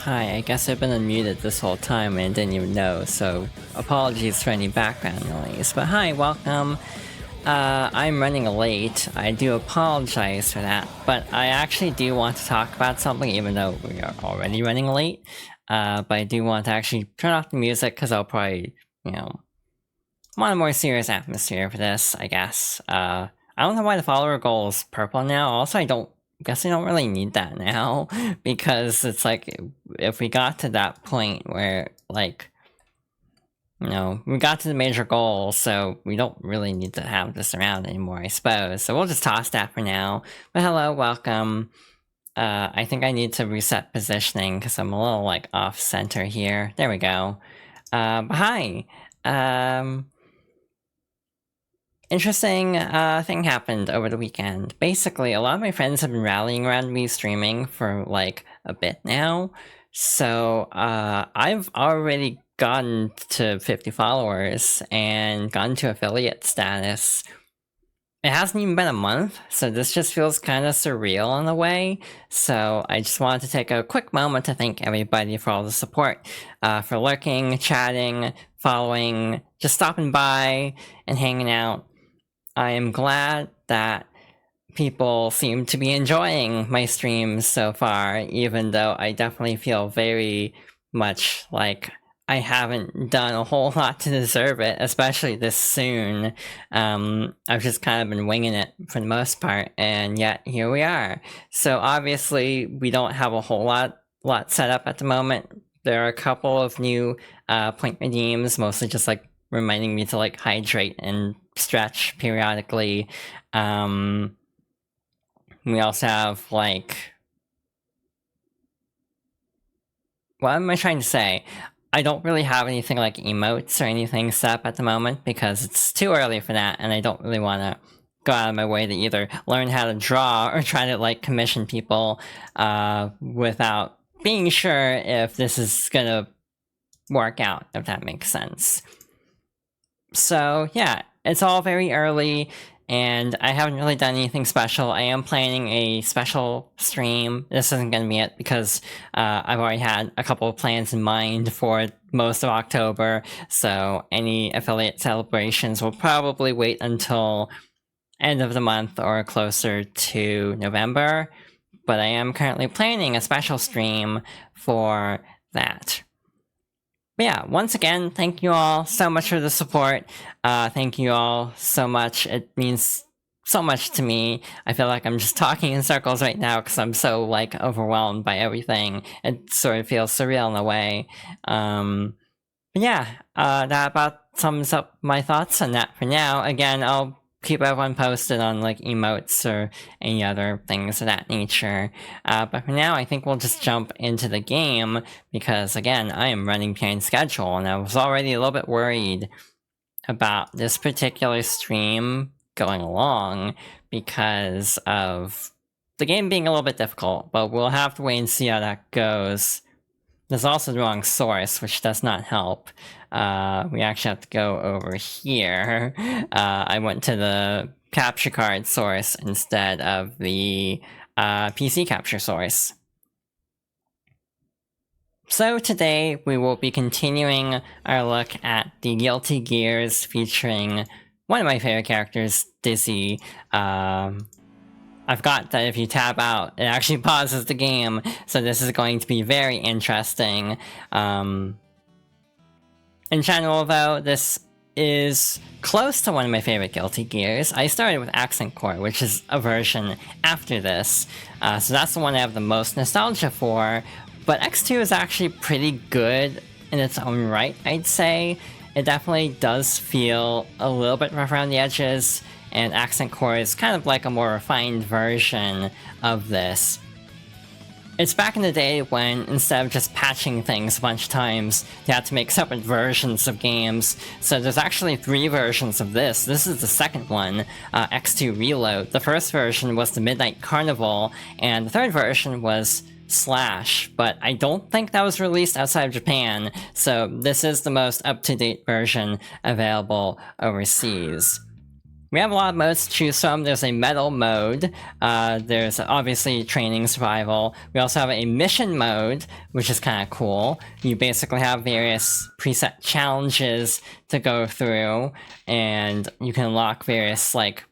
hi, I guess I've been unmuted this whole time and didn't even know, so apologies for any background noise. But hi, welcome. I'm running late. I do apologize for that, but I actually do want to talk about something even though we are already running late. But I do want to actually turn off the music because I'll probably, want a more serious atmosphere for this, I guess. I don't know why the follower goal is purple now. Also, I guess I don't really need that now, because it's like, if we got to that point where, like, we got to the major goal, so we don't really need to have this around anymore, I suppose. So we'll just toss that for now. But hello, welcome. I think I need to reset positioning, because I'm a little, like, off-center here. There we go. But hi! Interesting thing happened over the weekend. Basically, a lot of my friends have been rallying around me streaming for like a bit now. So I've already gotten to 50 followers and gotten to affiliate status. It hasn't even been a month, so this just feels kind of surreal in a way. So I just wanted to take a quick moment to thank everybody for all the support, for lurking, chatting, following, just stopping by and hanging out. I am glad that people seem to be enjoying my streams so far, even though I definitely feel very much like I haven't done a whole lot to deserve it, especially this soon. I've just kind of been winging it for the most part, and yet here we are. So obviously we don't have a whole lot set up at the moment. There are a couple of new point redeems, mostly just like reminding me to like hydrate and stretch periodically. We also have like, what am I trying to say? I don't really have anything like emotes or anything set up at the moment because it's too early for that, and I don't really want to go out of my way to either learn how to draw or try to like commission people without being sure if this is gonna work out, if that makes sense. So yeah, it's all very early, and I haven't really done anything special. I am planning a special stream. This isn't going to be it because I've already had a couple of plans in mind for most of October, so any affiliate celebrations will probably wait until end of the month or closer to November, but I am currently planning a special stream for that. But yeah, once again, thank you all so much for the support. Thank you all so much. It means so much to me. I feel like I'm just talking in circles right now because I'm so like overwhelmed by everything. It sort of feels surreal in a way. But yeah, that about sums up my thoughts on that for now. Again, I'll keep everyone posted on like emotes or any other things of that nature. But for now, I think we'll just jump into the game because again, I am running behind schedule and I was already a little bit worried about this particular stream going along because of the game being a little bit difficult, but we'll have to wait and see how that goes. There's also the wrong source, which does not help. We actually have to go over here. I went to the capture card source instead of the PC capture source. So today we will be continuing our look at the Guilty Gears featuring one of my favorite characters, Dizzy. I've got that if you tab out, it actually pauses the game, so this is going to be very interesting. In general, though, this is close to one of my favorite Guilty Gears. I started with Accent Core, which is a version after this, so that's the one I have the most nostalgia for, but X2 is actually pretty good in its own right, I'd say. It definitely does feel a little bit rough around the edges, and Accent Core is kind of like a more refined version of this. It's back in the day when, instead of just patching things a bunch of times, you had to make separate versions of games. So there's actually 3 versions of this. This is the second one, X2 Reload. The first version was the Midnight Carnival, and the third version was Slash, but I don't think that was released outside of Japan, so this is the most up-to-date version available overseas. we have a lot of modes to choose from. There's a medal mode, there's obviously training survival. We also have a mission mode, which is kind of cool. You basically have various preset challenges to go through, and you can unlock various, like,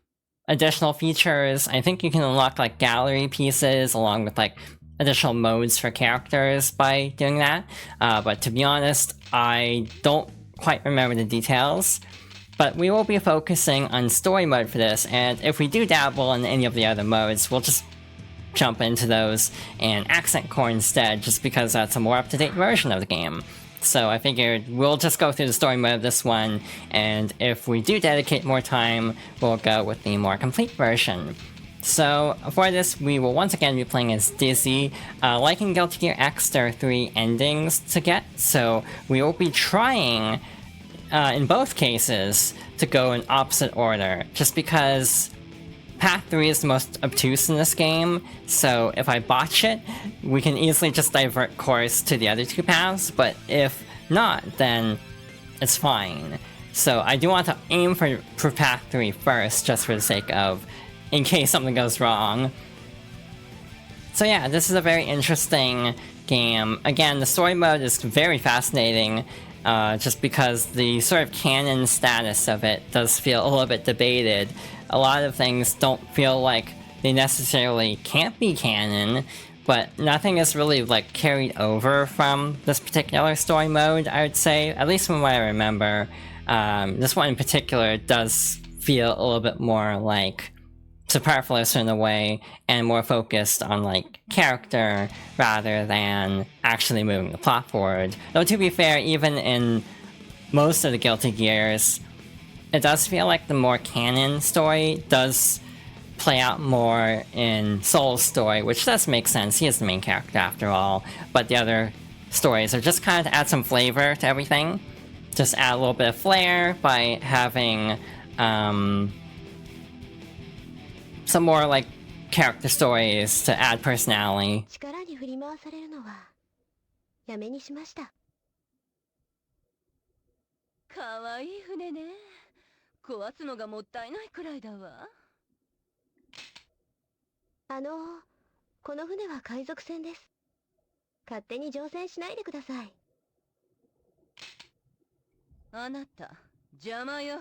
additional features. I think you can unlock, like, gallery pieces along with, like, additional modes for characters by doing that. But to be honest, I don't quite remember the details. But we will be focusing on story mode for this, and if we do dabble in any of the other modes, we'll just jump into those and accent core instead, just because that's a more up-to-date version of the game. So I figured we'll just go through the story mode of this one, and if we do dedicate more time, we'll go with the more complete version. So for this, we will once again be playing as Dizzy. Like in Guilty Gear X, there are 3 endings to get, so we will be trying, in both cases, to go in opposite order, just because Path 3 is the most obtuse in this game, so if I botch it, we can easily just divert course to the other 2 paths, but if not, then it's fine. So I do want to aim for Path 3 first, just for the sake of, in case something goes wrong. So yeah, this is a very interesting game. Again, the story mode is very fascinating, just because the sort of canon status of it does feel a little bit debated. A lot of things don't feel like they necessarily can't be canon, but nothing is really, like, carried over from this particular story mode, I would say, at least from what I remember. This one in particular does feel a little bit more, like, superfluous in a way, and more focused on, like, character rather than actually moving the plot forward. Though to be fair, even in most of the Guilty Gears, it does feel like the more canon story does play out more in Soul's story, which does make sense, he is the main character after all, but the other stories are just kind of to add some flavor to everything. Just add a little bit of flair by having, some more, like, character stories to add personality. 力に振り回されるのはやめにしました。かわいい船ね。壊すのがもったいないくらいだわ。この船は海賊船です。勝手に乗船しないでください。あなた、邪魔よ。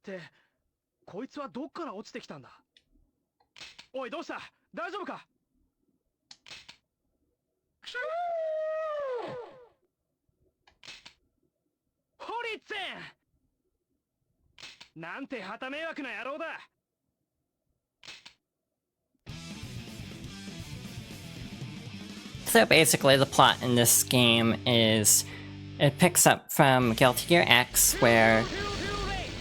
ってこいつはどっから落ちてきたんだ。おい、どうした？大丈夫か？ホリッツェン！なんて旗迷惑な野郎だ。So basically the plot in this game is, it picks up from Guilty Gear X, where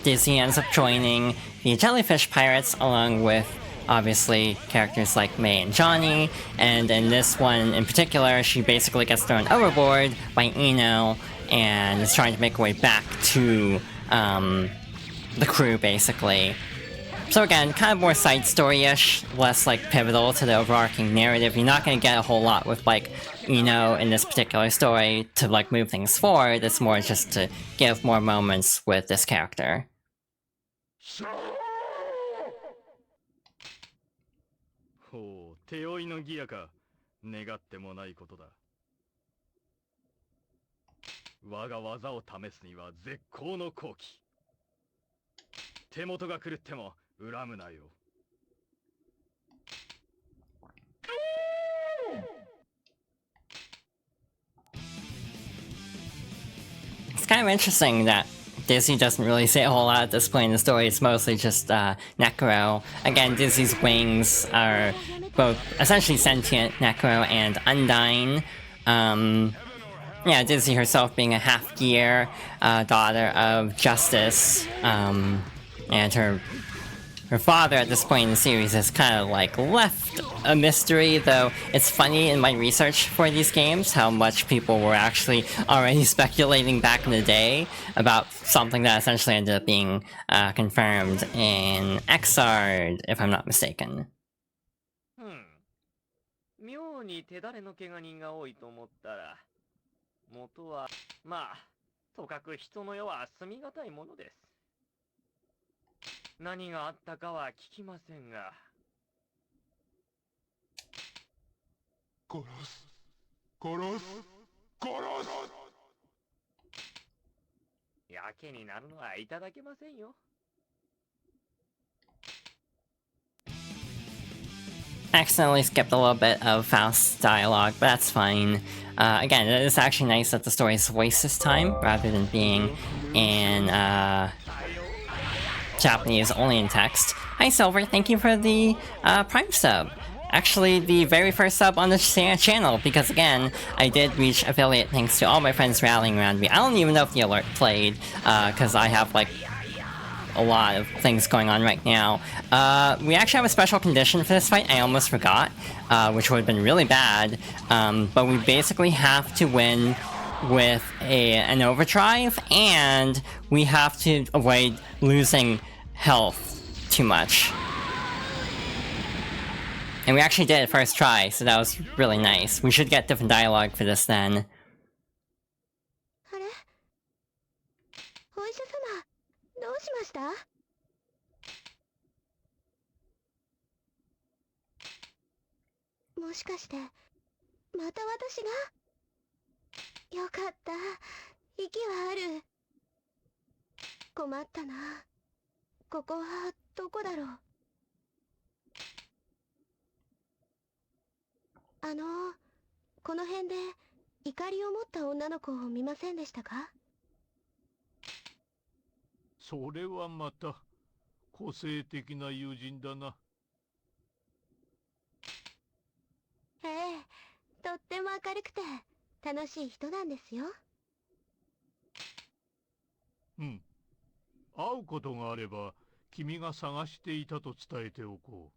Dizzy ends up joining the Jellyfish Pirates along with, obviously, characters like May and Johnny, and in this one in particular, she basically gets thrown overboard by Eno and is trying to make her way back to the crew, basically. So again, kind of more side story-ish, less, like, pivotal to the overarching narrative. You're not gonna get a whole lot with, like, Eno in this particular story to, like, move things forward. It's more just to give more moments with this character. Oh, 手負いのギアか。願ってもないことだ。我が技を試すには絶好の好機。手元が狂っても恨むなよ。It's kind of interesting that Dizzy doesn't really say a whole lot at this point in the story. It's mostly just Necro. Again, Dizzy's wings are both essentially sentient Necro and Undyne. Yeah, Dizzy herself being a half-gear daughter of Justice, and her her father at this point in the series is kind of like left a mystery, though it's funny in my research for these games how much people were actually already speculating back in the day about something that essentially ended up being confirmed in Xrd, if I'm not mistaken. 妙に手だれの怪我人が多いと思ったら、元は、まあ、とかく人の世は住みがたいものです。何があったかは聞きませんが。殺す。殺す。殺す。やけになるのはいただけませんよ。Accidentally skipped a little bit of Faust's dialogue, but that's fine. Again, it is actually nice that the story is voiced this time, rather than being in Japanese only in text. Hi Silver, thank you for the Prime sub. Actually, the very first sub on the channel, because again, I did reach affiliate thanks to all my friends rallying around me. I don't even know if the alert played, because I have like a lot of things going on right now. We actually have a special condition for this fight, I almost forgot, which would have been really bad, but we basically have to win with an overdrive, and we have to avoid losing health too much. And we actually did it first try, so that was really nice. We should get different dialogue for this then. あれ、お医者様、どうしました？もしかしてまた私が？よかった、息はある。困ったな。ここはどこだろう。この辺で怒りを持った女の子を見ませんでしたか？それはまた個性的な友人だな。ええ、とっても明るくて楽しい人なんですよ。うん。会うことがあれば君が探していたと伝えておこ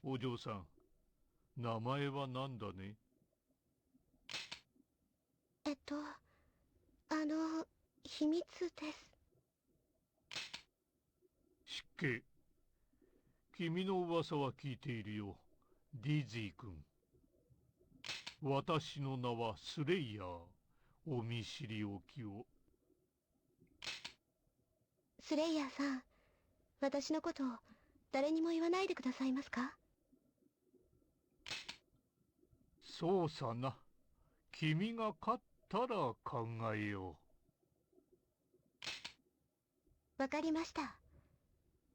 う。お嬢さん、名前は何だね？秘密です。失敬。君の噂は聞いているよ、ディズィ君。私の名はスレイヤー。お見知りおきを。スレイヤーさん、私のこと誰にも言わないでくださいますか？そうさな。君が勝ったら考えよう。わかりました。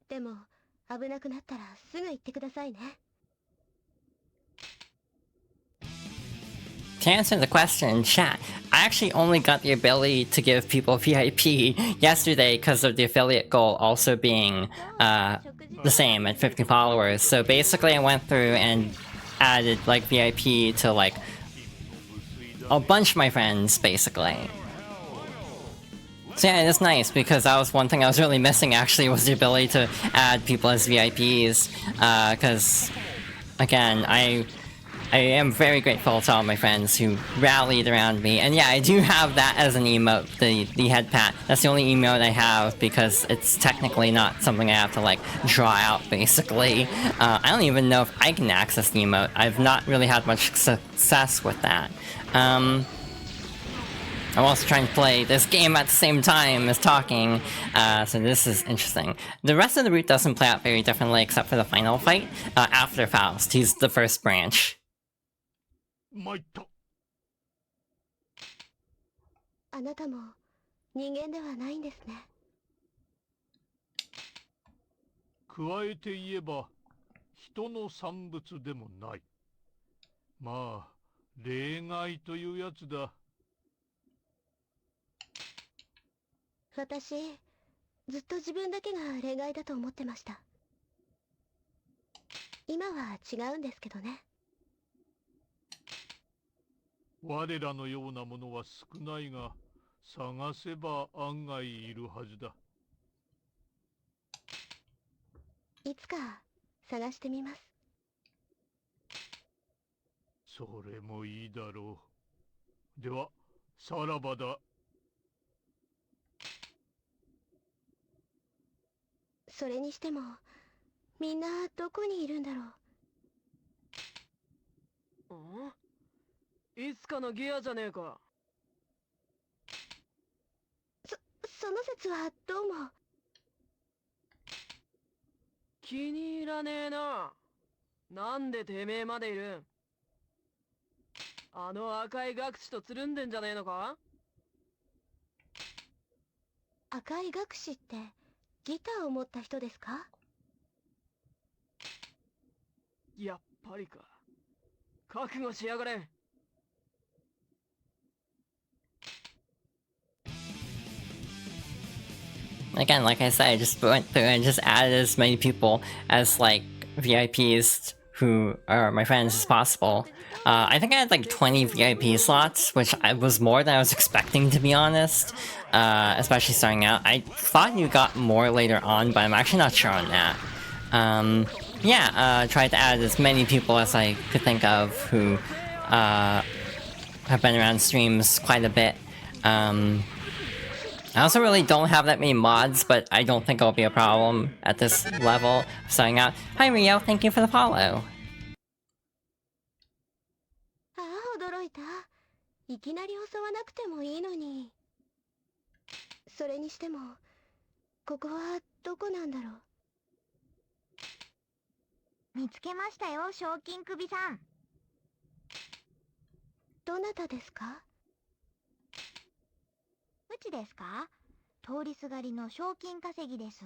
でも危なくなったらすぐ言ってくださいね。To answer the question in chat, I actually only got the ability to give people VIP yesterday because of the affiliate goal also being the same at 50 followers. So basically I went through and added like VIP to like a bunch of my friends basically. So yeah, it is nice because that was one thing I was really missing actually, was the ability to add people as VIPs, because again, I am very grateful to all my friends who rallied around me, and yeah, I do have that as an emote, the head pat. That's the only emote I have because it's technically not something I have to like draw out basically. I don't even know if I can access the emote. I've not really had much success with that. I'm also trying to play this game at the same time as talking, so this is interesting. The rest of the route doesn't play out very differently except for the final fight, after Faust. He's the first branch. 参った。あなたも人間ではないんですね。加えて言えば人の産物でもない。まあ例外というやつだ。私、ずっと自分だけが例外だと思ってました。今は違うんですけどね。我らのようなものは少ないが、探せば案外いるはずだ。いつか探してみます。それもいいだろう。では、さらばだ。それにしても、みんなどこにいるんだろう。いつかのギアじゃねえか。その説はどうも。気に入らねえな。なんでてめえまでいるん？あの赤い学士とつるんでんじゃねえのか？赤い学士ってギターを持った人ですか？やっぱりか。覚悟しやがれ。Again, like I said, I just went through and just added as many people as like VIPs who are my friends as possible. I think I had like 20 VIP slots, which was more than I was expecting, to be honest. Especially starting out. I thought you got more later on, but I'm actually not sure on that. Tried to add as many people as I could think of who have been around streams quite a bit. I also really don't have that many mods, but I don't think it'll be a problem at this level. Starting out. Hi Rio, thank you for the follow. ああ、驚いた。いきなり襲わなくてもいいのに。それにしても、ここはどこなんだろう。見つけましたよ、賞金首さん。どなたですか？うちですか？通りすがりの賞金稼ぎです。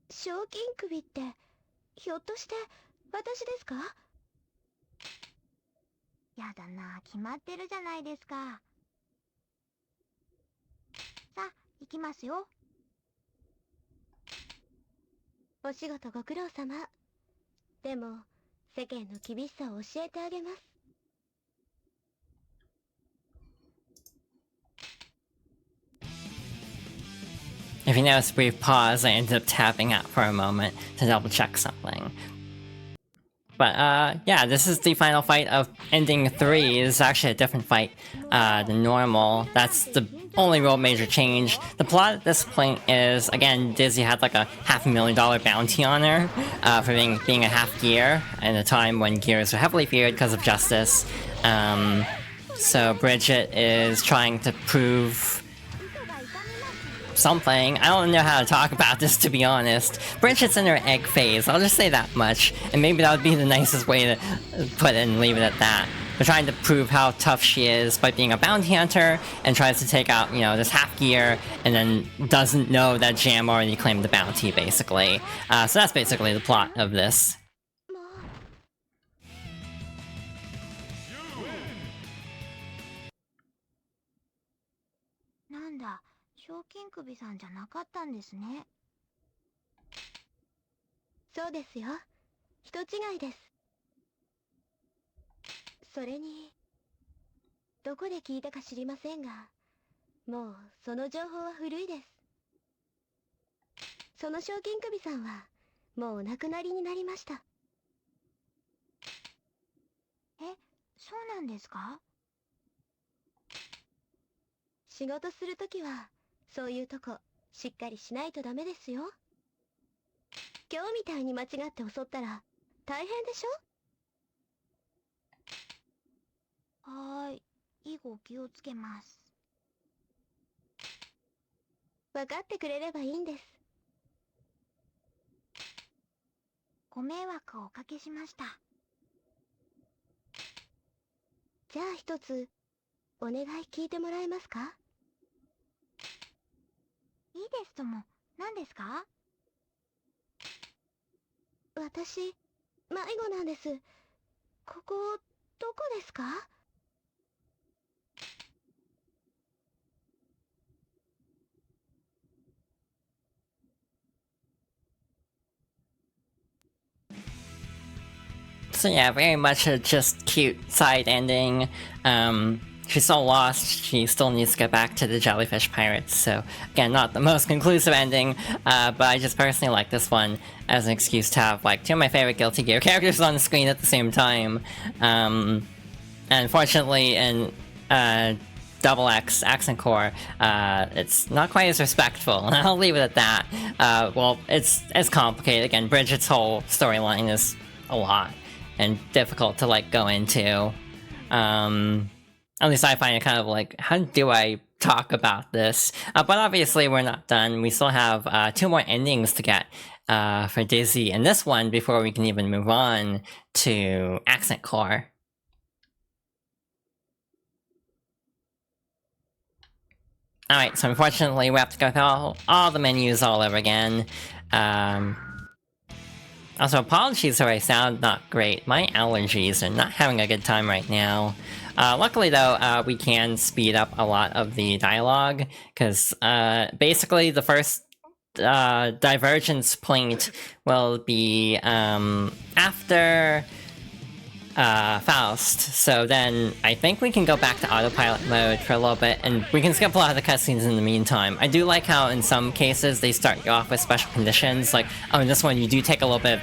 賞金首って、ひょっとして私ですか？やだな、決まってるじゃないですか。さあ、行きますよ。お仕事ご苦労様。でも、世間の厳しさを教えてあげます。If you notice a brief pause, I ended up tapping out for a moment to double check something. But yeah, this is the final fight of ending 3. It's actually a different fight than normal. That's the only real major change. The plot at this point is, again, Dizzy had like a $500,000 bounty on her for being a half gear in a time when gears were heavily feared because of justice. So Bridget is trying to prove something. I don't know how to talk about this, to be honest. Bridget's in her egg phase, I'll just say that much. And maybe that would be the nicest way to put it and leave it at that. They're trying to prove how tough she is by being a bounty hunter and tries to take out, this half gear and then doesn't know that Jam already claimed the bounty, basically. So that's basically the plot of this. なんだ、賞金首さんじゃなかったんですね。そうですよ。人違いです。それに、どこで聞いたか知りませんが、もうその情報は古いです。その賞金首さんは、もうお亡くなりになりました。え、そうなんですか？仕事するときは、そういうとこ、しっかりしないとダメですよ。今日みたいに間違って襲ったら、大変でしょ？はーい、以後気をつけます。分かってくれればいいんです。ご迷惑をおかけしました。じゃあ一つ、お願い聞いてもらえますか？いいですとも、何ですか？私、迷子なんです。ここ、どこですか？So yeah, very much a just cute side ending. she's still lost. She still needs to get back to the jellyfish pirates. So again, not the most conclusive ending, but I just personally like this one as an excuse to have like two of my favorite Guilty Gear characters on the screen at the same time. And unfortunately, in Double X Accent Core, it's not quite as respectful, and I'll leave it at that. Well, it's complicated. Again, Bridget's whole storyline is a lot and difficult to like go into. At least I find it kind of like, how do I talk about this? But obviously we're not done. We still have 2 more endings to get for Dizzy in this one before we can even move on to Accent Core. Alright, so unfortunately we have to go through all the menus all over again. Also, apologies if I sound not great. My allergies are not having a good time right now. Luckily though, we can speed up a lot of the dialogue, because basically the first divergence point will be after Faust, so then I think we can go back to autopilot mode for a little bit, and we can skip a lot of the cutscenes in the meantime. I do like how in some cases they start you off with special conditions, like, oh, in this one you do take a little bit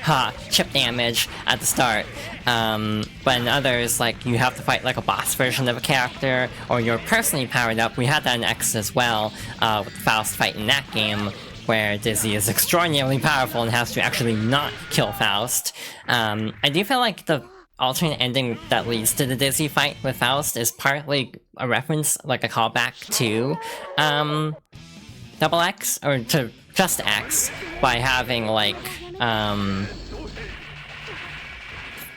of chip damage at the start, but in others, like, you have to fight like a boss version of a character, or you're personally powered up. We had that in X as well, with the Faust fight in that game, where Dizzy is extraordinarily powerful and has to actually not kill Faust. I do feel like the alternate ending that leads to the Dizzy fight with Faust is partly a reference, like a callback to Double X, or to just X, by having like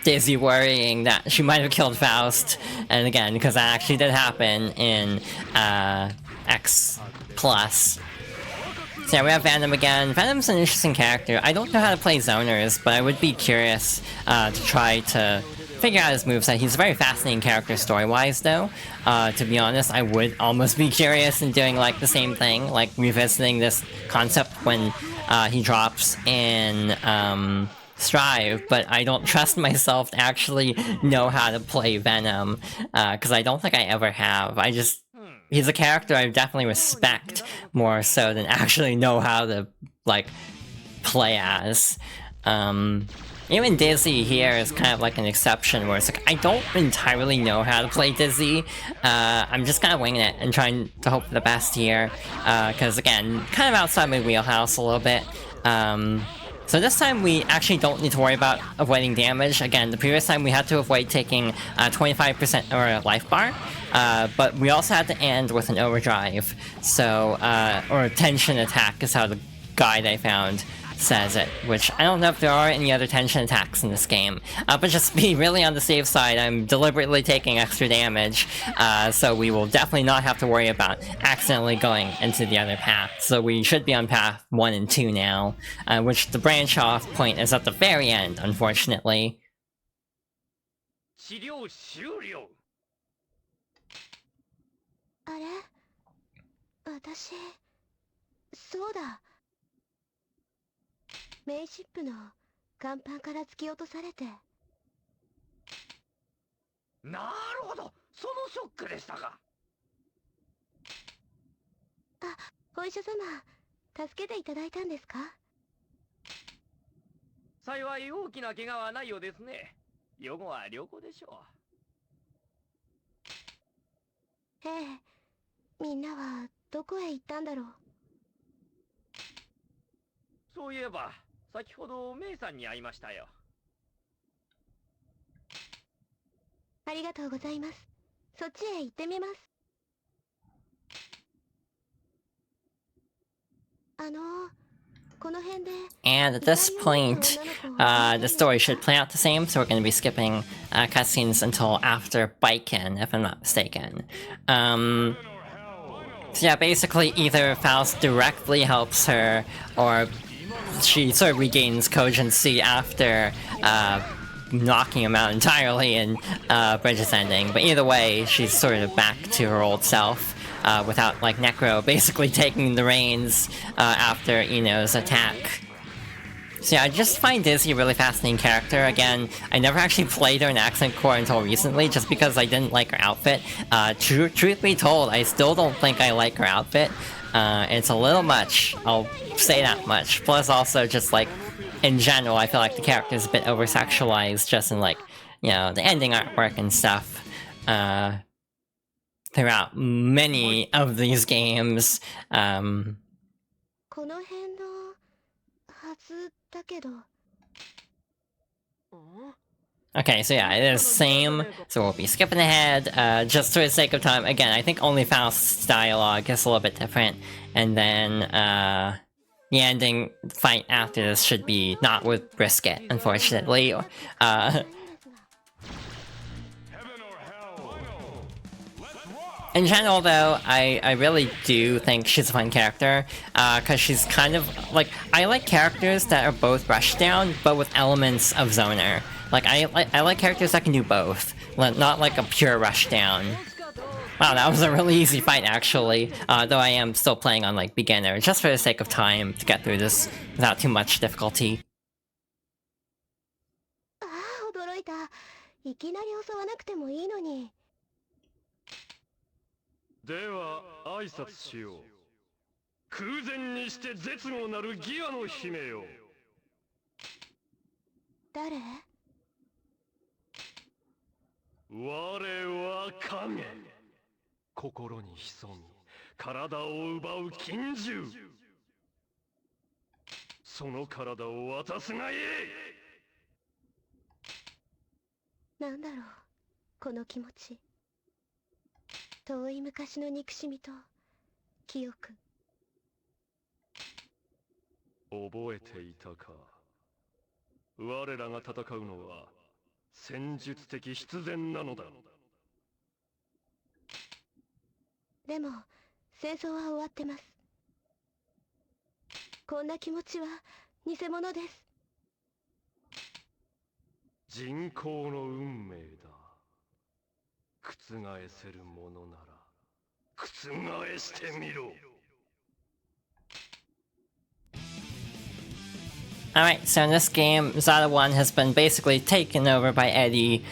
Dizzy worrying that she might have killed Faust, and again, because that actually did happen in X Plus. So yeah, we have Venom again. Venom's an interesting character. I don't know how to play zoners, but I would be curious to try to figure out his moveset. He's a very fascinating character story-wise, though. To be honest, I would almost be curious in doing like the same thing, like revisiting this concept when he drops in Strive, but I don't trust myself to actually know how to play Venom, because I don't think I ever have. He's a character I definitely respect more so than actually know how to, like, play as. Even Dizzy here is kind of like an exception where it's like, I don't entirely know how to play Dizzy. I'm just kind of winging it and trying to hope for the best here. Because again, kind of outside my wheelhouse a little bit. So this time we actually don't need to worry about avoiding damage. Again, the previous time we had to avoid taking 25% or a life bar. But we also had to end with an overdrive. So, or a tension attack is how the guide I found says it, which I don't know if there are any other tension attacks in this game. But just be really on the safe side, I'm deliberately taking extra damage, so we will definitely not have to worry about accidentally going into the other path. So we should be on path 1 and 2 now, which the branch off point is at the very end, unfortunately. 治療終了。あれ、私、そうだ。メイシップの甲板から突き落とされて。なるほど、そのショックでしたか。あ、お医者様、助けていただいたんですか？幸い大きな怪我はないようですね。予後は良好でしょう。ええ、みんなはどこへ行ったんだろう。そういえば、先ほどメイさんに会いましたよ。ありがとうございます。そっちへ行ってみます。この辺で。And at this point, the story should play out the same, so we're going to be skipping cutscenes until after Baiken, if I'm not mistaken. So yeah, basically either Faust directly helps her, or she sort of regains cogency after knocking him out entirely in Bridget's ending. But either way, she's sort of back to her old self, without, like, Necro basically taking the reins after Ino's attack. So yeah, I just find Dizzy a really fascinating character. Again, I never actually played her in Accent Core until recently, just because I didn't like her outfit. Truth be told, I still don't think I like her outfit. It's a little much, I'll say that much. Plus also just like, in general, I feel like the character is a bit over-sexualized just in like, you know, the ending artwork and stuff. Throughout many of these games. この辺のはずだけど。Okay, so yeah, it is same, so we'll be skipping ahead, just for the sake of time. Again, I think only Faust's dialogue is a little bit different, and then, the ending fight after this should be not with Brisket, unfortunately. In general, though, I really do think she's a fun character, because she's kind of, like, I like characters that are both rushdown, but with elements of Zoner. Like, I like characters that can do both, not like a pure rushdown. Wow, that was a really easy fight, actually, though I am still playing on, like, beginner, just for the sake of time to get through this without too much difficulty. ああ、驚いた。いきなり襲わなくてもいいのに。では挨拶しよう。空前にして絶後なるギアの姫よ。誰？我は影。心に潜み、体を奪う禁獣。その体を渡すがいい。なんだろう、この気持ち。遠い昔の憎しみと記憶。覚えていたか。我らが戦うのは戦術的必然なのだ。でも戦争は終わってます。こんな気持ちは偽物です。人工の運命だ。覆せるものなら覆してみろ。Alright, so in this game, Zada 1 has been basically taken over by Eddie,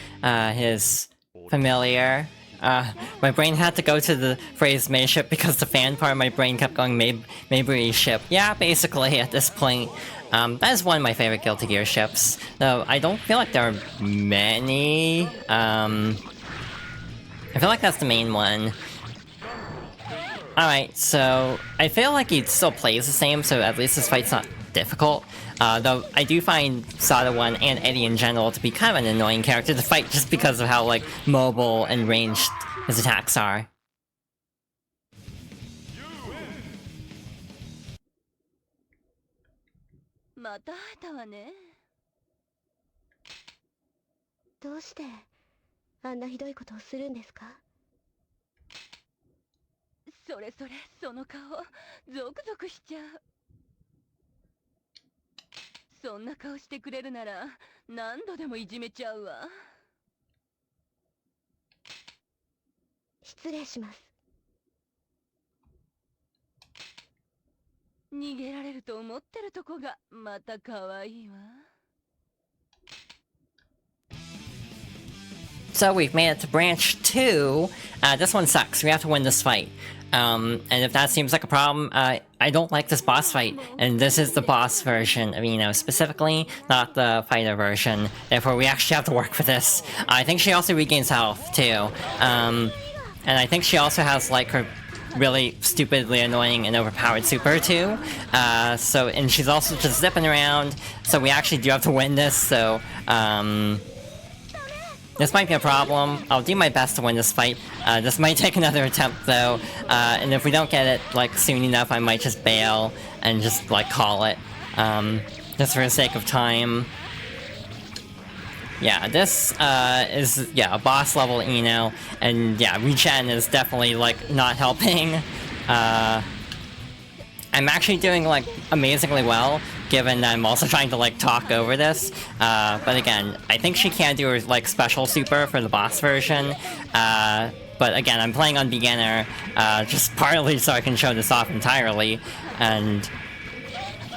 his familiar. My brain had to go to the phrase Mayship because the fan part of my brain kept going Maybury ship. Yeah, basically at this point. That is one of my favorite Guilty Gear ships, though I don't feel like there are many. I feel like that's the main one. Alright, so I feel like he still plays the same, so at least this fight's not difficult. Though I do find Sada 1 and Eddie in general to be kind of an annoying character to fight just because of how, like, mobile and ranged his attacks are. また会えたわね。どうしてあんなひどいことをするんですか？それそれ、その顔、ゾクゾクしちゃう。そんな顔してくれるなら何度でもいじめちゃうわ。失礼します。逃げられると思ってるとこがまた可愛いわ。So we've made it to branch 2. This one sucks. We have to win this fight. And if that seems like a problem, I don't like this boss fight. And this is the boss version of Eno specifically, not the fighter version. Therefore, we actually have to work for this. I think she also regains health, too. And I think she also has, like, her really stupidly annoying and overpowered super, too. And she's also just zipping around. So we actually do have to win this, so, this might be a problem. I'll do my best to win this fight. This might take another attempt, though. And if we don't get it, like, soon enough, I might just bail and just, like, call it. Just for the sake of time. Yeah, this, is, yeah, a boss level Eno. And, yeah, regen is definitely, like, not helping. I'm actually doing, like, amazingly well, given that I'm also trying to, like, talk over this. But again, I think she can do her, like, special super for the boss version. But again, I'm playing on beginner, just partly so I can show this off entirely. And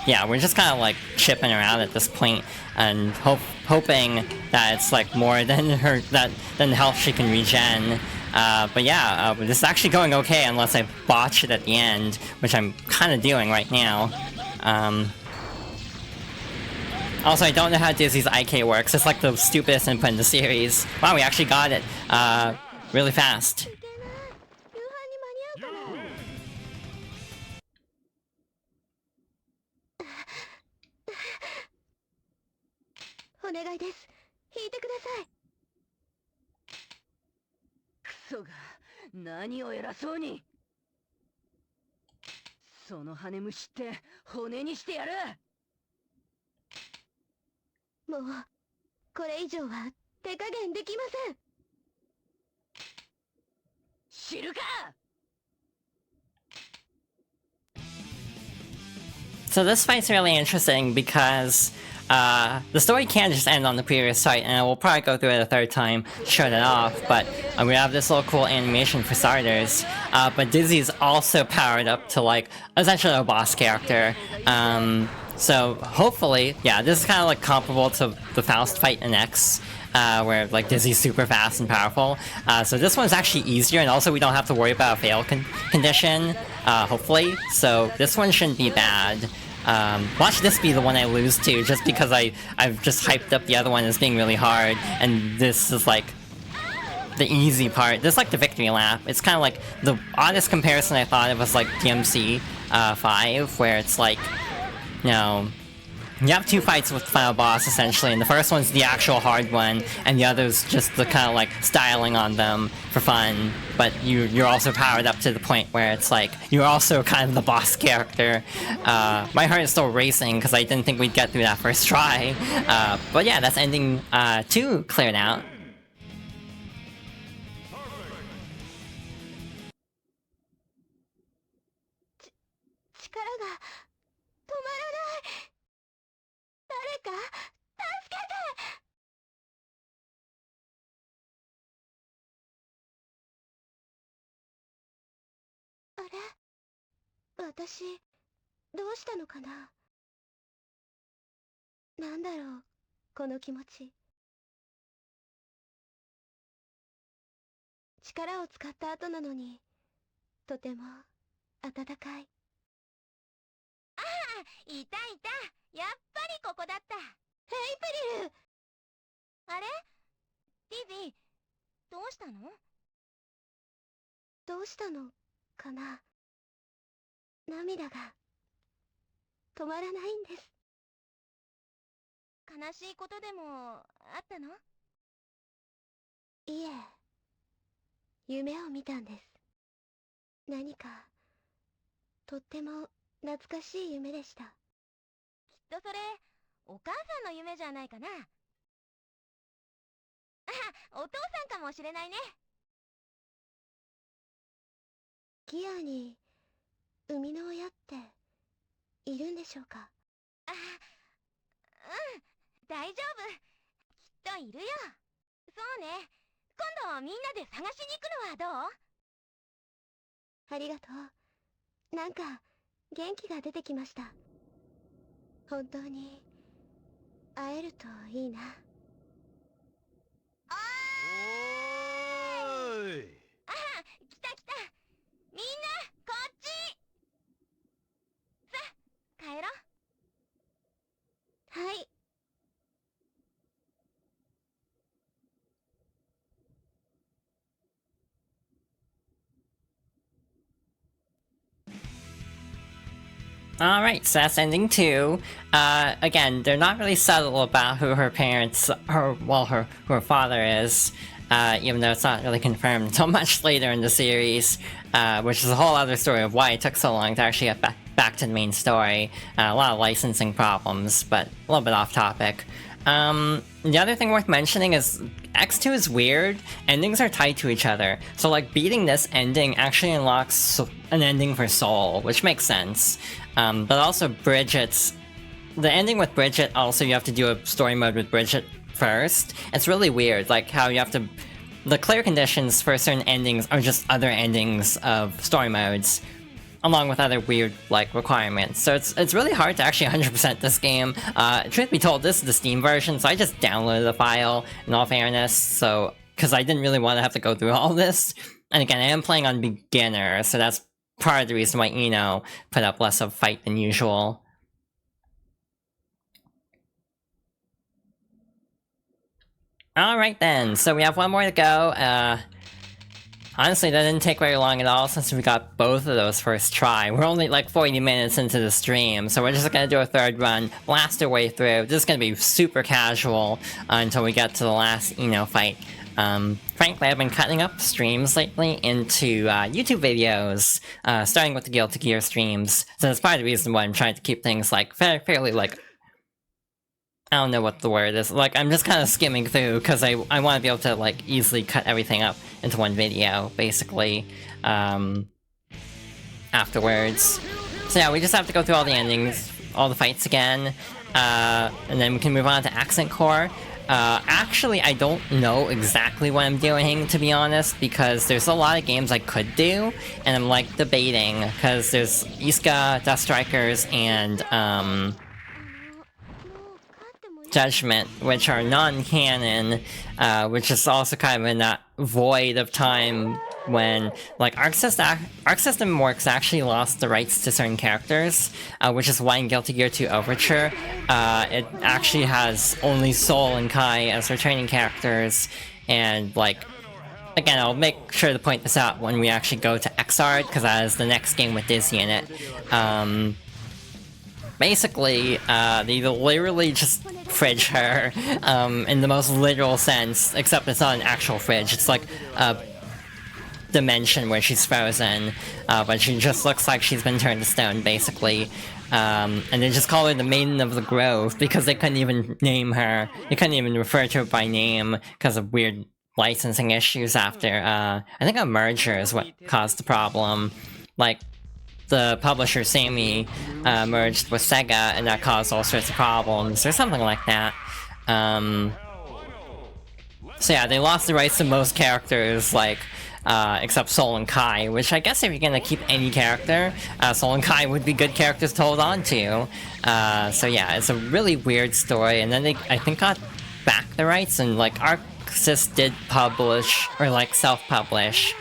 yeah, we're just kind of like chipping around at this point and hoping that it's like more than than the health she can regen. But yeah, this is actually going okay unless I botch it at the end, which I'm kind of doing right now. Also, I don't know how Dizzy's IK works. It's like the stupidest input in the series. Wow, we actually got it really fast. いけない夕飯に間に合うかなお願いです引いてくださいクソが何を偉そうに。その羽虫って骨にしてやる。もうこれ以上は手加減できません 知るか。 So this fight's really interesting because the story can't just end on the previous fight, and we'll probably go through it a third time to show that off, but we have this little cool animation for starters. But Dizzy's also powered up to like essentially a boss character. So hopefully, yeah, this is kind of like comparable to the Faust fight in X, where like Dizzy's super fast and powerful. So this one's actually easier, and also we don't have to worry about a fail condition, hopefully. So this one shouldn't be bad. Watch this be the one I lose to, just because I've just hyped up the other one as being really hard, and this is like the easy part. This is like the victory lap. It's kind of like the oddest comparison I thought of was like DMC 5, where it's like, you know, you have two fights with the final boss essentially, and the first one's the actual hard one, and the other's just the kind of like styling on them for fun. But you're also powered up to the point where it's like you're also kind of the boss character. My heart is still racing because I didn't think we'd get through that first try. But yeah, that's ending 2 cleared out. 力が止まらない誰か助けてあれ私どうしたのかななんだろうこの気持ち力を使った後なのにとても温かいああいたいたやっぱりここだったヘイプリルあれディズィどうしたのどうしたのかな涙が止まらないんです悲しいことでもあったのいえ夢を見たんです何かとっても懐かしい夢でしたきっとそれお母さんの夢じゃないかなあお父さんかもしれないねギアに生みの親っているんでしょうかあうん大丈夫きっといるよそうね今度みんなで探しに行くのはどうありがとうなんか元気が出てきました本当に会えるといいなおーいあ来た来たみんなこっちさあ帰ろうはい Alright, so that's ending 2. Again, they're not really subtle about who her parents, who her father is, even though it's not really confirmed until much later in the series, which is a whole other story of why it took so long to actually get back to the main story. A lot of licensing problems, but a little bit off topic. The other thing worth mentioning is X2 is weird. Endings are tied to each other. So like beating this ending actually unlocks an ending for Soul, which makes sense. But also Bridget's... The ending with Bridget, also you have to do a story mode with Bridget first. It's really weird, like how you have to... The clear conditions for certain endings are just other endings of story modes. along with other weird like requirements. So it's really hard to actually 100% this game. Truth be told, this is the Steam version, so I just downloaded the file in all fairness, so because I didn't really want to have to go through all this. And again, I am playing on beginner, so that's part of the reason why, you know, put up less of a fight than usual. Alright then, so we have one more to go. Honestly, that didn't take very long at all since we got both of those first try. We're only like 40 minutes into the stream, so we're just gonna do a third run, blast our way through. This is gonna be super casual until we get to the last Eno fight. Frankly, I've been cutting up streams lately into YouTube videos, starting with the Guilty Gear streams. So that's part of the reason why I'm trying to keep things like fairly like, I don't know what the word is. Like, I'm just kind of skimming through because I want to be able to like easily cut everything up into one video, basically, afterwards. So yeah, we just have to go through all the endings, all the fights again, and then we can move on to Accent Core. Actually, I don't know exactly what I'm doing, to be honest, because there's a lot of games I could do, and I'm like debating, because there's Iska, Death Strikers, and Judgment, which are non-canon, which is also kind of in that void of time when, like, Arc System Works actually lost the rights to certain characters, which is why in Guilty Gear 2 Overture, it actually has only Soul and Kai as returning characters, and, like, again, I'll make sure to point this out when we actually go to Xrd, because that is the next game with Dizzy in it. Basically, they literally just fridge her, in the most literal sense, except it's not an actual fridge, it's like a dimension where she's frozen, but she just looks like she's been turned to stone, basically. And they just call her the Maiden of the Grove, because they couldn't even name her, they couldn't even refer to her by name, because of weird licensing issues after, I think a merger is what caused the problem. Like, the publisher Sammy merged with Sega, and that caused all sorts of problems, or something like that. So yeah, they lost the rights to most characters, like, except Soul and Kai, which I guess if you're gonna keep any character, Soul and Kai would be good characters to hold on to. So yeah, it's a really weird story, and then they, I think, got back the rights, and like, Arc Sys did publish, or like, self-publish,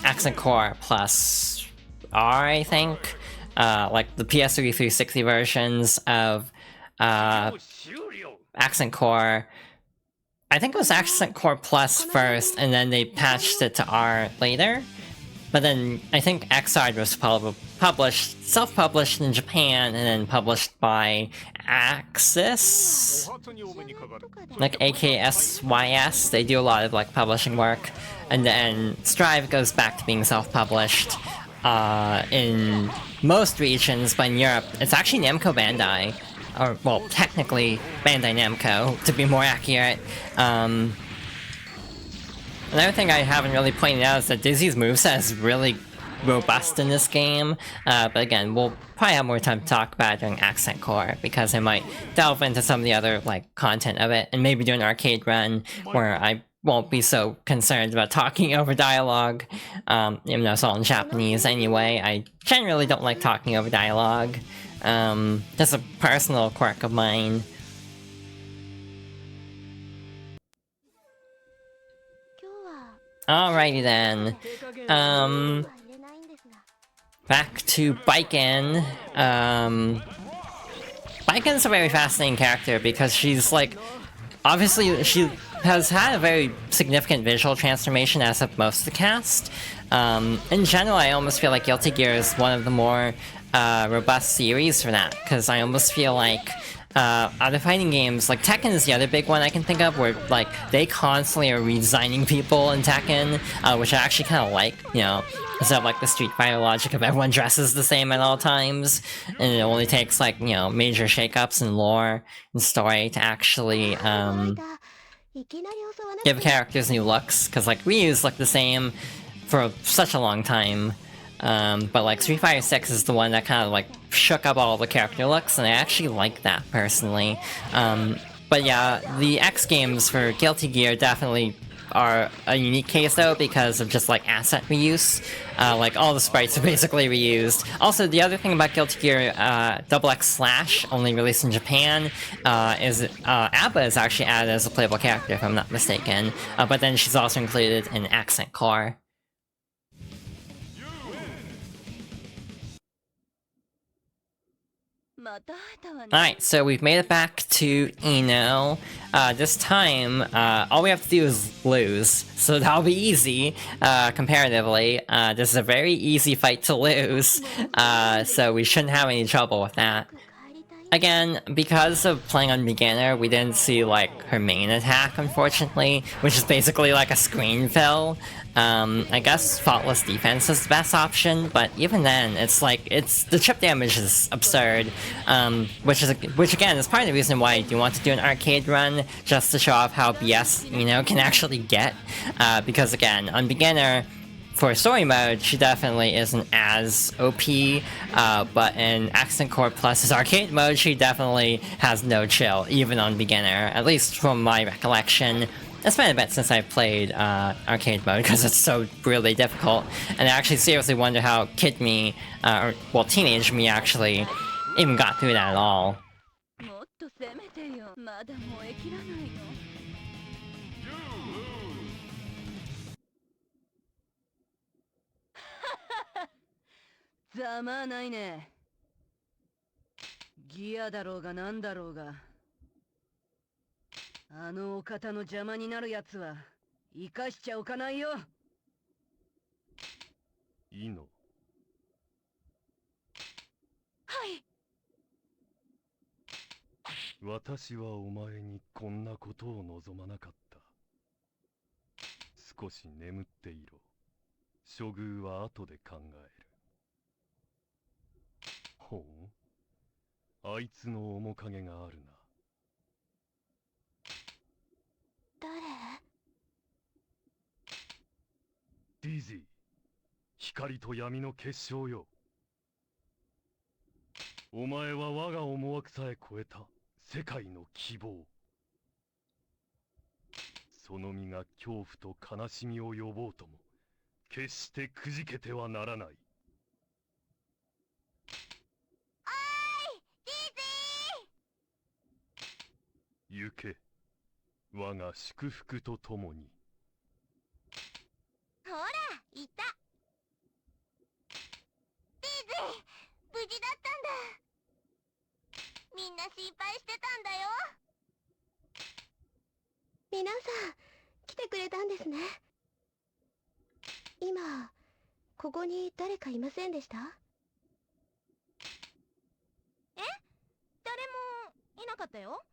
Accent Core plus R, I think. Like the PS3 360 versions of Accent Core. I think it was Accent Core Plus first, and then they patched it to R later. But then I think Xrd was published, self-published in Japan, and then published by Axis? Like AKSYS, they do a lot of like publishing work. And then Strive goes back to being self-published in most regions, but in Europe, it's actually Namco Bandai. Or, well, technically Bandai Namco, to be more accurate. Another thing I haven't really pointed out is that Dizzy's moveset is really robust in this game, but again, we'll probably have more time to talk about it during Accent Core, because I might delve into some of the other, like, content of it, and maybe do an arcade run where I won't be so concerned about talking over dialogue, even though it's all in Japanese anyway. I generally don't like talking over dialogue. That's a personal quirk of mine. Alrighty then. Back to Baiken. Baiken's a very fascinating character because she's like, obviously she has had a very significant visual transformation, as have most of the cast. In general, I almost feel like Guilty Gear is one of the more robust series for that, because I almost feel like other fighting games, like Tekken is the other big one I can think of, where like they constantly are redesigning people in Tekken, which I actually kind of like, you know, instead of like the Street Fighter logic of everyone dresses the same at all times, and it only takes like, you know, major shakeups in lore and story to actually give characters new looks, because like Ryu's look the same for such a long time. But like Street Fighter 6 is the one that kind of like shook up all the character looks, and I actually like that personally. But yeah, the X games for Guilty Gear definitely are a unique case though because of just like asset reuse. Like all the sprites are basically reused. Also, the other thing about Guilty Gear XX Slash, only released in Japan, is Abba is actually added as a playable character if I'm not mistaken. But then she's also included in Accent Core. Alright, so we've made it back to Eno. This time, all we have to do is lose, so that'll be easy, comparatively. This is a very easy fight to lose, so we shouldn't have any trouble with that. Again, because of playing on beginner, we didn't see like her main attack, unfortunately, which is basically like a screen fill. I guess Faultless Defense is the best option, but even then, it's like, the chip damage is absurd, which again is part of the reason why I do want to do an arcade run, just to show off how BS, can actually get, because again, on beginner, for story mode, she definitely isn't as OP, but in Accent Core Plus's arcade mode, she definitely has no chill, even on beginner, at least from my recollection. It's been a bit since I've played arcade mode because it's so really difficult, and I actually seriously wonder how kid me, or teenage me actually, even got through that at all. Ino. 私はお前にこんなことを望まなかった。少し眠っていろ。処遇は後で考える。ほう、あいつの面影があるな。誰？ディーズィー、光と闇の結晶よ。お前は我が思惑さえ超えた世界の希望。その身が恐怖と悲しみを呼ぼうとも、決してくじけてはならない。おーい、ディーズィー！行け、我が祝福とともに。ほら、いた。ディーズィー、無事だったんだ。みんな心配してたんだよ。皆さん、来てくれたんですね。今、ここに誰かいませんでした？え？誰もいなかったよ。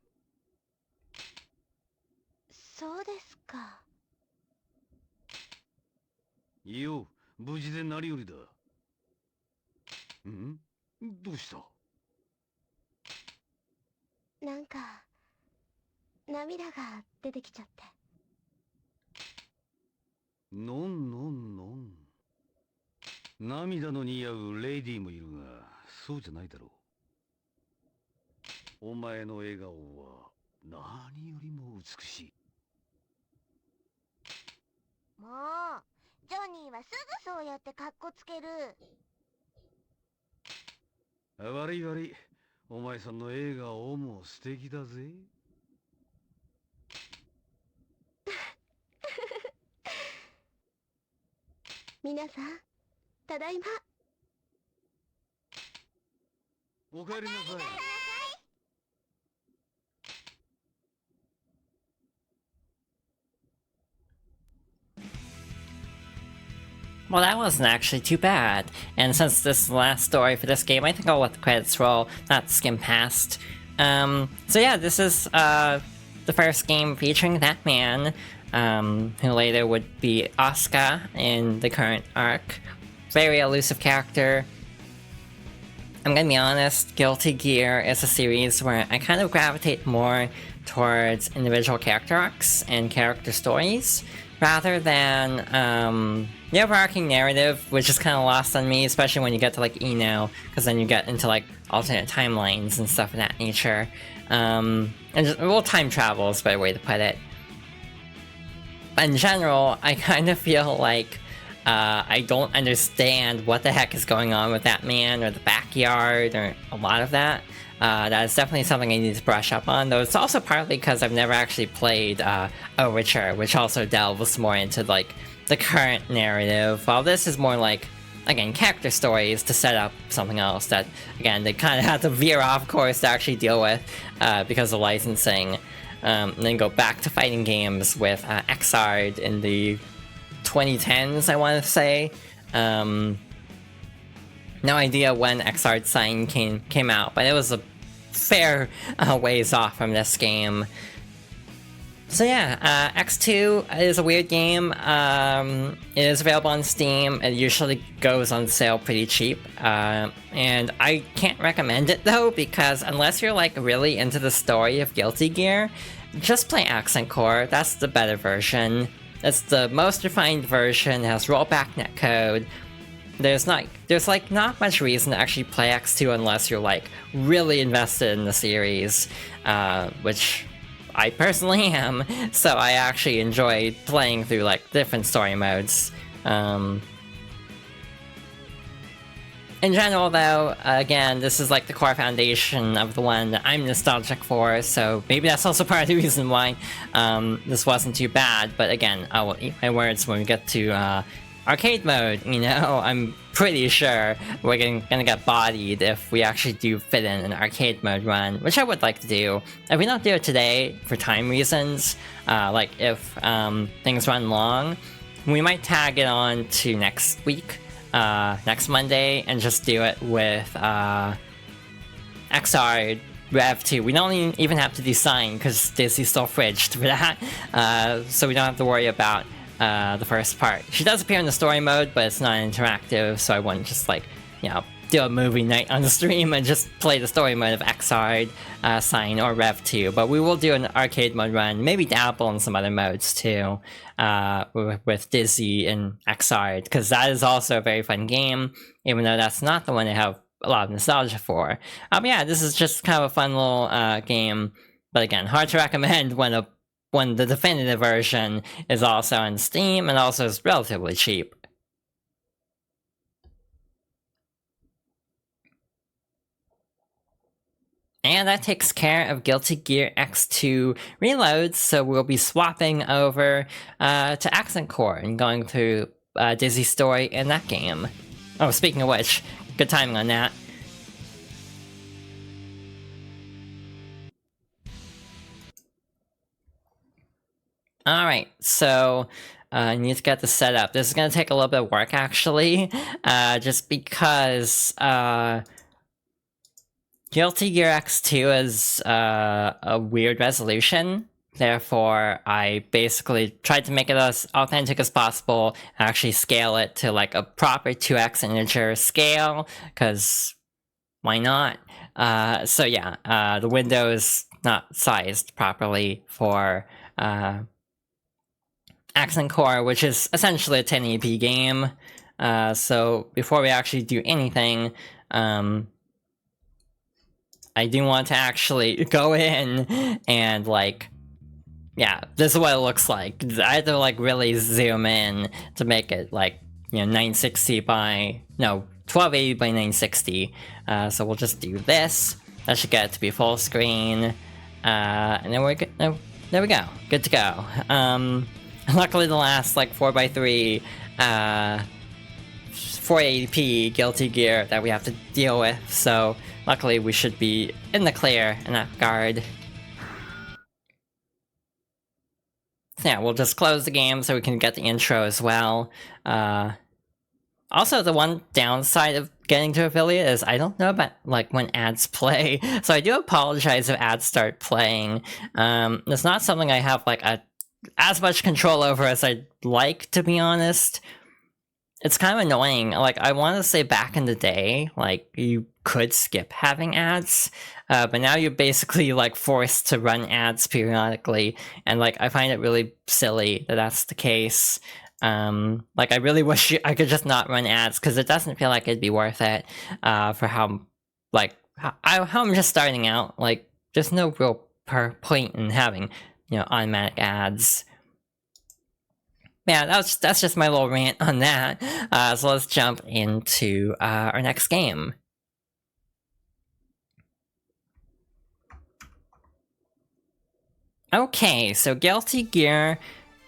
そうですか。いいよ、無事で何よりだ。ん？どうした？なんか、涙が出てきちゃって。のんのんのん。涙の似合うレディーもいるが、そうじゃないだろう。お前の笑顔は何よりも美しい。もう、ジョニーはすぐそうやってカッコつける。悪い悪い。お前さんの笑顔も素敵だぜ。皆さん、ただいま。おかえりなさい。Well, that wasn't actually too bad, and since this is the last story for this game, I think I'll let the credits roll, not skim past. So yeah, this is the first game featuring that man, who later would be Asuka in the current arc. Very elusive character. I'm gonna be honest, Guilty Gear is a series where I kind of gravitate more towards individual character arcs and character stories, rather than the overarching narrative, which is kind of lost on me, especially when you get to like Eno, because then you get into like alternate timelines and stuff of that nature. And just, well, time travel is a better way to put it. in general, I kind of feel like I don't understand what the heck is going on with that man or the backyard or a lot of that. That is definitely something I need to brush up on, though it's also partly because I've never actually played Overture, which also delves more into like the current narrative, while this is more like, again, character stories to set up something else that, again, they kind of have to veer off course to actually deal with because of licensing. And then go back to fighting games with Xrd in the 2010s, I want to say. No idea when Xrd Sign came out, but it was a fair ways off from this game. So yeah, X2 is a weird game. It is available on Steam. It usually goes on sale pretty cheap. And I can't recommend it though, because unless you're like really into the story of Guilty Gear, just play Accent Core. That's the better version. It's the most refined version, it has rollback netcode. There's like not much reason to actually play X2 unless you're like really invested in the series, which I personally am, so I actually enjoy playing through like different story modes. In general though, again, this is like the core foundation of the one that I'm nostalgic for, so maybe that's also part of the reason why this wasn't too bad, but again, I will eat my words when we get to arcade mode, you know? I'm pretty sure we're gonna get bodied if we actually do fit in an arcade mode run, which I would like to do. If we don't do it today, for time reasons, like if things run long, we might tag it on to next week, next Monday, and just do it with Xrd Rev 2. We don't even have to do Sign, because Dizzy's still fridged for that, so we don't have to worry about the first part. She does appear in the story mode, but it's not interactive, so I wouldn't just like, you know, do a movie night on the stream and just play the story mode of Xrd, Sign, or Rev 2. But we will do an arcade mode run, maybe dabble in some other modes too, with Dizzy and Xrd, because that is also a very fun game, even though that's not the one I have a lot of nostalgia for. But yeah, this is just kind of a fun little game, but again, hard to recommend when the definitive version is also on Steam and also is relatively cheap. And that takes care of Guilty Gear X2 reloads, so we'll be swapping over to Accent Core and going through Dizzy's story in that game. Oh, speaking of which, good timing on that. Alright, so I need to get this set up. This is going to take a little bit of work, actually, just because Guilty Gear X2 is a weird resolution. Therefore, I basically tried to make it as authentic as possible, actually scale it to like a proper 2x integer scale, because why not? So yeah, the window is not sized properly for Accent Core, which is essentially a 1080p game. So before we actually do anything, I do want to actually go in and like, yeah, this is what it looks like. I had to like really zoom in to make it like, you know, 960 by, no, 1280 by 960. So we'll just do this. That should get it to be full screen. And then we're good. Oh, there we go. Good to go. Luckily the last like 4x3 480p Guilty Gear that we have to deal with, so luckily we should be in the clear in that regard. So yeah, we'll just close the game so we can get the intro as well. Also, the one downside of getting to affiliate is I don't know about like when ads play, so I do apologize if ads start playing. It's not something I have like as much control over as I'd like, to be honest. It's kind of annoying. Like, I want to say back in the day, like, you could skip having ads, but now you're basically, like, forced to run ads periodically, and, like, I find it really silly that that's the case. Like, I really wish I could just not run ads, because it doesn't feel like it'd be worth it, for how, like, how I'm just starting out. Like, there's no real point in having, you know, automatic ads. Yeah, that's just my little rant on that. So let's jump into our next game. Okay, so Guilty Gear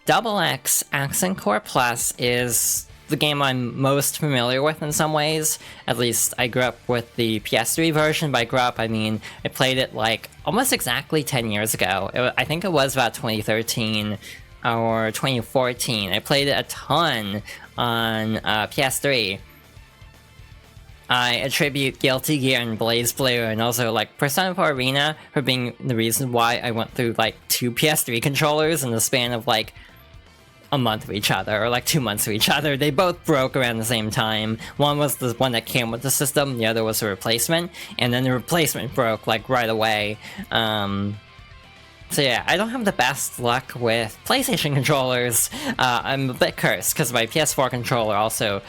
XX Accent Core Plus is the game I'm most familiar with in some ways. At least I grew up with the PS3 version. By grew up, I mean I played it like almost exactly 10 years ago. I think it was about 2013 or 2014. I played it a ton on PS3. I attribute Guilty Gear and BlazBlue and also like Persona 4 Arena for being the reason why I went through like 2 PS3 controllers in the span of like a month of each other, or like 2 months of each other. They both broke around the same time. One was the one that came with the system, the other was a replacement, and then the replacement broke like right away. So yeah, I don't have the best luck with PlayStation controllers. I'm a bit cursed, because my PS4 controller also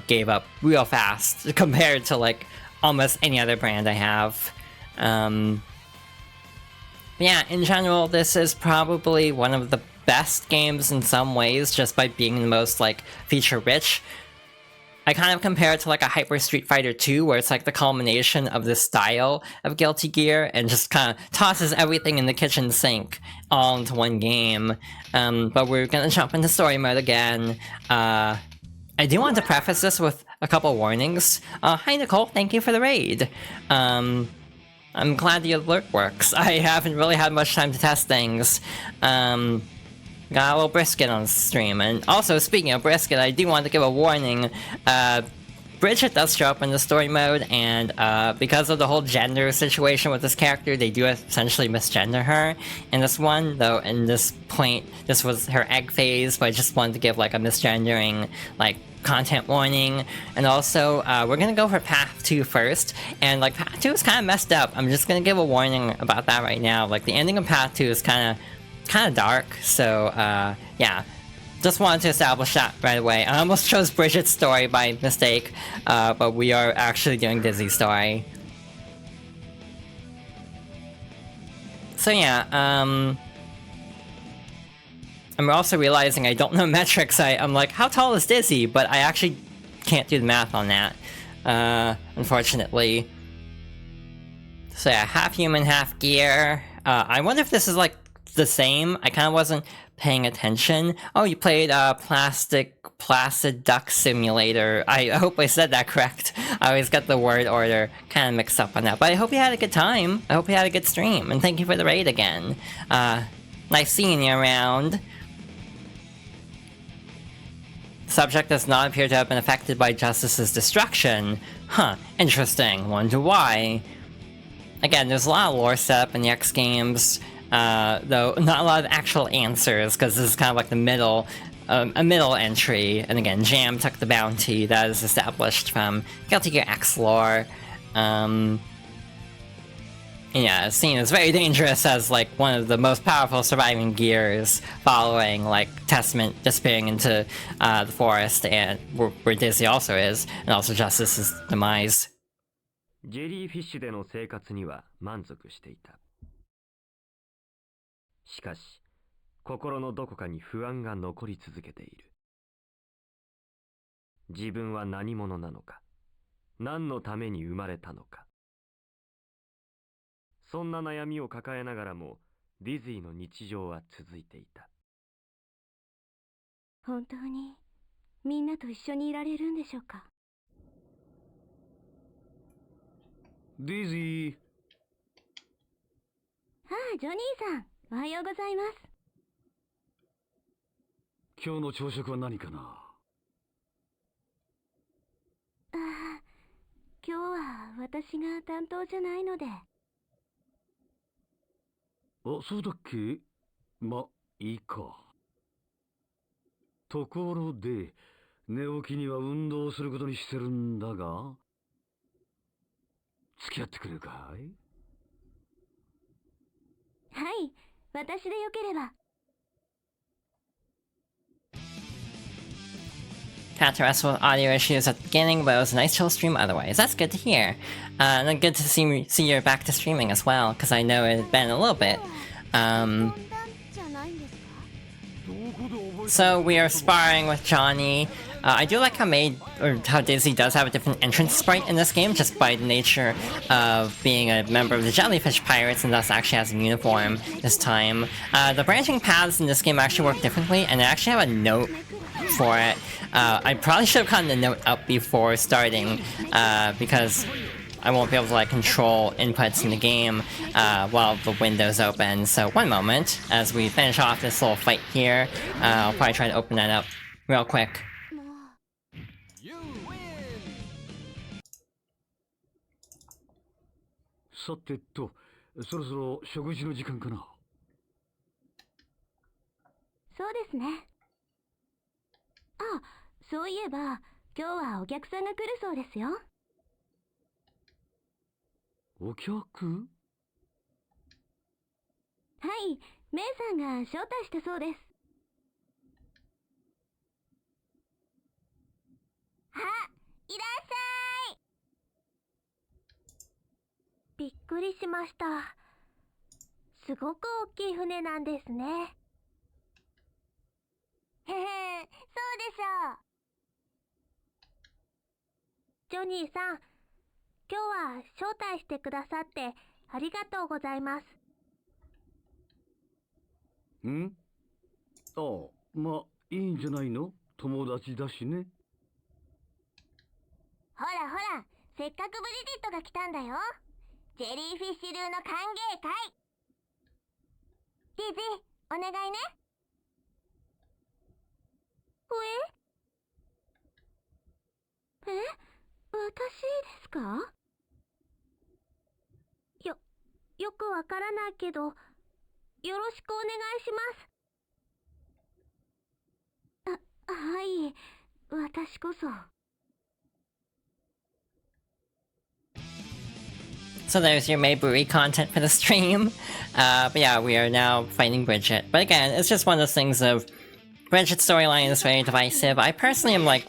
gave up real fast compared to like almost any other brand I have. Yeah, in general, this is probably one of the best games in some ways, just by being the most like feature-rich. I kind of compare it to like a Hyper Street Fighter 2, where it's like the culmination of the style of Guilty Gear and just kind of tosses everything in the kitchen sink all into one game. But we're gonna jump into story mode again. I do want to preface this with a couple warnings. Hi Nicole, thank you for the raid. I'm glad the alert works. I haven't really had much time to test things. Got a little brisket on the stream. And also, speaking of brisket, I do want to give a warning. Bridget does show up in the story mode, and because of the whole gender situation with this character, they do essentially misgender her in this one, though in this point, this was her egg phase, but I just wanted to give like a misgendering, like, content warning. And also, we're gonna go for Path 2 first, and like, Path 2 is kind of messed up. I'm just gonna give a warning about that right now. Like, the ending of Path 2 is kind of dark, so yeah, just wanted to establish that right away. I almost chose Bridget's story by mistake, but we are actually doing Dizzy's story. So yeah, I'm also realizing I don't know metrics. I'm like, how tall is Dizzy? But I actually can't do the math on that, unfortunately. So yeah, half human, half gear. I wonder if this is like the same. I kind of wasn't paying attention. Oh, you played Placid Duck Simulator. I hope I said that correct. I always got the word order kind of mixed up on that. But I hope you had a good time. I hope you had a good stream. And thank you for the raid again. Nice seeing you around. Subject does not appear to have been affected by Justice's destruction. Huh, interesting. Wonder why. Again, there's a lot of lore set up in the X games. Though not a lot of actual answers, because this is kind of like the middle, a middle entry. And again, Jam took the bounty that is established from Guilty Gear X lore. Yeah, it's seen as very dangerous as like one of the most powerful surviving gears, following like Testament disappearing into the forest, and where Dizzy also is, and also Justice's demise. ジェリーフィッシュでの生活には満足していた。しかし、心のどこかに不安が残り続けている。自分は何者なのか、何のために生まれたのか。そんな悩みを抱えながらも、ディズィの日常は続いていた。本当にみんなと一緒にいられるんでしょうか。ディズィー。ああ、ジョニーさん、おはようございます。今日の朝食は何かな。ああ、今日は私が担当じゃないので。あ、そうだっけ。ま、いいか。ところで、寝起きには運動をすることにしてるんだが、付き合ってくれるかい？はい、私でよければ。Had to wrestle with audio issues at the beginning, but it was a nice chill stream otherwise. That's good to hear. And good to see you're back to streaming as well, because I know it's been a little bit. So we are sparring with Johnny. I do like how Daisy does have a different entrance sprite in this game, just by the nature of being a member of the Jellyfish Pirates, and thus actually has a uniform this time. The branching paths in this game actually work differently, and I actually have a note for it. I probably should have gotten the note up before starting, because I won't be able to like control inputs in the game while the window's open. So one moment, as we finish off this little fight here, I'll probably try to open that up real quick. さてと、そろそろ食事の時間かな。そうですね。あ、そういえば今日はお客さんが来るそうですよ。お客？はい、メイさんが招待したそうです。あ、いらっしゃい。びっくりしました。すごく大きい船なんですね。へへ、そうでしょう。ジョニーさん、今日は招待してくださってありがとうございます。ん？ああ、まあいいんじゃないの？友達だしね。ほらほら、せっかくブリジットが来たんだよ。ジェリーフィッシュ流の歓迎会。ディズィ、お願いね。え、私ですか？よくわからないけど、よろしくお願いします。はい、私こそ。So there's your Maybury content for the stream. But yeah, we are now fighting Bridget. But again, it's just one of those things of Bridget's storyline is very divisive. I personally am like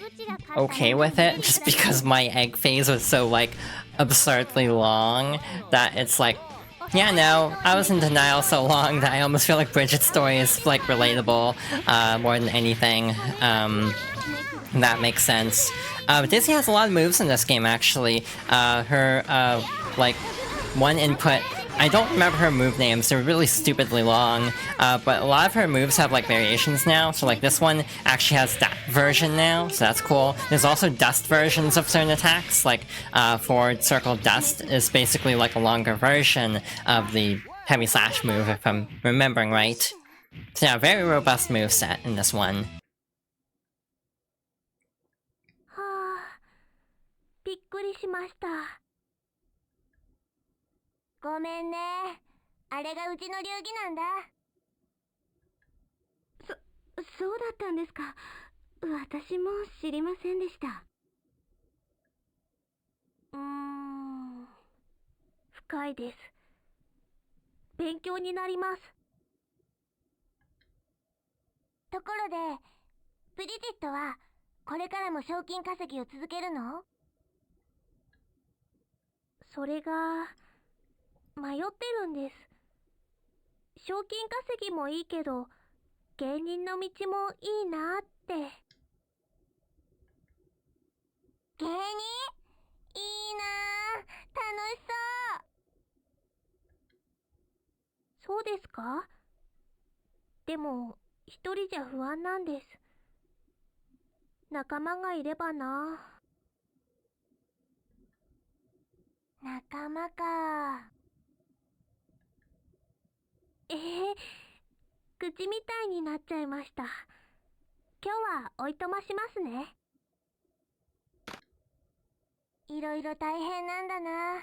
okay with it, just because my egg phase was so like absurdly long that it's like, yeah, no, I was in denial so long that I almost feel like Bridget's story is like relatable more than anything. That makes sense. Disney has a lot of moves in this game actually. Her like one input, I don't remember her move names, they're really stupidly long, but a lot of her moves have like variations now, so like this one actually has that version now, so that's cool. There's also dust versions of certain attacks, like forward circle dust is basically like a longer version of the heavy slash move if I'm remembering right. So yeah, very robust moveset in this one. はあ、びっくりしました。ごめんね。あれがうちの流儀なんだ。そうだったんですか。私も知りませんでした。深いです。勉強になります。ところで、ブリジットはこれからも賞金稼ぎを続けるの？それが迷ってるんです。賞金稼ぎもいいけど、芸人の道もいいなって。芸人？いいなぁ、楽しそう。そうですか？でも一人じゃ不安なんです。仲間がいればな。仲間か。口みたいになっちゃいました。今日はおいとましますね。いろいろ大変なんだな。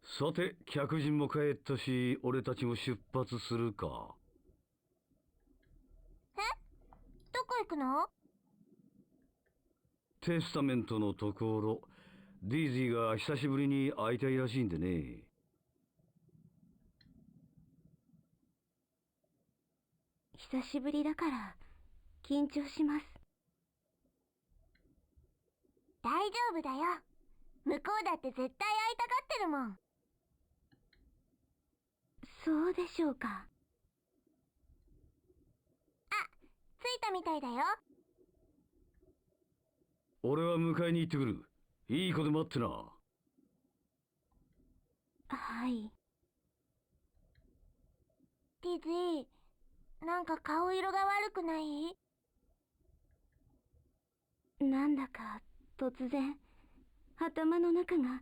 さて、客人も帰ったし、俺たちも出発するか。え？どこ行くの？テスタメントのところ、ディーズィが久しぶりに会いたいらしいんでね。久しぶりだから緊張します。大丈夫だよ。向こうだって絶対会いたがってるもん。そうでしょうか。いたみたいだよ。俺は迎えに行ってくる。いい子で待ってな。はい。ティズィ、なんか顔色が悪くない？なんだか突然頭の中が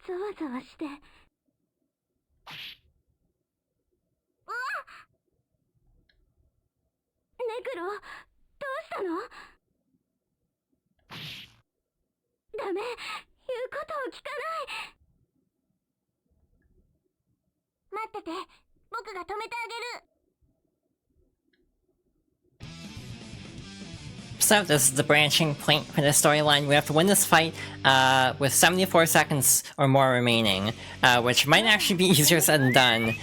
ざわざわして。うわっ！ネクロ、どうしたの？ダメ、言うことを聞かない。待ってて、僕が止めてあげる。So this is the branching point for the storyline. We have to win this fight with 74 seconds or more remaining, which might actually be easier said than done.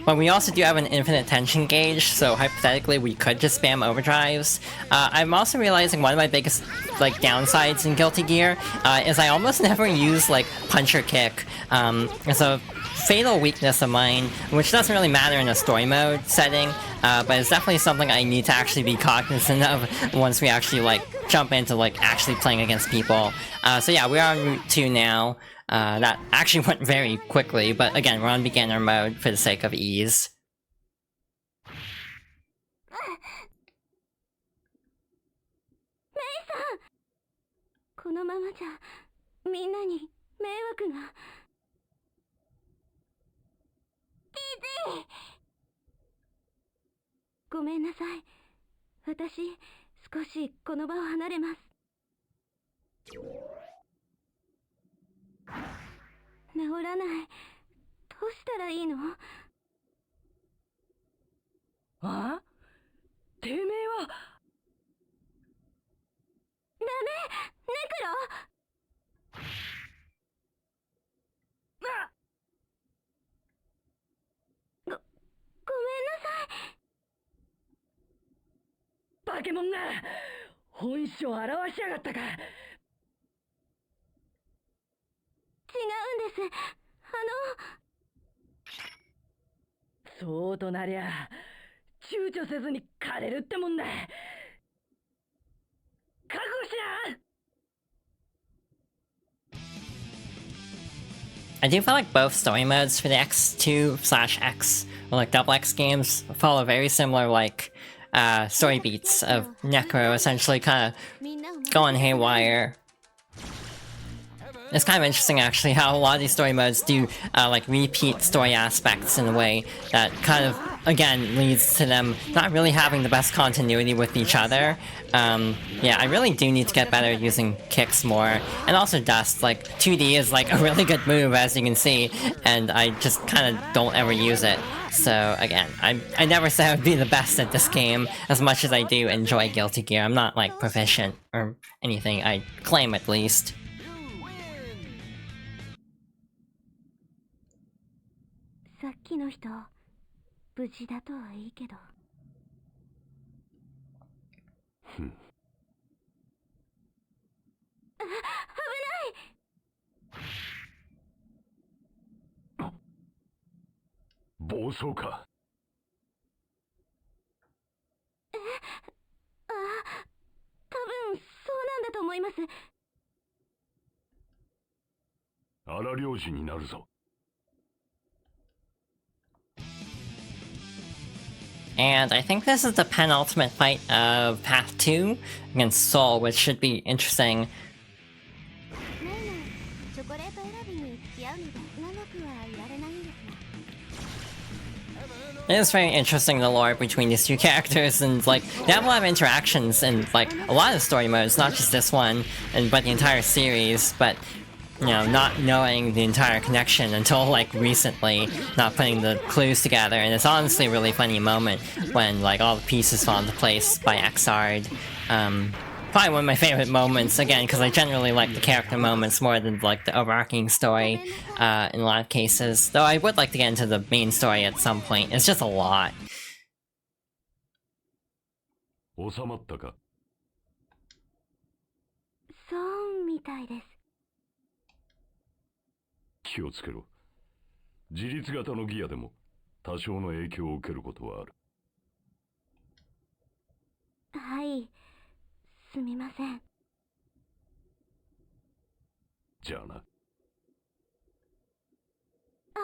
But we also do have an infinite tension gauge, so hypothetically we could just spam overdrives. I'm also realizing one of my biggest downsides in Guilty Gear is I almost never use punch or kick. It's a fatal weakness of mine, which doesn't really matter in a story mode setting, but it's definitely something I need to actually be cognizant of once we actually jump into actually playing against people. So yeah, we're on Route 2 now. That actually went very quickly, but again, we're on beginner mode for the sake of ease. このままじゃみんなに迷惑が。ティーズィー、ごめんなさい。私少しこの場を離れます。治らない。どうしたらいいの？あ？てめえは。ダメ、ネクロ。ごめんなさい。バケモンが本性を表しやがったか。違うんです。そうとなりゃ躊躇せずに枯れるってもんだ。覚悟しな。 I do feel like both story modes for the X2/X or double X games follow very similar story beats of Necro essentially kind of going haywire. It's kind of interesting actually how a lot of these story modes do repeat story aspects in a way that kind of again leads to them not really having the best continuity with each other. Yeah, I really do need to get better at using kicks more, and also Dust. 2D is a really good move as you can see, and I just kind of don't ever use it. So again, I never said I would be the best at this game as much as I do enjoy Guilty Gear. I'm not proficient or anything, I claim at least. さっきの人無事だとはいいけど。危ない。暴走か。多分そうなんだと思います。荒漁師になるぞ。And I think this is the penultimate fight of Path 2 against Soul, which should be interesting. It is very interesting, the lore between these two characters, and they have a lot of interactions in a lot of story modes, not just this one, but the entire series, but not knowing the entire connection until recently, not putting the clues together, and it's honestly a really funny moment when all the pieces fall into place by Xrd. Probably one of my favorite moments, again, because I generally like the character moments more than the overarching story in a lot of cases, though I would like to get into the main story at some point. It's just a lot. 収まったか。そうみたいです。気をつけろ。自立型のギアでも多少の影響を受けることはある。りすみません。じゃあな。あ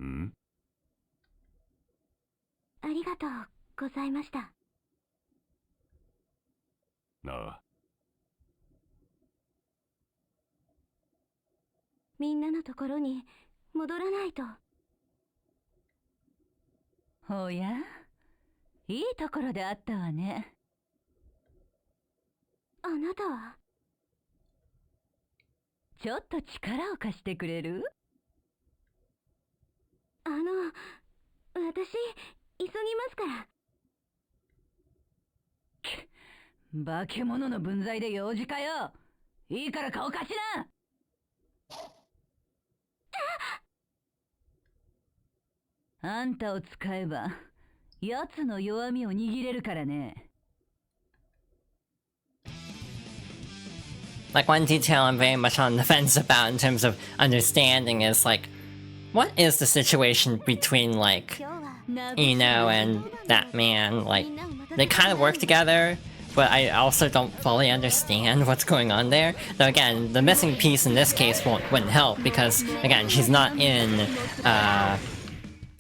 んありがとうございました。なあ。みんなのところに戻らないと。おや、いいところであったわね。あなたは？ちょっと力を貸してくれる？私、急ぎますから。化け物の分際で用事かよ。いいから顔貸しな。あんたを使えば奴の弱みを握れるからね。Like, one detail I'm very much on the fence about in terms of understanding is, like, what is the situation between, like, Ino and that man? Like, they kind of work together, but I also don't fully understand what's going on there. Though again, the missing piece in this case wouldn't help because, again, she's not in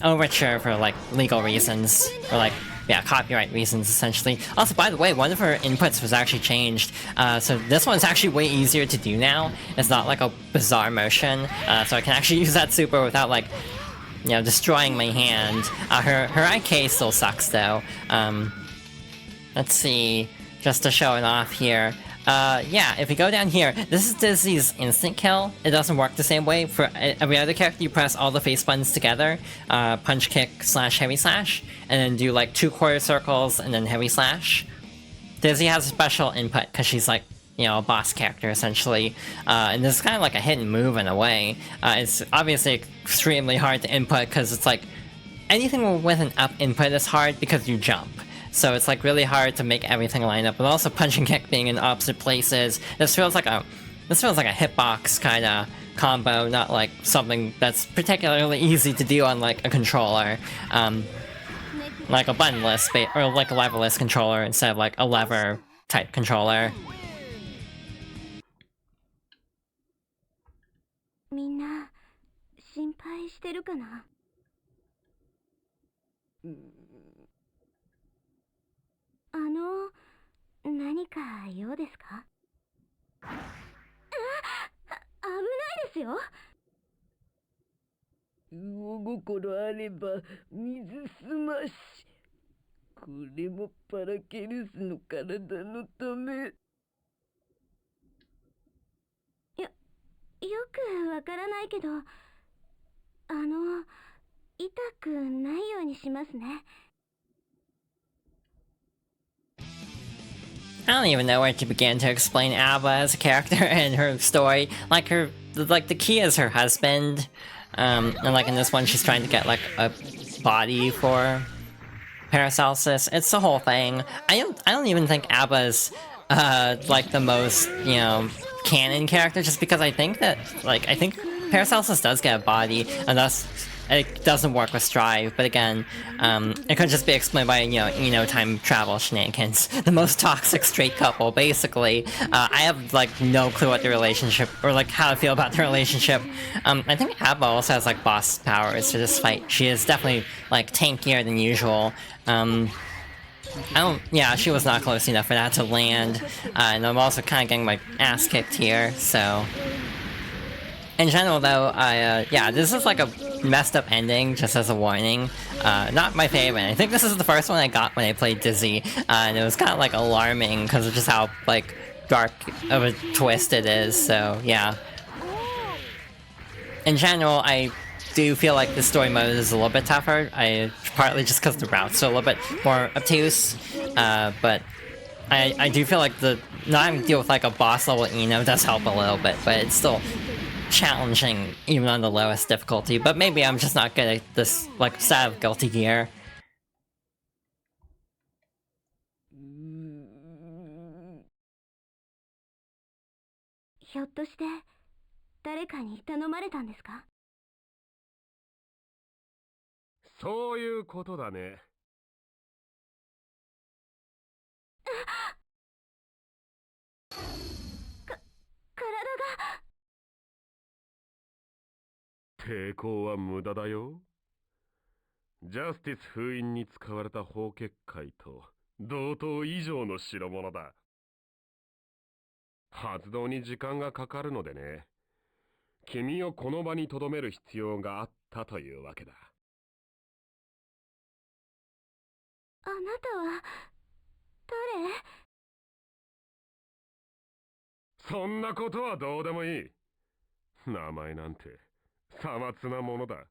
Overture for, like, legal reasons, or, like, yeah, copyright reasons, essentially. Also, by the way, one of her inputs was actually changed, so this one's actually way easier to do now. It's not like a bizarre motion, so I can actually use that super without, like, you know, destroying my hand. Her IK still sucks, though. Let's see, just to show it off here. Yeah, if you go down here, this is Dizzy's instant kill. It doesn't work the same way. For every other character, you press all the face buttons together, punch, kick, slash, heavy slash, and then do like 2 quarter circles and then heavy slash. Dizzy has a special input because she's like, you know, a boss character essentially, and this is kind of like a hidden move in a way. It's obviously extremely hard to input because it's like anything with an up input is hard because you jump. So it's like really hard to make everything line up, but also punch and kick being in opposite places. This feels like a hitbox kind of combo, not like something that's particularly easy to do on like a controller, like a buttonless or like a leverless controller instead of like a lever type controller. みんな心配してるかな？何か用ですか？危ないですよ。魚心あれば水すまし。これもパラケルスの体のため。よくわからないけど、痛くないようにしますね。I don't even know where to begin to explain Abba as a character and her story. Like the key is her husband, and like in this one, she's trying to get like a body for Paracelsus. It's the whole thing. I don't even think Abba's like the most, you know, canon character, just because I think Paracelsus does get a body, and thus it doesn't work with Strive, but again, it could just be explained by, you know, time travel shenanigans. The most toxic straight couple, basically. I have, like, no clue what the relationship, or, like, how to feel about the relationship. I think Abba also has, like, boss powers for this fight. She is definitely, like, tankier than usual. Yeah, she was not close enough for that to land. And I'm also kind of getting my ass kicked here, so... In general, though, yeah, this is like a messed up ending, just as a warning. Not my favorite. I think this is the first one I got when I played Dizzy, and it was kind of like alarming because of just how like dark of a twist it is. So yeah. In general, I do feel like the story mode is a little bit tougher. Partly just because the routes are a little bit more obtuse, but I do feel like not having to deal with like a boss level Eno does help a little bit, but it's still challenging even on the lowest difficulty. But maybe I'm just not good at this like style of Guilty Gear. ひょっとして誰かに頼まれたんですか？そういうことだね。体が。抵抗は無駄だよ。ジャスティス封印に使われた法結界と同等以上の代物だ。発動に時間がかかるのでね。君をこの場に留める必要があったというわけだ。あなたは誰？そんなことはどうでもいい。名前なんてさまつなものだ。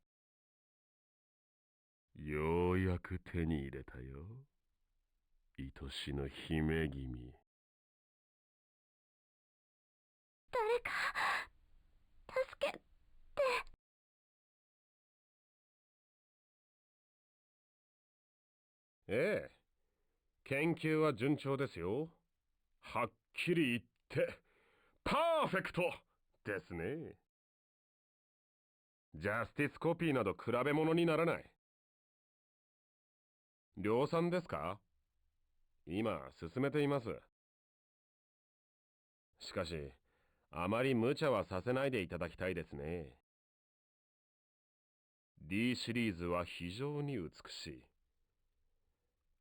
ようやく手に入れたよ。愛しの姫君。誰か助けて。ええ、研究は順調ですよ。はっきり言ってパーフェクトですね。ジャスティスコピーなど比べ物にならない。量産ですか？今進めています。しかしあまり無茶はさせないでいただきたいですね。D シリーズは非常に美しい。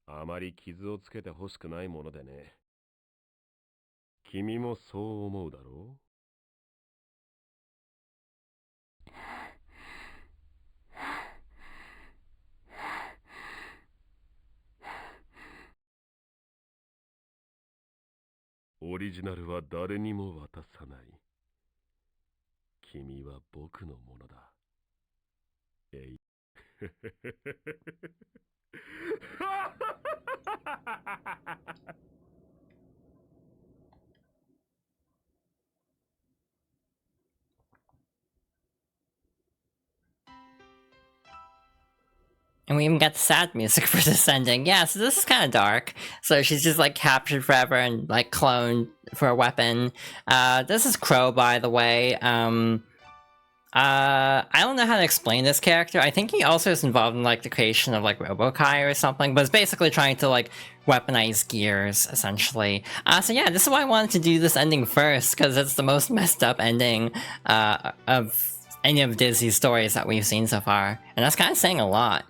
あまり傷をつけてほしくないものでね。君もそう思うだろう？オリジナルは誰にも渡さない。君は僕のものだ。えい。And we even got the sad music for this ending. Yeah, so this is kind of dark. So she's just like captured forever and like cloned for a weapon. This is Crow, by the way. I don't know how to explain this character. I think he also is involved in like the creation of like Robokai or something, but it's basically trying to like weaponize gears, essentially. So yeah, this is why I wanted to do this ending first, because it's the most messed up ending of any of Disney's stories that we've seen so far. And that's kind of saying a lot.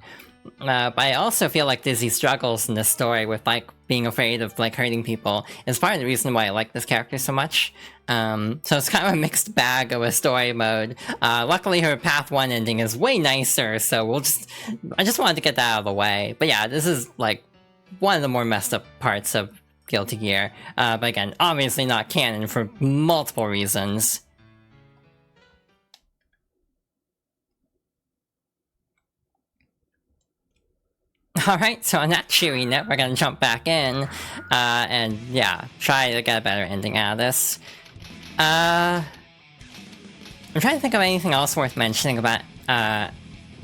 But I also feel like Disney struggles in this story with like being afraid of like hurting people. It's part of the reason why I like this character so much. So it's kind of a mixed bag of a story mode. Luckily her Path 1 ending is way nicer, so I just wanted to get that out of the way. But yeah, this is like one of the more messed up parts of Guilty Gear. But again, obviously not canon for multiple reasons. Alright, so on that cheery note, we're gonna jump back in, and yeah, try to get a better ending out of this. I'm trying to think of anything else worth mentioning about,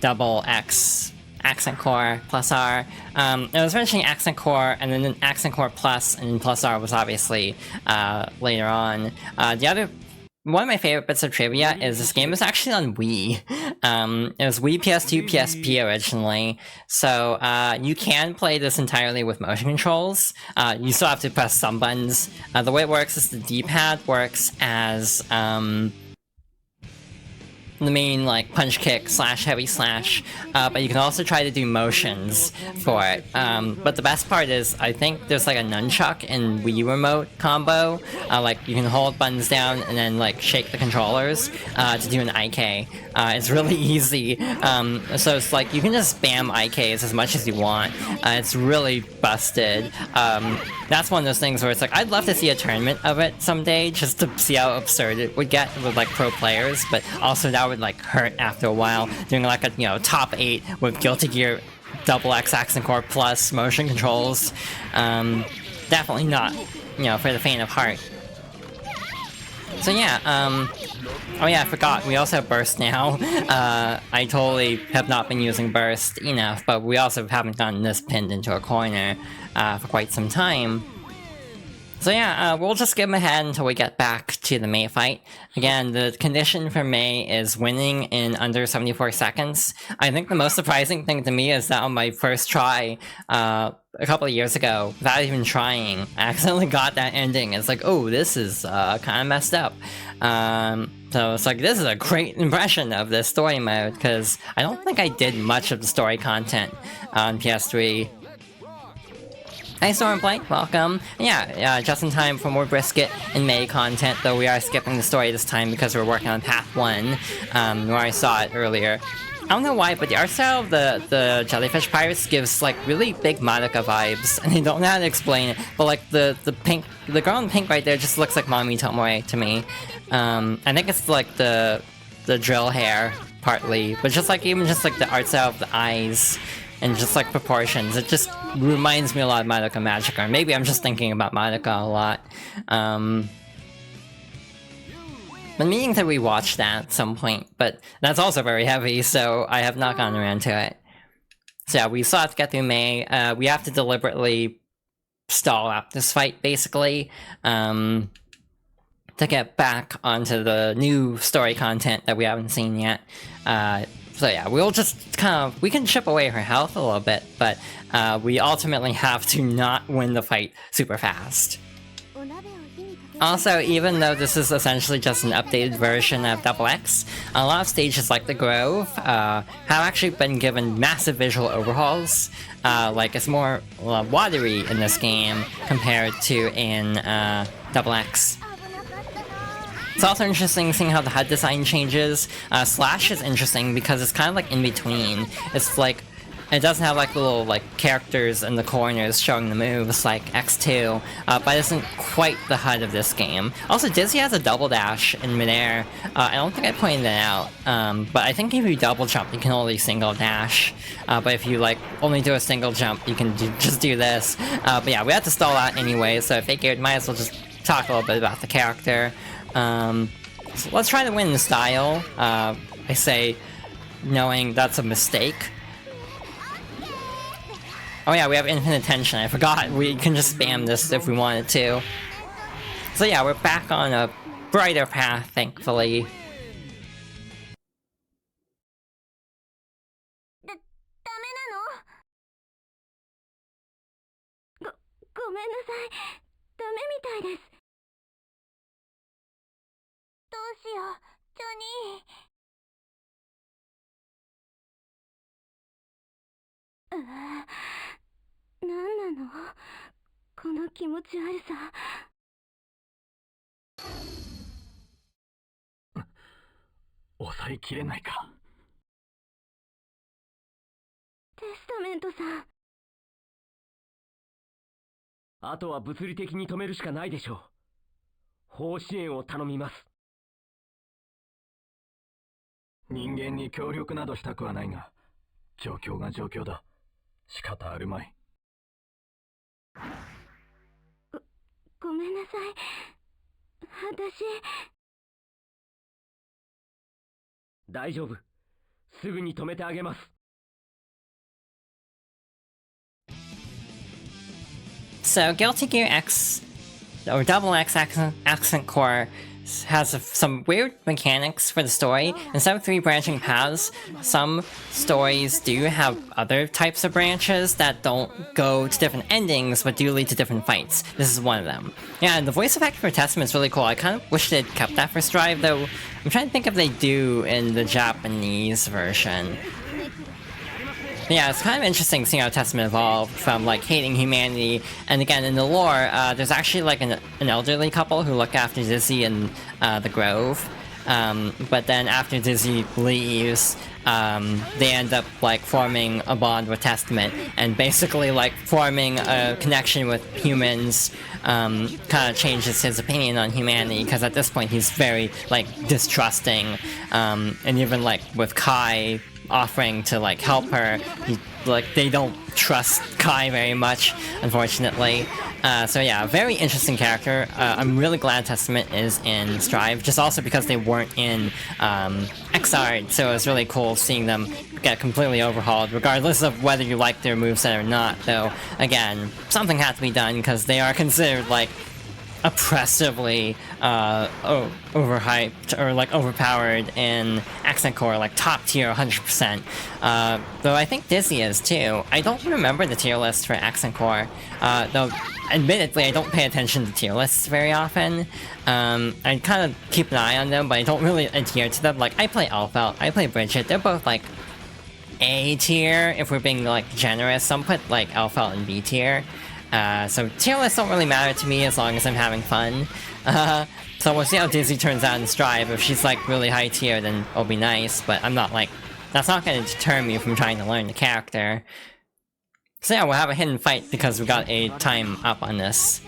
Double X Accent Core plus R. I was mentioning Accent Core, and then Accent Core Plus, and then Plus R was obviously, later on. One of my favorite bits of trivia is this game was actually on Wii. It was Wii, PS2, PSP originally, so you can play this entirely with motion controls. You still have to press some buttons. The way it works is the D-pad works as the main like punch kick slash heavy slash, but you can also try to do motions for it. But the best part is I think there's like a nunchuck and Wii remote combo. Like you can hold buttons down and then like shake the controllers to do an IK. It's really easy. So it's like you can just spam IKs as much as you want. It's really busted. That's one of those things where it's like I'd love to see a tournament of it someday just to see how absurd it would get with like pro players, but also that would like hurt after a while, doing like a top 8 with Guilty Gear Double X Accent Core Plus motion controls. Definitely not, for the faint of heart. So yeah, oh yeah, I forgot, we also have Burst now. I totally have not been using Burst enough, but we also haven't gotten this pinned into a corner for quite some time. So yeah, we'll just skip ahead until we get back to the May fight. Again, the condition for May is winning in under 74 seconds. I think the most surprising thing to me is that on my first try, a couple of years ago, without even trying, I accidentally got that ending. It's like, oh, this is kind of messed up. So it's like, this is a great impression of this story mode, because I don't think I did much of the story content on PS3. Hey Stormblight, welcome. Yeah, just in time for more brisket and May content, though we are skipping the story this time because we're working on Path 1, where I saw it earlier. I don't know why, but the art style of the Jellyfish Pirates gives, like, really big Madoka vibes, and I don't know how to explain it, but, like, the girl in pink right there just looks like Mami Tomoe to me. I think it's, like, the drill hair, partly, but just, like, even just, like, the art style of the eyes, and just like proportions, it just reminds me a lot of Madoka Magica, or maybe I'm just thinking about Madoka a lot. I'm meaning to rewatch that at some point, but that's also very heavy, so I have not gotten around to it. So yeah, we still have to get through May. We have to deliberately stall out this fight, basically, to get back onto the new story content that we haven't seen yet. So yeah, we'll just we can chip away her health a little bit, but we ultimately have to not win the fight super fast. Also, even though this is essentially just an updated version of Double X, a lot of stages like the Grove have actually been given massive visual overhauls. Like, it's more watery in this game compared to in Double X. It's also interesting seeing how the HUD design changes. Slash is interesting because it's kind of like in between. It's like, it doesn't have like little like characters in the corners showing the moves like X2, but it isn't quite the HUD of this game. Also, Dizzy has a double dash in midair. I don't think I pointed that out, but I think if you double jump, you can only single dash. But if you like only do a single jump, you can just do this. But yeah, we have to stall out anyway, so I figured might as well just talk a little bit about the character. So let's try to win in style. I say, knowing that's a mistake. Oh yeah, we have infinite tension, I forgot. We can just spam this if we wanted to. So yeah, we're back on a brighter path, thankfully. ごめんなさい。ダメみたいです。どうしよう、ジョニー。なんなの？この気持ち悪さ。抑えきれないか。テスタメントさん。あとは物理的に止めるしかないでしょう。方支援を頼みます。人間に協力などしたくはないが、状況が状況だ。仕方あるまい。ごめんなさい。私。大丈夫。すぐに止めてあげます。So, Guilty Gear X, or Double X Accent Core, has some weird mechanics for the story. Instead of 3 branching paths, some stories do have other types of branches that don't go to different endings, but do lead to different fights. This is one of them. Yeah, and the voice effect for Testament is really cool. I kind of wish they'd kept that for Strive, though I'm trying to think if they do in the Japanese version. Yeah, it's kind of interesting seeing how Testament evolved from, like, hating humanity, and again, in the lore, there's actually, like, an elderly couple who look after Dizzy in the Grove, but then after Dizzy leaves, they end up, like, forming a bond with Testament, and basically, like, forming a connection with humans, kind of changes his opinion on humanity, because at this point he's very, like, distrusting, and even, like, with Kai offering to like help her, they don't trust Kai very much, unfortunately. So yeah, very interesting character. I'm really glad Testament is in Strive, just also because they weren't in Xrd, so it was really cool seeing them get completely overhauled, regardless of whether you like their moveset or not, though, again, something had to be done, because they are considered, like, oppressively overhyped or like overpowered in Accent Core, like top tier 100%. Though I think Dizzy is too. I don't remember the tier list for Accent Core, though admittedly I don't pay attention to tier lists very often. I kind of keep an eye on them, but I don't really adhere to them. Like I play Alpha, I play Bridget, they're both like A tier if we're being like generous. Some put like Alpha and B tier. So tier lists don't really matter to me as long as I'm having fun. So we'll see how Dizzy turns out in Strive. If she's like really high tier, then it'll be nice, but I'm not like... That's not gonna deter me from trying to learn the character. So yeah, we'll have a hidden fight because we got a time up on this.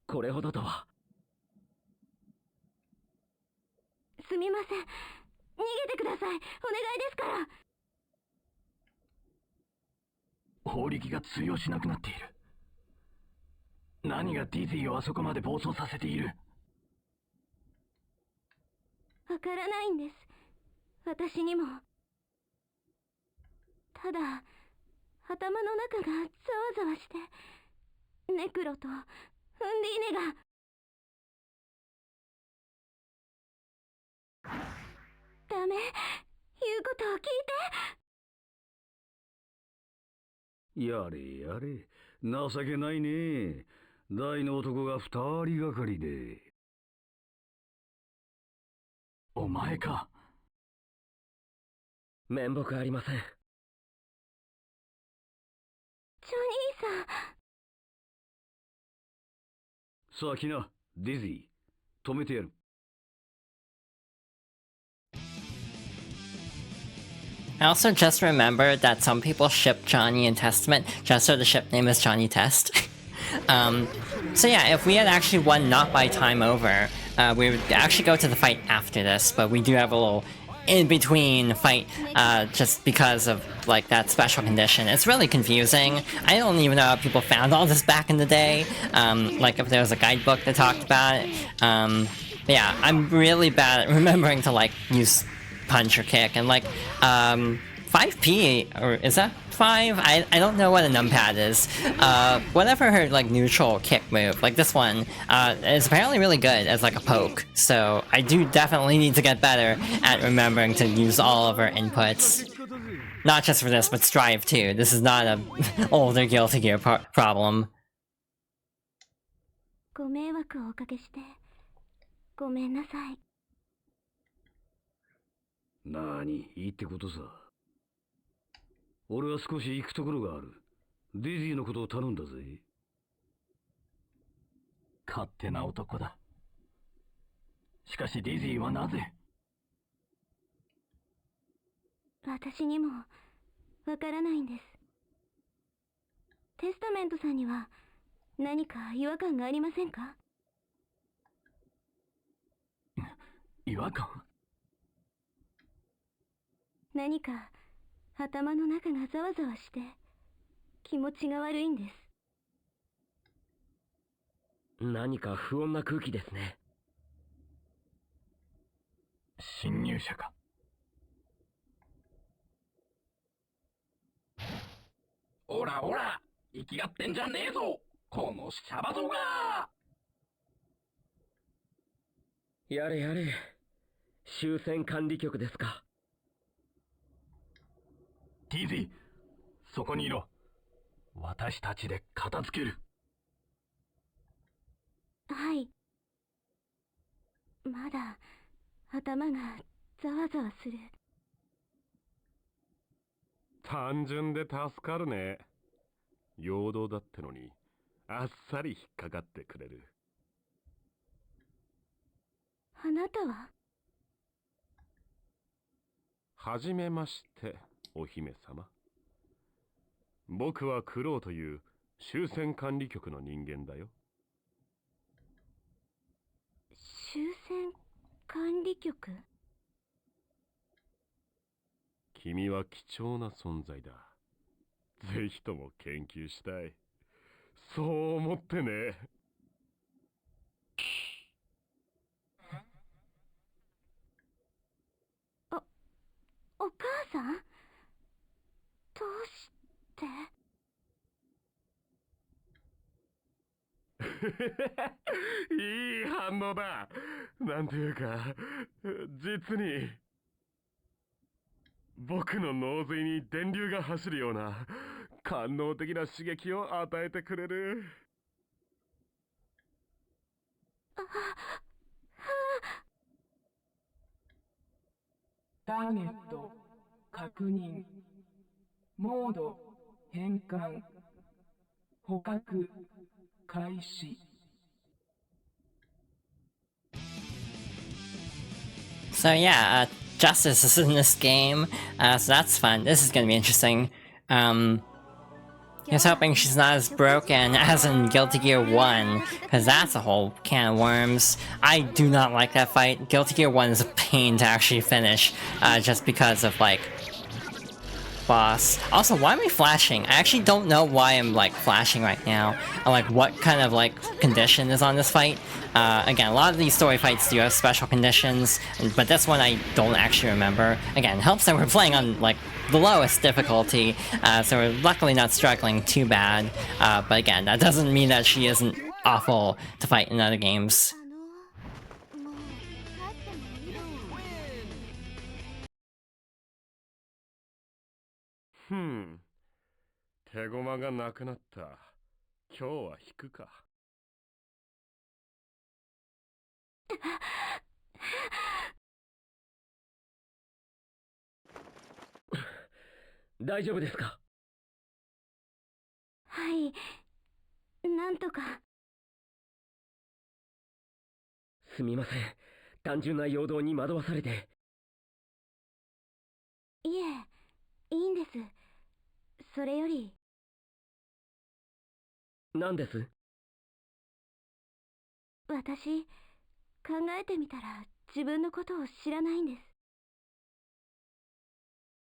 これほどとは。すみません。逃げてください。お願いですから。法力が通用しなくなっている。何がディズィーをあそこまで暴走させている。わからないんです。私にも。ただ、頭の中がざわざわして、ネクロとフンディーネが。ダメ、言うことを聞いて。やれやれ、情けないね。大の男が2人がかりで。お前か。面目ありません。ジョニーさん。さあ来な、ディズィー。止めてやる。I also just remembered that some people ship Johnny in Testament just so the ship name is Johnny Test. So yeah, if we had actually won not by time over, we would actually go to the fight after this, but we do have a little in-between fight just because of like that special condition. It's really confusing. I don't even know how people found all this back in the day, like if there was a guidebook that talked about it. Yeah, I'm really bad at remembering to like use punch or kick, and like 5p, or is that 5? I don't know what a numpad is. Whatever her like neutral kick move, like this one, is apparently really good as like a poke. So I do definitely need to get better at remembering to use all of her inputs. Not just for this, but Strive too. This is not a older Guilty Gear problem. ご迷惑をおかけしてごめんなさい。なあに、いいってことさ。俺は少し行くところがある。ディズィーのことを頼んだぜ。勝手な男だ。しかしディズィーはなぜ。私にもわからないんです。テスタメントさんには何か違和感がありませんか？違和感？何か頭の中がざわざわして気持ちが悪いんです。何か不穏な空気ですね。侵入者か。おらおら、生きがってんじゃねえぞ、このシャバ僧が。やれやれ、終戦管理局ですか。ティーズィ、そこにいろ。私たちで片付ける。はい。まだ頭がざわざわする。単純で助かるね。陽動だってのにあっさり引っかかってくれる。あなたは？はじめまして、お姫様。僕はクロウという終戦管理局の人間だよ。終戦管理局？君は貴重な存在だ。ぜひとも研究したい。そう思ってね。お母さん？どうして？いい反応だ。なんていうか、実に、僕の脳髄に電流が走るような、官能的な刺激を与えてくれる。ターゲット確認。モード変換。捕獲開始。So yeah, Justice is in this game, so that's fun. This is gonna be interesting. Just hoping she's not as broken as in Guilty Gear 1, because that's a whole can of worms. I do not like that fight. Guilty Gear 1 is a pain to actually finish, just because of, like, boss. Also, why am I flashing? I actually don't know why I'm, like, flashing right now, or, like, what kind of, like, condition is on this fight. Again, a lot of these story fights do have special conditions, but this one I don't actually remember. Again, it helps that we're playing on, like, the lowest difficulty, so we're luckily not struggling too bad. But again, that doesn't mean that she isn't awful to fight in other games. もう帰ってもいいよ。手駒がなくなった。今日は引くか。大丈夫ですか？はい、なんとか。すみません。単純な陽動に惑わされて。いえ、いいんです。それより。何です？私、考えてみたら自分のことを知らないんです。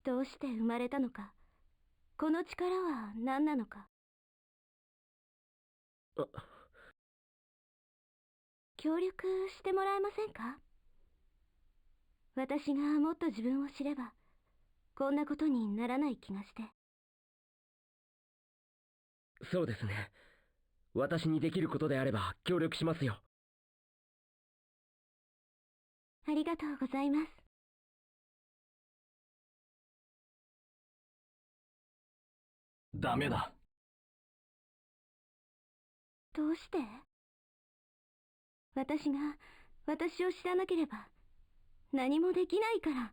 どうして生まれたのか、この力は何なのか。協力してもらえませんか？私がもっと自分を知れば、こんなことにならない気がして。そうですね。私にできることであれば協力しますよ。ありがとうございます。ダメだ。どうして？私が私を知らなければ何もできないから。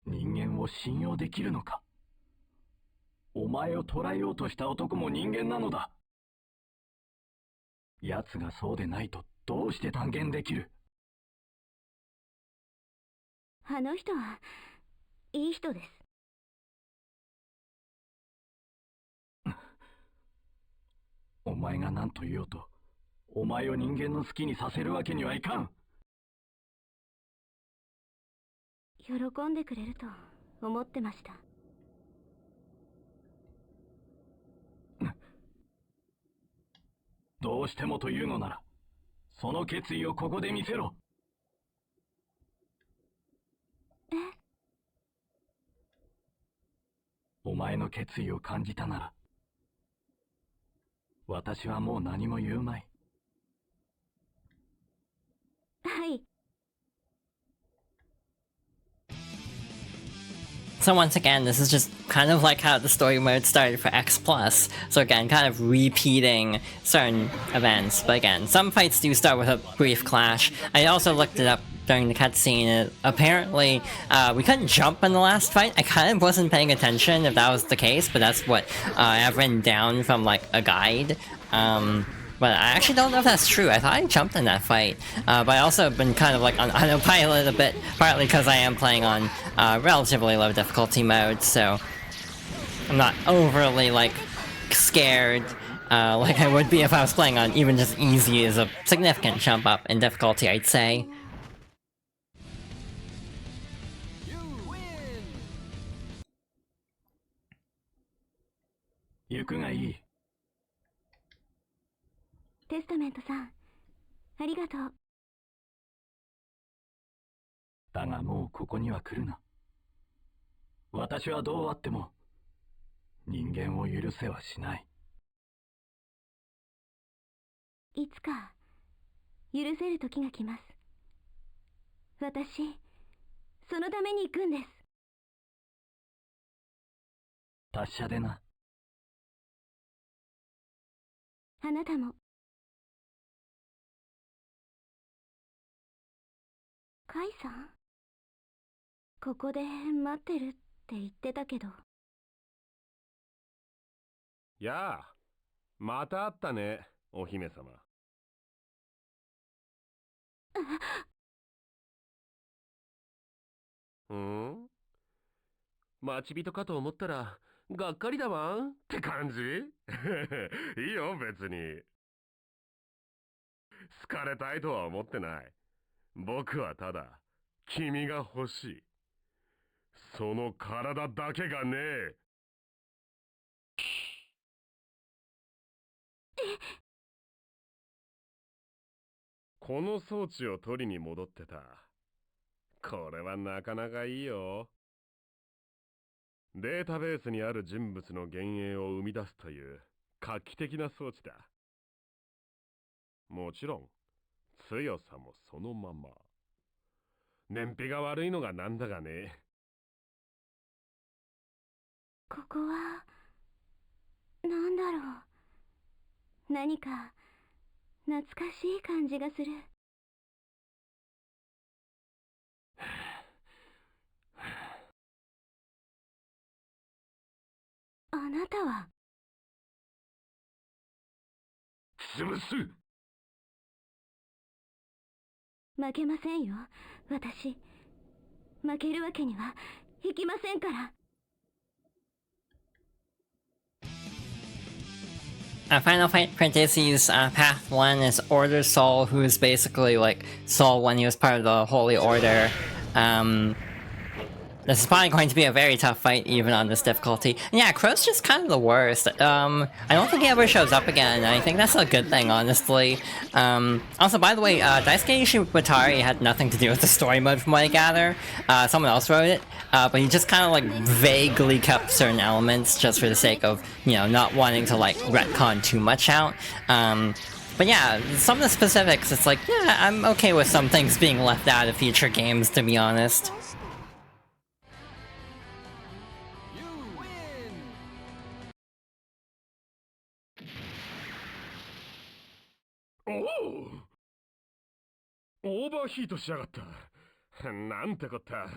人間を信用できるのか？お前を捕らえようとした男も人間なのだ。奴がそうでないとどうして断言できる？あの人はいい人です。お前が何と言おうと、お前を人間の好きにさせるわけにはいかん。喜んでくれると思ってました。どうしてもというのなら、その決意をここで見せろ。え？お前の決意を感じたなら、私はもう何も言うまい。はい。So once again, this is just kind of like how the story mode started for X+. So again, kind of repeating certain events. But again, some fights do start with a brief clash. I also looked it up during the cutscene. Apparently, we couldn't jump in the last fight. I kind of wasn't paying attention if that was the case, but that's what I have written down from like a guide. But I actually don't know if that's true. I thought I jumped in that fight. But I also have been kind of like on autopilot a bit, partly because I am playing on relatively low difficulty mode, so I'm not overly like scared like I would be if I was playing on even just easy as a significant jump up in difficulty, I'd say. You テスタメントさん、ありがとう。だがもうここには来るな。私はどうあっても人間を許せはしない。いつか許せる時が来ます。私、そのために行くんです。達者でな。あなたも。カイさん、ここで待ってるって言ってたけど。やあ、また会ったね、お姫様。待ち人かと思ったら、がっかりだわんって感じいいよ、別に。好かれたいとは思ってない。僕はただ、君が欲しい。その体だけがね。この装置を取りに戻ってた。これはなかなかいいよ。データベースにある人物の幻影を生み出すという画期的な装置だ。もちろん、強さもそのまま。燃費が悪いのがなんだがね。ここは、なんだろう。何か、懐かしい感じがする。あなたは。潰す。負けませんよ、私。負けるわけにはいきませんから。Final Fantasy's Path 1 is Order Soul, who is basically like Soul when he was part of the Holy Order. This is probably going to be a very tough fight, even on this difficulty. And yeah, Crow's just kind of the worst. I don't think he ever shows up again, and I think that's a good thing, honestly. Also, by the way, Daisuke Ishiwatari had nothing to do with the story mode from what I gather. Someone else wrote it, but he just kind of like vaguely kept certain elements just for the sake of, you know, not wanting to like retcon too much out. But yeah, some of the specifics, it's like, yeah, I'm okay with some things being left out of future games, to be honest. Oh! オーバーヒートしやがった。なんてこった。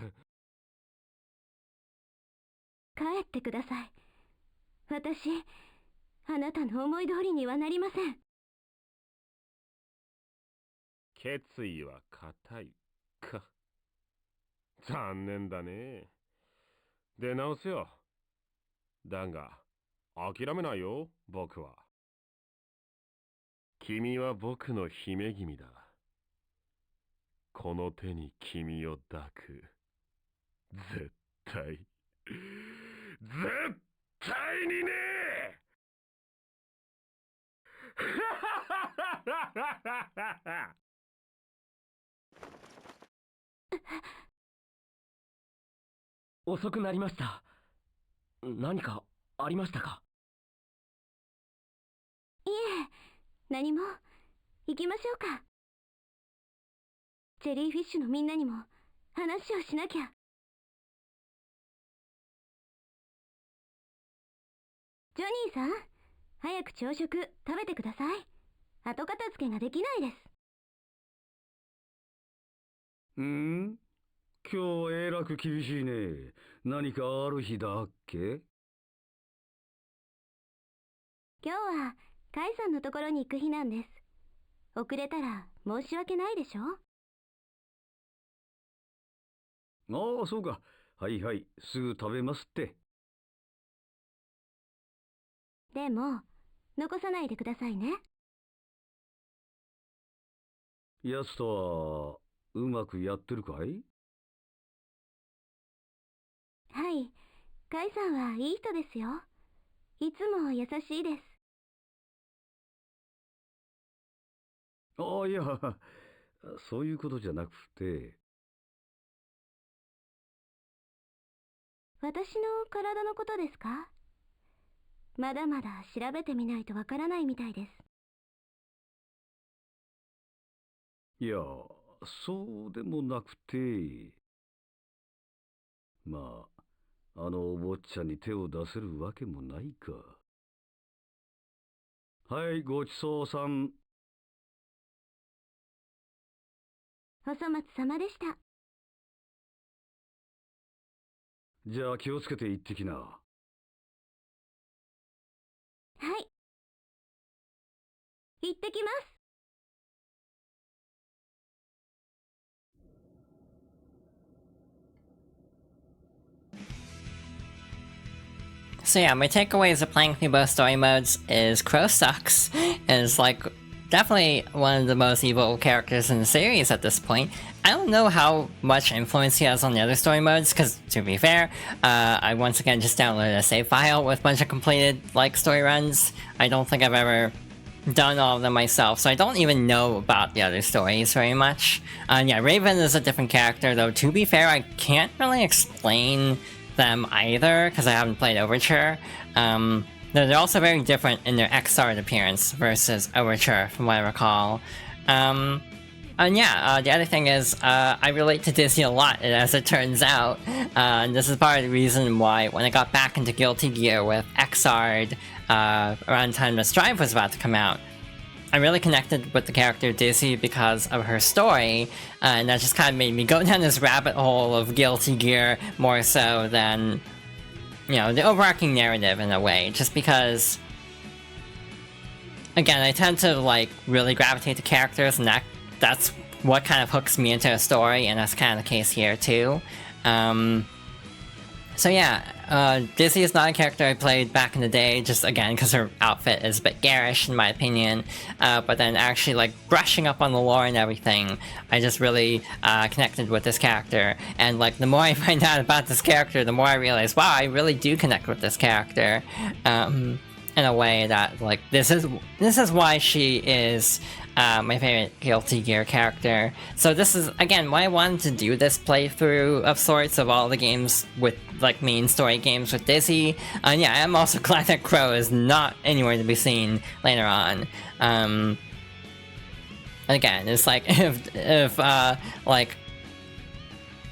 帰ってください。私、あなたの思い通りにはなりません。決意は固いか。残念だね。出直せよ。だが、諦めないよ、僕は。君は僕の姫君だ。この手に君を抱く。絶対。絶対にね。遅くなりました。何かありましたか？いえ、何も。行きましょうか。ジェリーフィッシュのみんなにも話をしなきゃ。ジョニーさん、早く朝食食べてください。後片付けができないです。今日はえらく厳しいね。何かある日だっけ？今日はカイさんのところに行く日なんです。遅れたら申し訳ないでしょ？ああ、そうか。はいはい、すぐ食べますって。でも、残さないでくださいね。奴とは、うまくやってるかい？はい、カイさんはいい人ですよ。いつも優しいです。ああ、いや、そういうことじゃなくて。私の体のことですか？まだまだ調べてみないとわからないみたいです。いや、そうでもなくて。まあ、あのお坊ちゃんに手を出せるわけもないか。はい、ごちそうさん。細松様でした。じゃあ気をつけて行ってきな。はい。行ってきます。So yeah, my takeaways of playing through both story modes is Crow sucks, and is like definitely one of the most evil characters in the series at this point. I don't know how much influence he has on the other story modes, because to be fair, I once again just downloaded a save file with a bunch of completed like story runs. I don't think I've ever done all of them myself, so I don't even know about the other stories very much. Yeah, Raven is a different character, though to be fair, I can't really explain them either, because I haven't played Overture. They're also very different in their X-Start appearance versus Overture, from what I recall. And yeah, the other thing is, I relate to Disney a lot, as it turns out. And this is part of the reason why, when I got back into Guilty Gear with Xrd, around the time the Strive was about to come out, I really connected with the character Dizzy because of her story, and that just kind of made me go down this rabbit hole of Guilty Gear more so than, you know, the overarching narrative in a way, just because, again, I tend to, like, really gravitate to characters, and that's what kind of hooks me into a story, and that's kind of the case here, too. So yeah, Dizzy is not a character I played back in the day, just again because her outfit is a bit garish in my opinion, but then actually like brushing up on the lore and everything, I just really connected with this character, and like the more I find out about this character, the more I realize, wow, I really do connect with this character, in a way that like this is why she is my favorite Guilty Gear character. So this is, again, why I wanted to do this playthrough of sorts of all the games with, like, main story games with Dizzy. And yeah, I'm also glad that Crow is not anywhere to be seen later on. Again, it's like, if like,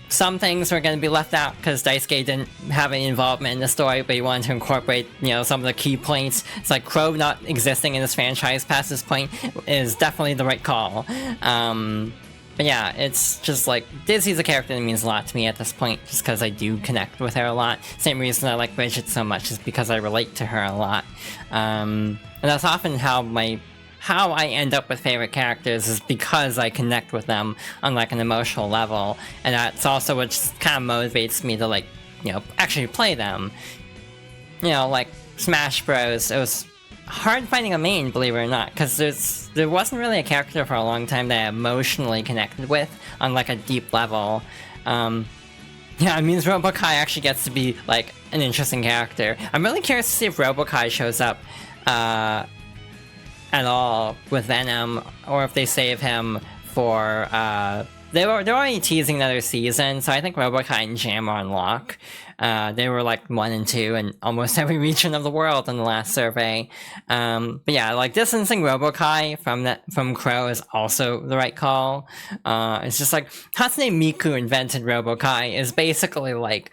some things were going to be left out because Daisuke didn't have any involvement in the story, but he wanted to incorporate, you know, some of the key points. It's like Crow not existing in this franchise past this point is definitely the right call. But yeah, it's just like, Dizzy's a character that means a lot to me at this point, just because I do connect with her a lot. Same reason I like Bridget so much is because I relate to her a lot. And that's often how I end up with favorite characters, is because I connect with them on like an emotional level, and that's also what just kind of motivates me to, like, you know, actually play them. You know, like Smash Bros, it was hard finding a main, believe it or not, because there wasn't really a character for a long time that I emotionally connected with on like a deep level. Yeah, it means Robokai actually gets to be like an interesting character. I'm really curious to see if Robokai shows up at all with Venom, or if they save him for, they're already teasing another season, so I think Robokai and Jam are on lock. They were like 1 and 2 in almost every region of the world in the last survey. But yeah, like distancing Robokai from Crow is also the right call. It's just like, Hatsune Miku invented Robokai is basically like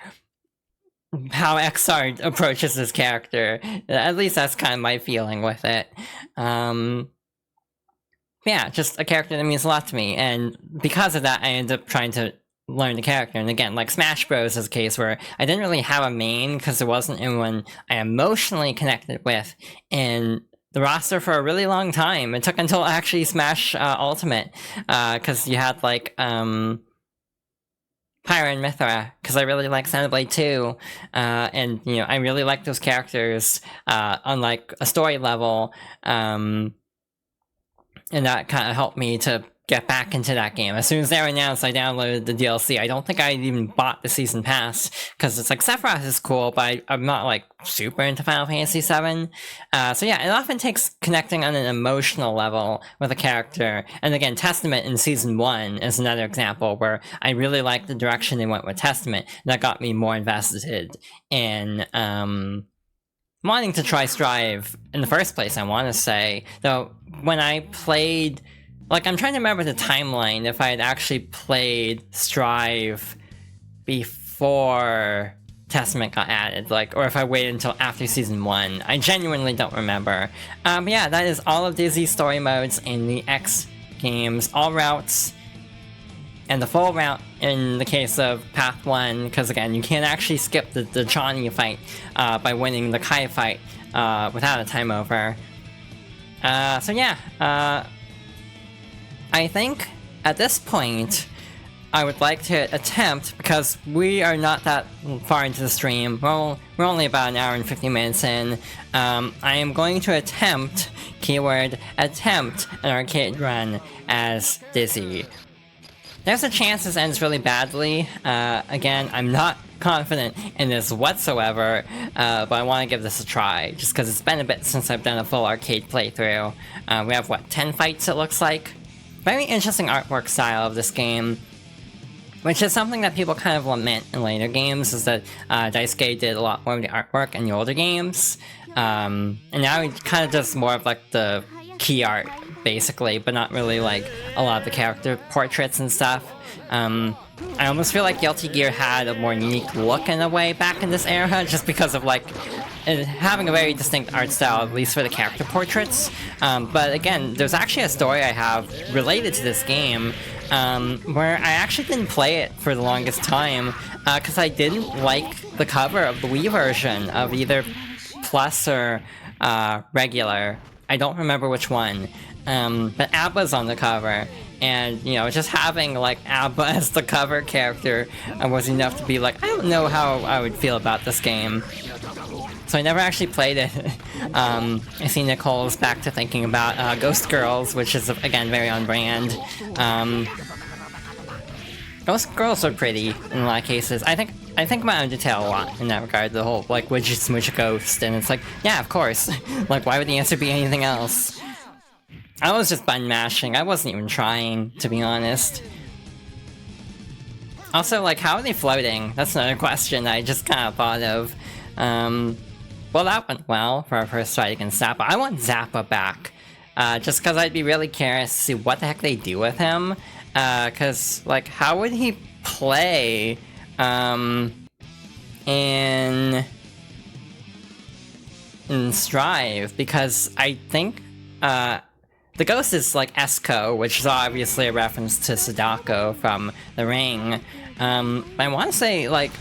how Xrd approaches this character. At least that's kind of my feeling with it. Yeah, just a character that means a lot to me, and because of that, I ended up trying to learn the character. And again, like Smash Bros is a case where I didn't really have a main because there wasn't anyone I emotionally connected with in the roster for a really long time. It took until actually Smash Ultimate, because you had like Pyra and Mithra, because I really like Xenoblade 2, and, you know, I really like those characters on, like, a story level, and that kind of helped me to get back into that game. As soon as they were announced, I downloaded the DLC. I don't think I even bought the Season Pass, because it's like, Sephiroth is cool, but I'm not, like, super into Final Fantasy VII. So yeah, it often takes connecting on an emotional level with a character. And again, Testament in Season 1 is another example where I really liked the direction they went with Testament. That got me more invested in, wanting to try Strive in the first place, I want to say. Though, when I played Like, I'm trying to remember the timeline if I had actually played Strive before Testament got added, like, or if I waited until after Season 1. I genuinely don't remember. But yeah, that is all of Dizzy's story modes in the X games. All routes, and the full route in the case of Path 1, because again, you can't actually skip the Chani fight by winning the Kai fight without a time over. So yeah, I think at this point, I would like to attempt, because we are not that far into the stream, we're only about an hour and 50 minutes in, I am going to attempt, keyword, attempt an arcade run as Dizzy. There's a chance this ends really badly. Again, I'm not confident in this whatsoever, but I want to give this a try, just because it's been a bit since I've done a full arcade playthrough. We have, what, 10 fights it looks like? Very interesting artwork style of this game, which is something that people kind of lament in later games, is that Daisuke did a lot more of the artwork in the older games, and now he kind of does more of like the key art, basically, but not really like a lot of the character portraits and stuff. I almost feel like Guilty Gear had a more unique look in a way back in this era, just because of like it having a very distinct art style, at least for the character portraits. But again, there's actually a story I have related to this game, where I actually didn't play it for the longest time, because I didn't like the cover of the Wii version of either Plus or regular. I don't remember which one. But ABBA's on the cover, and, you know, just having, like, ABBA as the cover character was enough to be like, I don't know how I would feel about this game. So I never actually played it. I see Nicole's back to thinking about Ghost Girls, which is, again, very on brand. Ghost Girls are pretty, in a lot of cases. I think about Undertale a lot in that regard, the whole, like, would you smooch a ghost? And it's like, yeah, of course. Like, why would the answer be anything else? I was just button mashing. I wasn't even trying, to be honest. Also, like, how are they floating? That's another question I just kind of thought of. Well, that went well for our first fight against Zappa. I want Zappa back. Just because I'd be really curious to see what the heck they do with him. Because, like, how would he play, in Strive? Because I think, the ghost is like Esco, which is obviously a reference to Sadako from The Ring. I want to say, like,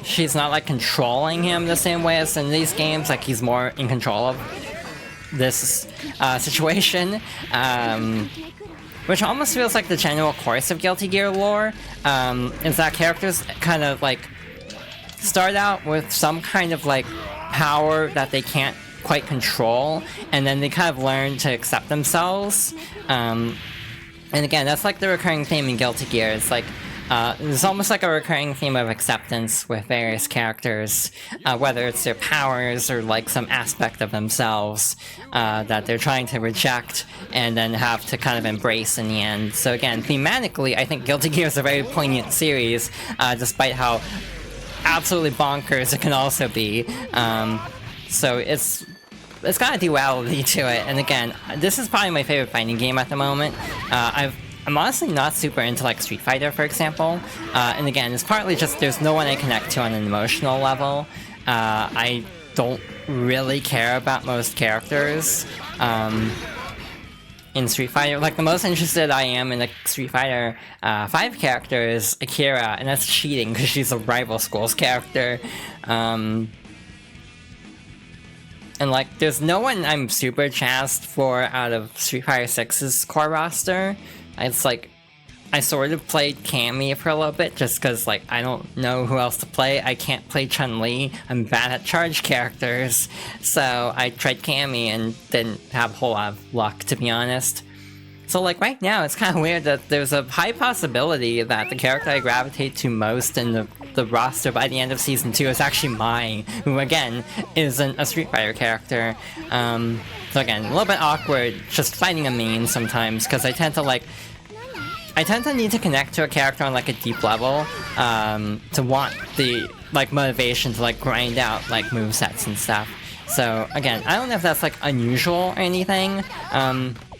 she's not, like, controlling him the same way as in these games, like, he's more in control of this situation. Which almost feels like the general course of Guilty Gear lore, is that characters kind of, like, start out with some kind of, like, power that they can't quite control, and then they kind of learn to accept themselves. And again, that's like the recurring theme in Guilty Gear. It's like, there's almost like a recurring theme of acceptance with various characters, whether it's their powers or like some aspect of themselves that they're trying to reject and then have to kind of embrace in the end. So again, thematically, I think Guilty Gear is a very poignant series, despite how absolutely bonkers it can also be. So it's got a duality to it, and again, this is probably my favorite fighting game at the moment. I'm honestly not super into, like, Street Fighter, for example, and again, it's partly just there's no one I connect to on an emotional level. I don't really care about most characters in Street Fighter. Like, the most interested I am in the Street Fighter 5 character is Akira, and that's cheating, because she's a rival school's character. And, like, there's no one I'm super jazzed for out of Street Fighter 6's core roster. It's like, I sort of played Cammy for a little bit, just because, like, I don't know who else to play. I can't play Chun-Li. I'm bad at charge characters. So I tried Cammy and didn't have a whole lot of luck, to be honest. So, like, right now, it's kind of weird that there's a high possibility that the character I gravitate to most in the roster by the end of Season 2 is actually Mai, who, again, isn't a Street Fighter character. So again, a little bit awkward just fighting a main sometimes, because I tend to need to connect to a character on, like, a deep level, to want the, like, motivation to, like, grind out, like, movesets and stuff. So again, I don't know if that's like unusual or anything.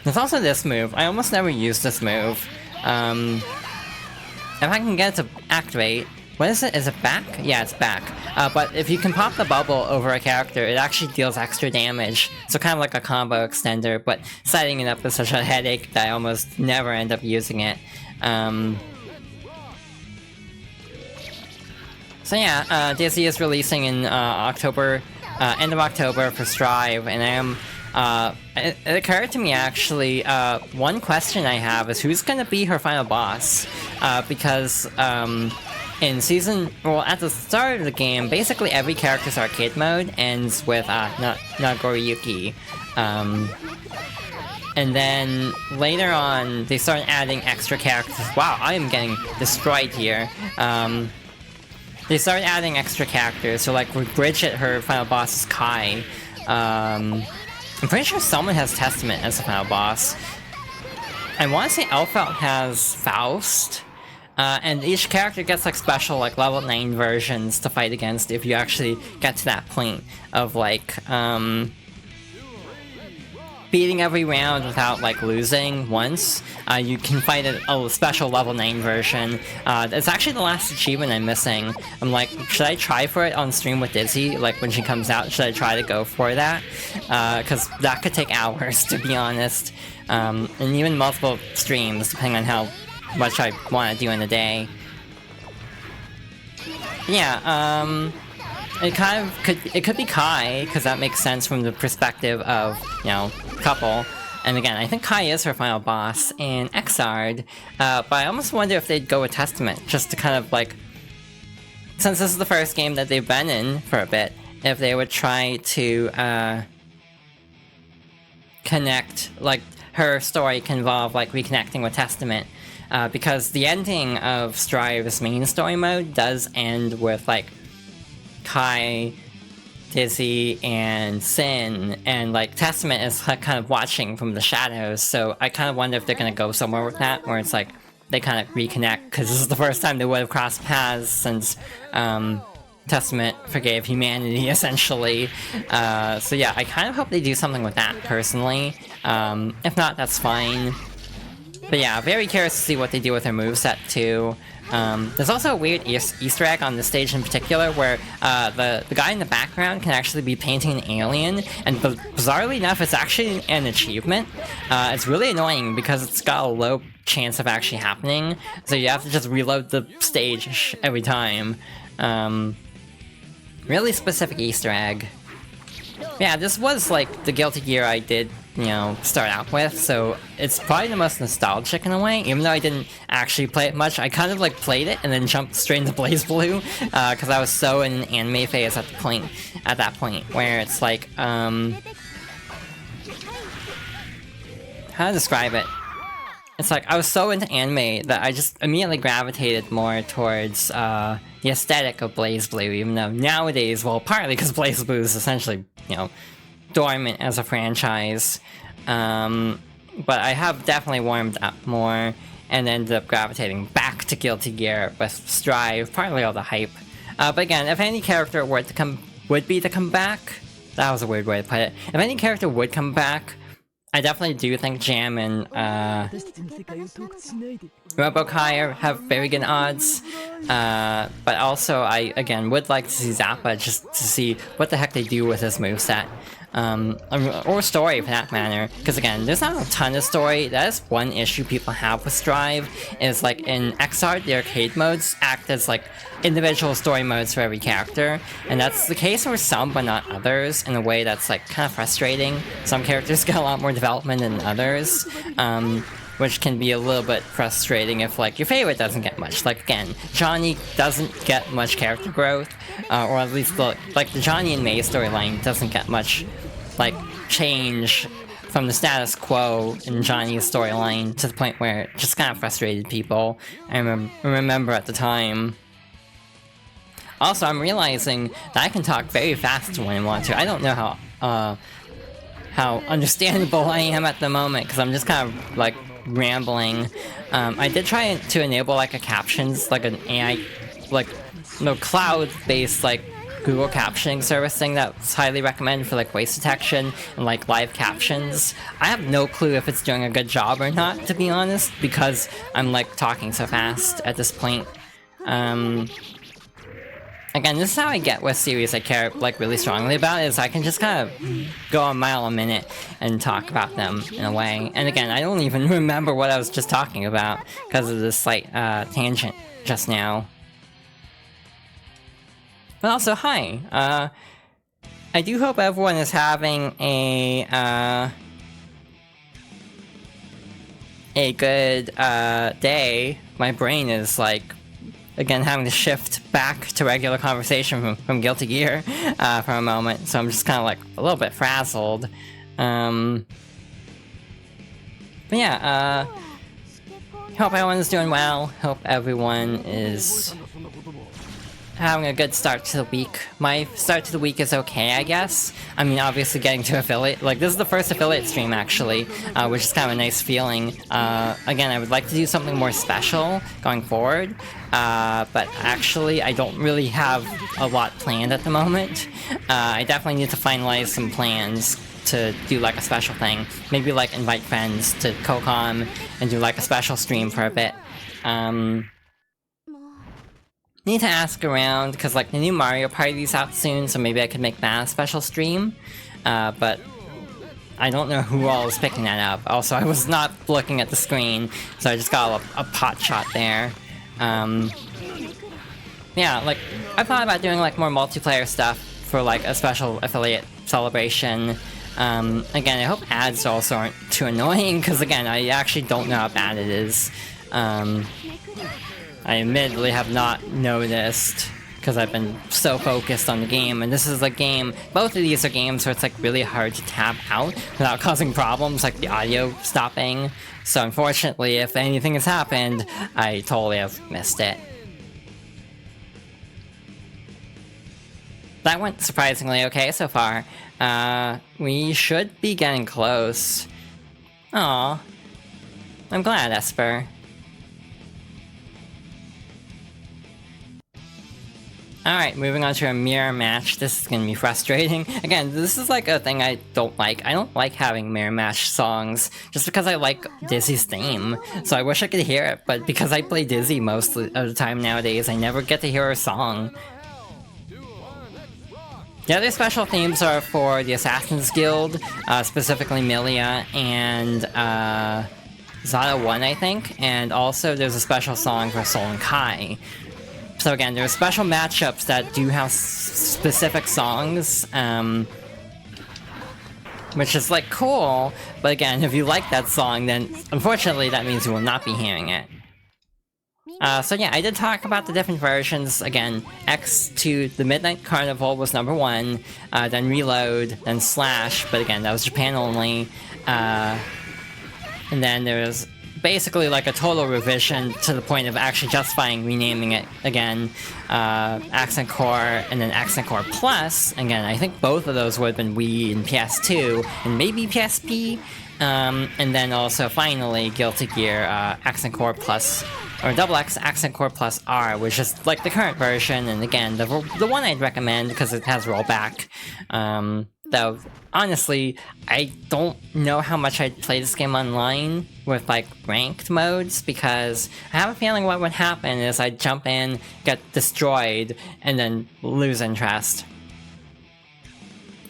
There's also this move. I almost never use this move. If I can get it to activate, what is it? Is it back? Yeah, it's back. But if you can pop the bubble over a character, it actually deals extra damage. So kind of like a combo extender, but setting it up is such a headache that I almost never end up using it. So yeah, Dizzy is releasing in October, end of October for Strive, and it occurred to me actually, one question I have is who's gonna be her final boss? Because in at the start of the game, basically every character's arcade mode ends with Nagoriyuki. And then later on, they start adding extra characters. Wow, I am getting destroyed here. They started adding extra characters, so like with Bridget, her final boss is Kai. I'm pretty sure someone has Testament as the final boss. I want to say Elfelt has Faust. And each character gets like special like level 9 versions to fight against if you actually get to that point of like beating every round without like losing once. You can fight a special level 9 version. It's actually the last achievement I'm missing. I'm like, should I try for it on stream with Dizzy? Like when she comes out, should I try to go for that? Cause that could take hours, to be honest. And even multiple streams, depending on how much I want to do in a day. Yeah, it could be Kai, because that makes sense from the perspective of, you know, couple. And again, I think Kai is her final boss in Exard, but I almost wonder if they'd go with Testament, just to kind of like, since this is the first game that they've been in for a bit, if they would try to connect, like, her story can involve like reconnecting with Testament. Because the ending of Strive's main story mode does end with, like, Kai, Dizzy, and Sin, and, like, Testament is like, kind of watching from the shadows, so I kind of wonder if they're gonna go somewhere with that, where it's like, they kind of reconnect, because this is the first time they would have crossed paths since, Testament forgave humanity, essentially. So yeah, I kind of hope they do something with that, personally. If not, that's fine. But yeah, very curious to see what they do with her moveset too. There's also a weird Easter egg on this stage in particular where the guy in the background can actually be painting an alien, and bizarrely enough, it's actually an achievement. It's really annoying because it's got a low chance of actually happening, so you have to just reload the stage every time. Really specific Easter egg. Yeah, this was like the Guilty Gear I did, you know, start out with, so it's probably the most nostalgic in a way, even though I didn't actually play it much. I kind of like played it and then jumped straight into BlazBlue, because I was so in an anime phase at that point, where it's like, how to describe it? It's like, I was so into anime that I just immediately gravitated more towards, the aesthetic of BlazBlue, even though nowadays, well, partly because BlazBlue is essentially, you know, dormant as a franchise, but I have definitely warmed up more and ended up gravitating back to Guilty Gear with Strive, partly all the hype. But again, if any character would be to come back, that was a weird way to put it. If any character would come back, I definitely do think Jam and RoboKai have very good odds, but also I, again, would like to see Zappa just to see what the heck they do with his moveset. Or story for that matter, because again, there's not a ton of story. That is one issue people have with Strive, is like in Exart, the arcade modes act as like individual story modes for every character, and that's the case for some but not others, in a way that's like kind of frustrating. Some characters get a lot more development than others, which can be a little bit frustrating if like your favorite doesn't get much. Like again, Johnny doesn't get much character growth, or at least the Johnny and May storyline doesn't get much like change from the status quo in Johnny's storyline, to the point where it just kind of frustrated people. I remember at the time. Also, I'm realizing that I can talk very fast when I want to. I don't know how understandable I am at the moment, because I'm just kind of like rambling. I did try to enable like a captions, like an AI, like no cloud-based like Google captioning service thing that's highly recommended for like voice detection and like live captions. I have no clue if it's doing a good job or not, to be honest, because I'm like talking so fast at this point. Again, this is how I get with series I care like really strongly about, is I can just kind of go a mile a minute and talk about them in a way. And again, I don't even remember what I was just talking about because of this slight tangent just now. But also, hi. I do hope everyone is having a good day. My brain is like, again, having to shift back to regular conversation from Guilty Gear for a moment, so I'm just kind of like a little bit frazzled. But yeah, hope everyone is doing well. Hope everyone is having a good start to the week. My start to the week is okay, I guess. I mean, obviously getting to affiliate, like this is the first affiliate stream actually, which is kind of a nice feeling. Again, I would like to do something more special going forward, but actually I don't really have a lot planned at the moment. I definitely need to finalize some plans to do like a special thing. Maybe like invite friends to CoCom and do like a special stream for a bit. Need to ask around, because like the new Mario Party's out soon, so maybe I could make that a special stream. But I don't know who all is picking that up. Also, I was not looking at the screen, so I just got a pot shot there. Yeah, like, I thought about doing like more multiplayer stuff for like a special affiliate celebration. Again, I hope ads also aren't too annoying, because again, I actually don't know how bad it is. I admittedly have not noticed, because I've been so focused on the game, and this is a game, both of these are games where it's like really hard to tap out without causing problems, like the audio stopping. So unfortunately, if anything has happened, I totally have missed it. That went surprisingly okay so far. We should be getting close. Aw. I'm glad, Esper. Alright, moving on to a mirror match. This is gonna be frustrating. Again, this is like a thing I don't like. I don't like having mirror match songs, just because I like Dizzy's theme. So I wish I could hear it, but because I play Dizzy most of the time nowadays, I never get to hear her song. The other special themes are for the Assassin's Guild, specifically Milia and Zada 1, I think, and also there's a special song for Sol and Kai. So again, there are special matchups that do have specific songs, which is like cool, but again, if you like that song, then unfortunately that means you will not be hearing it. So yeah, I did talk about the different versions. Again, X to the Midnight Carnival was number 1, then Reload, then Slash, but again, that was Japan only. And then there's basically like a total revision to the point of actually justifying renaming it again. Accent Core and then Accent Core Plus. Again, I think both of those would have been Wii and PS2, and maybe PSP. And then also finally Guilty Gear Accent Core Plus, or XX Accent Core Plus R, which is like the current version, and again, the one I'd recommend because it has rollback. Though, honestly, I don't know how much I'd play this game online with, like, ranked modes, because I have a feeling what would happen is I'd jump in, get destroyed, and then lose interest.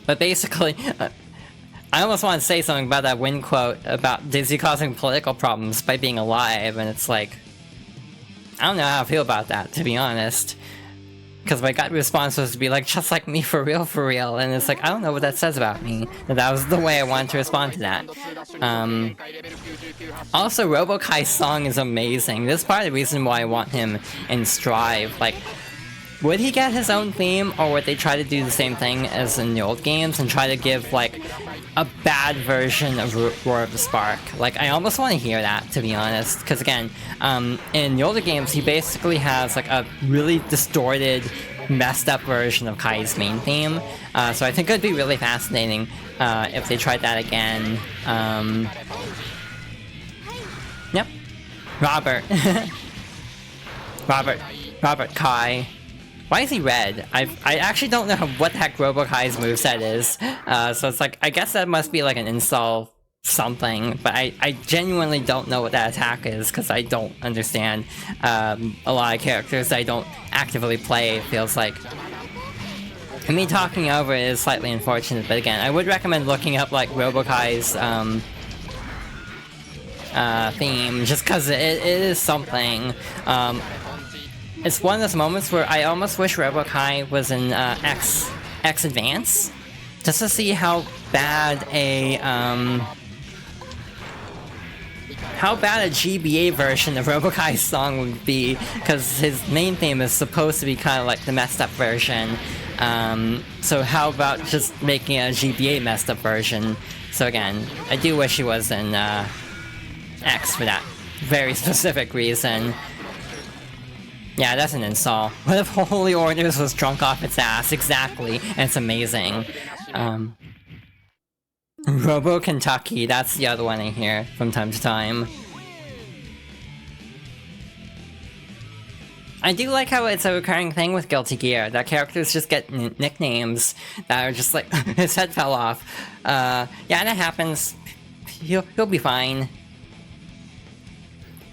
But basically, I almost want to say something about that Win quote about Dizzy causing political problems by being alive, and it's like, I don't know how I feel about that, to be honest. Because my gut response was to be like, just like me for real, and it's like, I don't know what that says about me. And that was the way I wanted to respond to that. Also, Robokai's song is amazing. This is part of the reason why I want him in Strive. Like, would he get his own theme, or would they try to do the same thing as in the old games and try to give, like, a bad version of Roar of the Spark? Like, I almost want to hear that, to be honest, because again, in the older games, he basically has, like, a really distorted, messed up version of Kai's main theme, so I think it would be really fascinating if they tried that again. Yep. Robert Kai. Why is he red? I actually don't know what the heck Robokai's moveset is. So it's like, I guess that must be like an install something, but I genuinely don't know what that attack is, because I don't understand a lot of characters I don't actively play, it feels like. And me talking over it is slightly unfortunate, but again, I would recommend looking up like Robokai's theme, just because it is something. It's one of those moments where I almost wish Robokai was in X Advance, just to see how bad a GBA version of Robokai's song would be, because his main theme is supposed to be kind of like the messed up version. So how about just making a GBA messed up version? So again, I do wish he was in X for that very specific reason. Yeah, that's an install. What if Holy Orders was drunk off its ass? Exactly, and it's amazing. Robo Kentucky, that's the other one I hear from time to time. I do like how it's a recurring thing with Guilty Gear, that characters just get nicknames that are just like, his head fell off. Yeah, that happens. He'll be fine.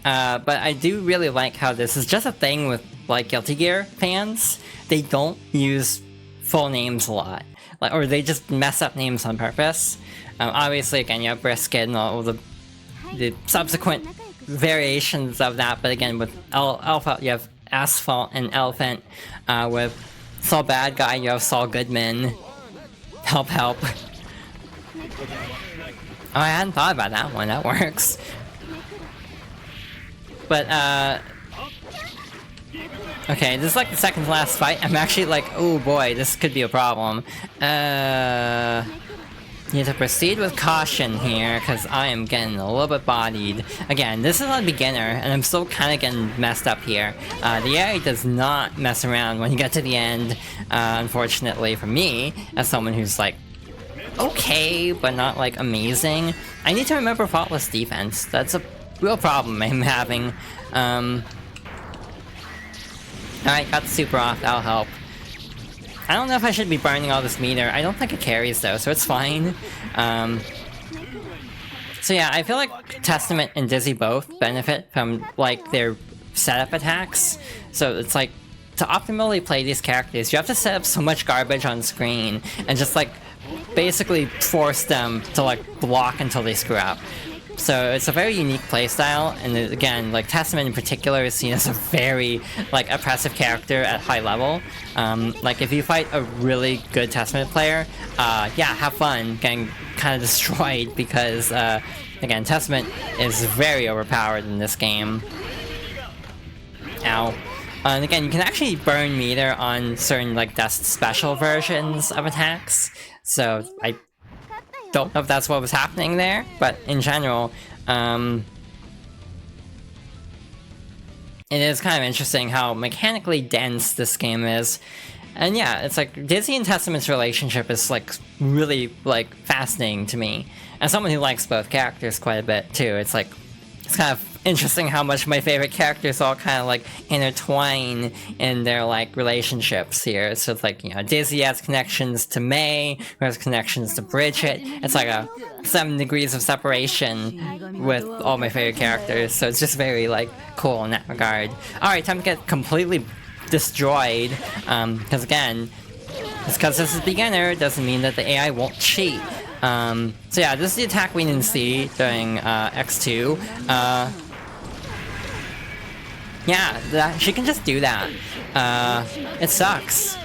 But I do really like how this is just a thing with, like, Guilty Gear fans. They don't use full names a lot. Like, or they just mess up names on purpose. Obviously, again, you have Brisket and all the subsequent variations of that, but again, with Alpha, you have Asphalt and Elephant. With Saul Bad Guy, you have Saul Goodman. Help, help. Oh, I hadn't thought about that one, that works. But, okay, this is like the second to last fight. I'm actually like, oh boy, this could be a problem. You have to proceed with caution here, because I am getting a little bit bodied. Again, this is on beginner, and I'm still kind of getting messed up here. The area does not mess around when you get to the end, unfortunately for me, as someone who's like, okay, but not like amazing. I need to remember faultless defense. That's a real problem I'm having. Alright, got the super off, that'll help. I don't know if I should be burning all this meter. I don't think it carries though, so it's fine. So yeah, I feel like Testament and Dizzy both benefit from like their setup attacks. So it's like, to optimally play these characters, you have to set up so much garbage on screen and just like basically force them to like block until they screw up. So it's a very unique playstyle, and again, like Testament in particular is seen as a very like oppressive character at high level. Like if you fight a really good Testament player, yeah, have fun getting kind of destroyed, because again, Testament is very overpowered in this game. Ow. And again, you can actually burn meter on certain like Dust special versions of attacks, so I don't know if that's what was happening there, but in general, it is kind of interesting how mechanically dense this game is. And yeah, it's like, Dizzy and Testament's relationship is like really like fascinating to me. As someone who likes both characters quite a bit too, it's like, it's kind of interesting how much my favorite characters all kind of like intertwine in their like relationships here. So it's like, you know, Dizzy has connections to May, who has connections to Bridget. It's like a 7 degrees of separation with all my favorite characters. So it's just very like cool in that regard. Alright, time to get completely destroyed. Because again, just because this is beginner doesn't mean that the AI won't cheat. So yeah, this is the attack we didn't see during X2. Yeah, she can just do that. It sucks.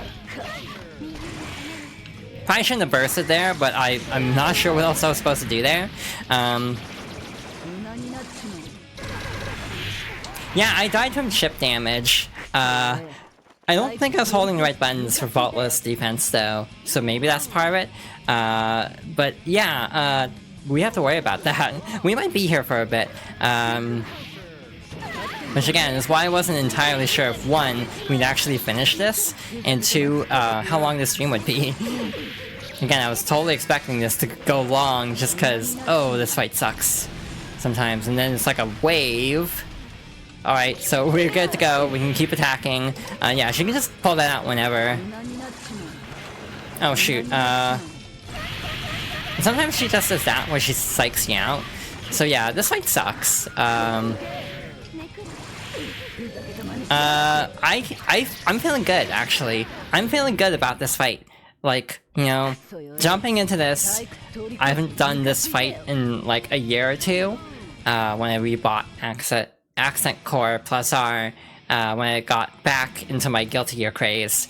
Probably shouldn't have bursted there, but I'm not sure what else I was supposed to do there. Yeah, I died from chip damage. I don't think I was holding the right buttons for faultless defense though, so maybe that's part of it. But yeah, we have to worry about that. We might be here for a bit. Which again is why I wasn't entirely sure if 1, we'd actually finish this, and 2, how long this stream would be. Again, I was totally expecting this to go long just cause, oh, this fight sucks sometimes, and then it's like a wave. Alright, so we're good to go. We can keep attacking. Yeah, she can just pull that out whenever. Oh shoot, sometimes she just does that where she psychs you out. So yeah, this fight sucks. I'm feeling good, actually. I'm feeling good about this fight. Like, you know, jumping into this, I haven't done this fight in like a year or two. When I rebought Accent Core Plus R, when I got back into my Guilty Gear craze.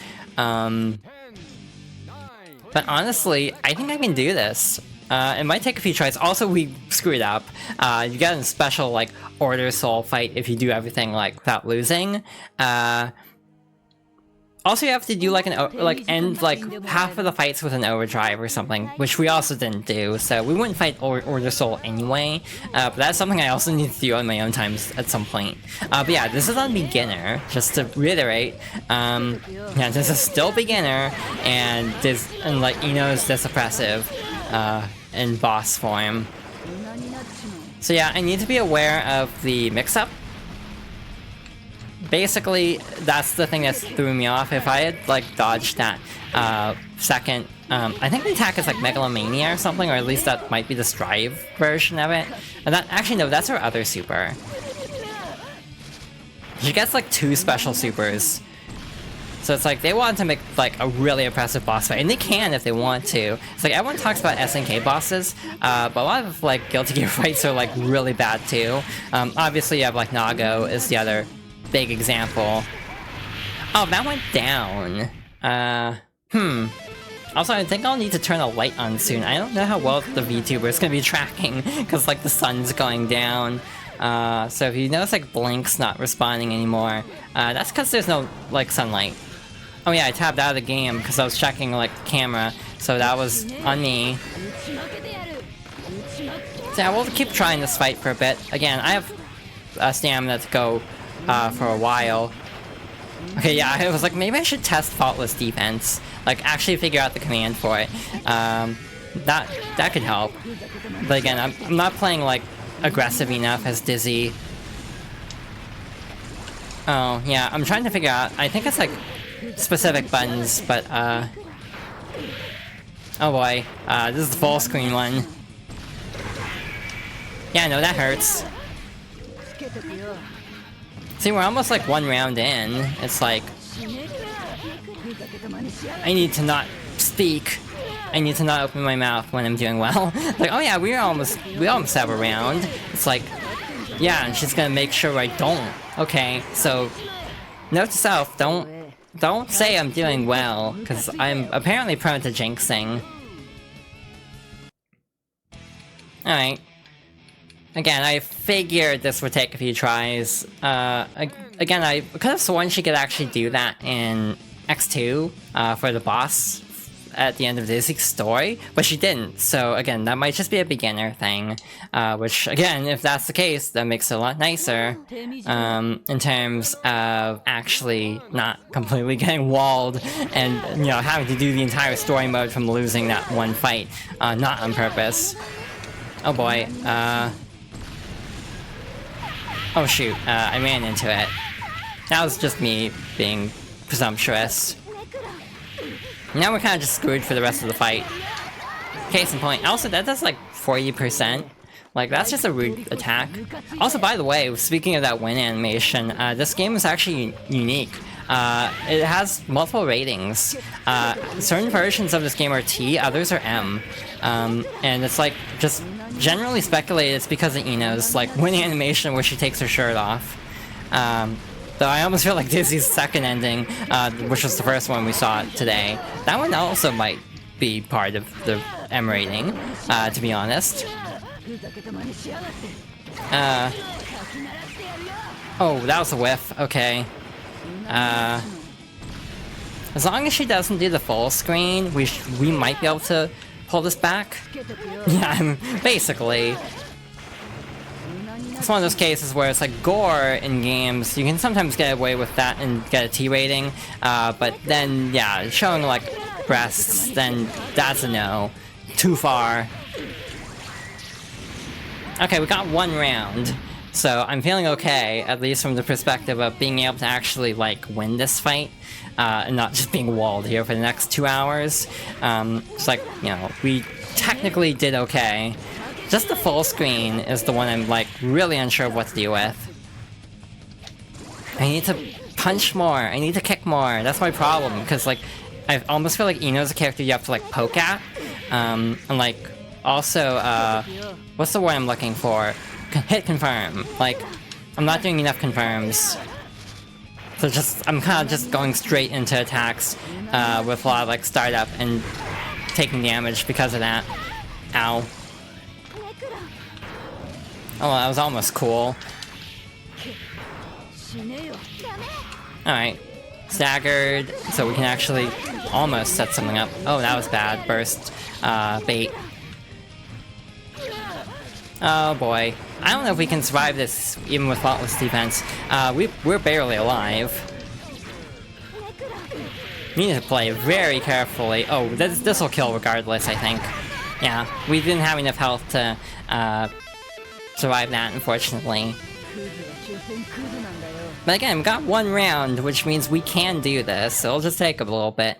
But honestly, I think I can do this. It might take a few tries. Also, we screwed up. You get a special, like, Order Soul fight if you do everything, like, without losing. Also, you have to do, like, end, like, half of the fights with an overdrive or something, which we also didn't do, so we wouldn't fight Order Soul anyway. But that's something I also need to do on my own times at some point. But yeah, this is on beginner, just to reiterate. Yeah, this is still beginner, and like, Ino's this oppressive, in boss form. So yeah, I need to be aware of the mix-up. Basically, that's the thing that threw me off. If I had, like, dodged that, second, I think the attack is, like, Megalomania or something, or at least that might be the Strive version of it. And that, actually, no, that's her other super. She gets, like, 2 special supers. So it's like, they want to make, like, a really impressive boss fight, and they can if they want to. It's like, everyone talks about SNK bosses, but a lot of, like, Guilty Gear fights are, like, really bad, too. Obviously, you have, like, Nago is the other big example. Oh, that went down. Also, I think I'll need to turn a light on soon. I don't know how well the VTuber is gonna be tracking, because, like, the sun's going down. So if you notice, like, Blink's not responding anymore, that's because there's no, like, sunlight. Oh yeah, I tabbed out of the game because I was checking, like, the camera, so that was on me. So yeah, we'll keep trying this fight for a bit. Again, I have stamina to go for a while. Okay, yeah, I was like, maybe I should test Faultless Defense. Like, actually figure out the command for it. That could help. But again, I'm not playing, like, aggressive enough as Dizzy. Oh, yeah, I'm trying to figure out, I think it's, like, specific buttons, but, oh boy, this is the full screen one. Yeah, no, that hurts. See, we're almost, like, 1 round in. It's like, I need to not speak. I need to not open my mouth when I'm doing well. Like, oh yeah, we almost have a round. It's like, yeah, and she's gonna make sure I don't. Okay, so, note to self, don't say I'm doing well, because I'm apparently prone to jinxing. Alright. Again, I figured this would take a few tries. Again, I could have sworn she could actually do that in X2, for the boss at the end of Dizzy's story, but she didn't, so again, that might just be a beginner thing, which, again, if that's the case, that makes it a lot nicer, in terms of actually not completely getting walled, and, you know, having to do the entire story mode from losing that one fight, not on purpose. Oh boy, oh shoot, I ran into it. That was just me being presumptuous. Now we're kind of just screwed for the rest of the fight. Case in point. Also, that does like 40%. Like, that's just a rude attack. Also, by the way, speaking of that win animation, this game is actually unique. It has multiple ratings. Certain versions of this game are T, others are M. And it's like, just generally speculated it's because of Ino's, like, win animation where she takes her shirt off. Though I almost feel like Dizzy's second ending, which was the first one we saw today, that one also might be part of the M rating, to be honest. Oh, that was a whiff, okay. As long as she doesn't do the full screen, we might be able to pull this back. Yeah, basically. It's one of those cases where it's like gore in games, you can sometimes get away with that and get a T rating, but then, yeah, showing like breasts, then that's a no. Too far. Okay, we got 1 round. So I'm feeling okay, at least from the perspective of being able to actually, like, win this fight, and not just being walled here for the next 2 hours. It's like, you know, we technically did okay. Just the full screen is the one I'm, like, really unsure of what to do with. I need to punch more, I need to kick more, that's my problem, because, like, I almost feel like Ino's a character you have to, like, poke at. And, like, also, what's the word I'm looking for? Hit confirm. Like, I'm not doing enough confirms. So I'm kind of just going straight into attacks with a lot of, like, startup and taking damage because of that. Ow. Oh, that was almost cool. Alright. Staggered, so we can actually almost set something up. Oh, that was bad. Burst. Bait. Oh boy. I don't know if we can survive this even with faultless defense. We're barely alive. We need to play very carefully. Oh, this'll kill regardless, I think. Yeah, we didn't have enough health to survive that, unfortunately. But again, we got 1 round, which means we can do this. It'll just take a little bit.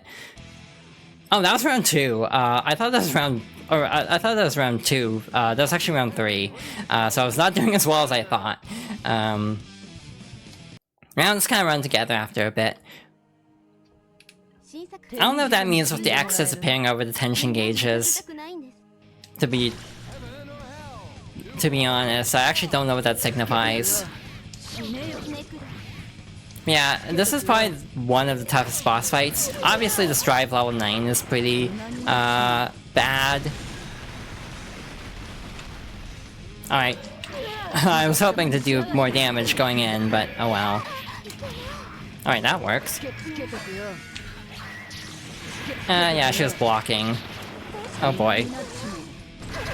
Oh, that was round 2. I thought that was round... Or, I thought that was round 2. That was actually round 3. So I was not doing as well as I thought. Rounds kind of run together after a bit. I don't know if that means with the X disappearing over the tension gauges. To be honest, I actually don't know what that signifies. Yeah, this is probably one of the toughest boss fights. Obviously the Strive level 9 is pretty, bad. Alright. I was hoping to do more damage going in, but oh well. Alright, that works. Yeah, she was blocking. Oh boy.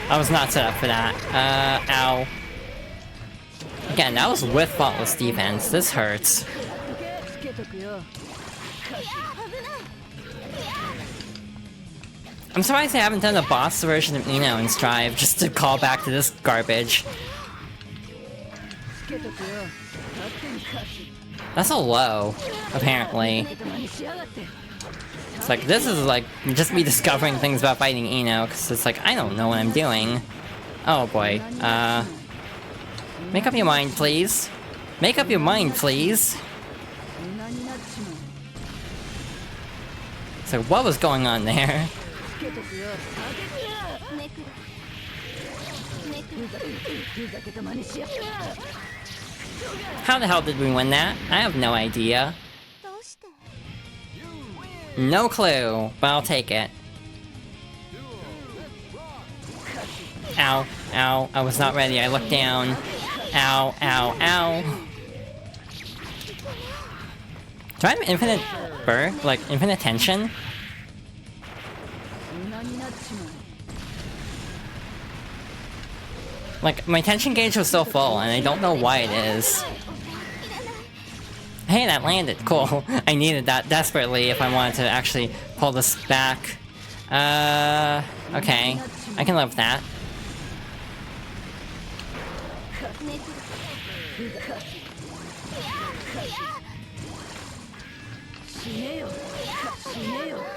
I was not set up for that. Ow. Again, that was with faultless defense. This hurts. I'm surprised they haven't done a boss version of Ino in Strive, just to call back to this garbage. That's a low, apparently. It's like, this is like, just me discovering things about fighting Ino, because it's like, I don't know what I'm doing. Oh boy, make up your mind, please. Make up your mind, please. So what was going on there? How the hell did we win that? I have no idea. No clue, but I'll take it. Ow, ow, I was not ready, I looked down. Ow, ow, ow. Do I have infinite burst? Like, infinite tension? Like, my tension gauge was still full, and I don't know why it is. Hey, that landed. Cool. I needed that desperately if I wanted to actually pull this back. Okay. I can live with that.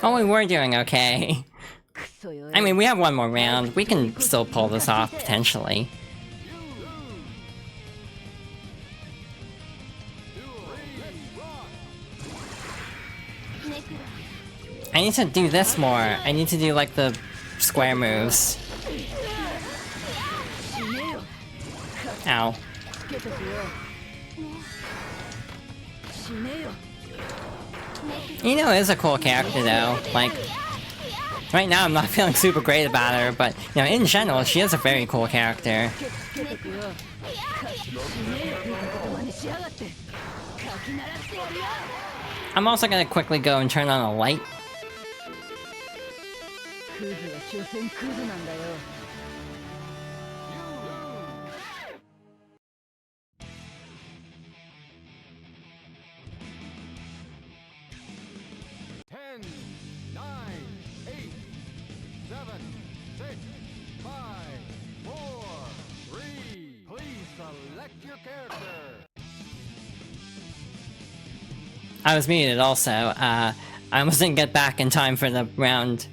Oh, we were doing okay. I mean, we have 1 more round. We can still pull this off, potentially. I need to do this more. I need to do, like, the square moves. Ow. Ino is a cool character, though. Like, right now I'm not feeling super great about her, but, you know, in general, she is a very cool character. I'm also gonna quickly go and turn on a light. I was muted also. I almost didn't get back in time for the round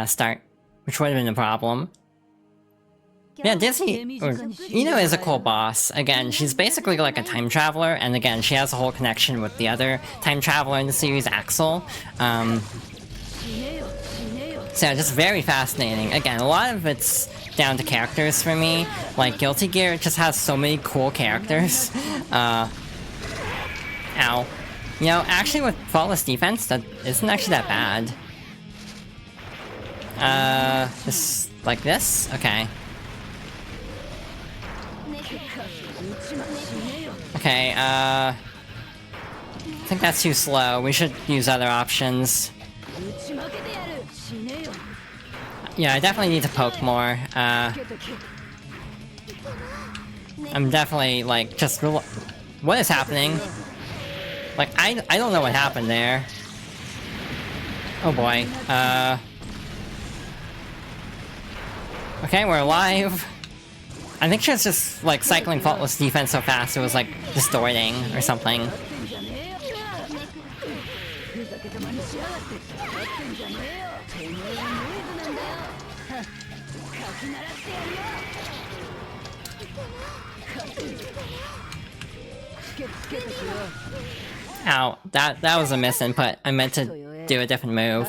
start, which would have been a problem. Yeah, Yuna is a cool boss. Again, she's basically like a time traveler, and again, she has a whole connection with the other time traveler in the series, Axel. So yeah, just very fascinating. Again, a lot of it's down to characters for me. Like, Guilty Gear just has so many cool characters. Ow. You know, actually with Faultless Defense, that isn't actually that bad. Just like this? Okay. Okay, I think that's too slow. We should use other options. Yeah, I definitely need to poke more. I'm definitely, like, just... What is happening? Like, I don't know what happened there. Oh boy. Okay, we're alive. I think she was just, like, cycling Faultless Defense so fast it was, like, distorting or something. Ow, that was a misinput. I meant to do a different move.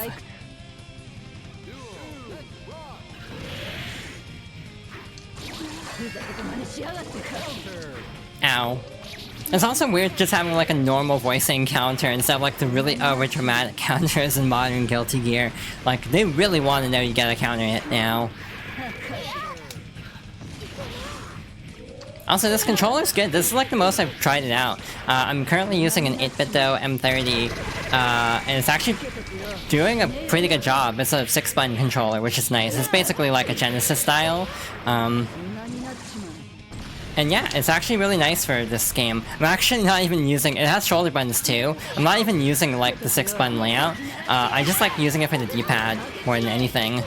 Ow. It's also weird just having like a normal voicing counter instead of like the really over-dramatic counters in modern Guilty Gear. Like, they really want to know you gotta counter it now. Also, this controller's good. This is like the most I've tried it out. I'm currently using an 8-bit though, M30, and it's actually doing a pretty good job. It's a 6-button controller, which is nice. It's basically like a Genesis style. And yeah, it's actually really nice for this game. I'm actually not even using... It has shoulder buttons too. I'm not even using like the 6-button layout. I just like using it for the D-pad more than anything.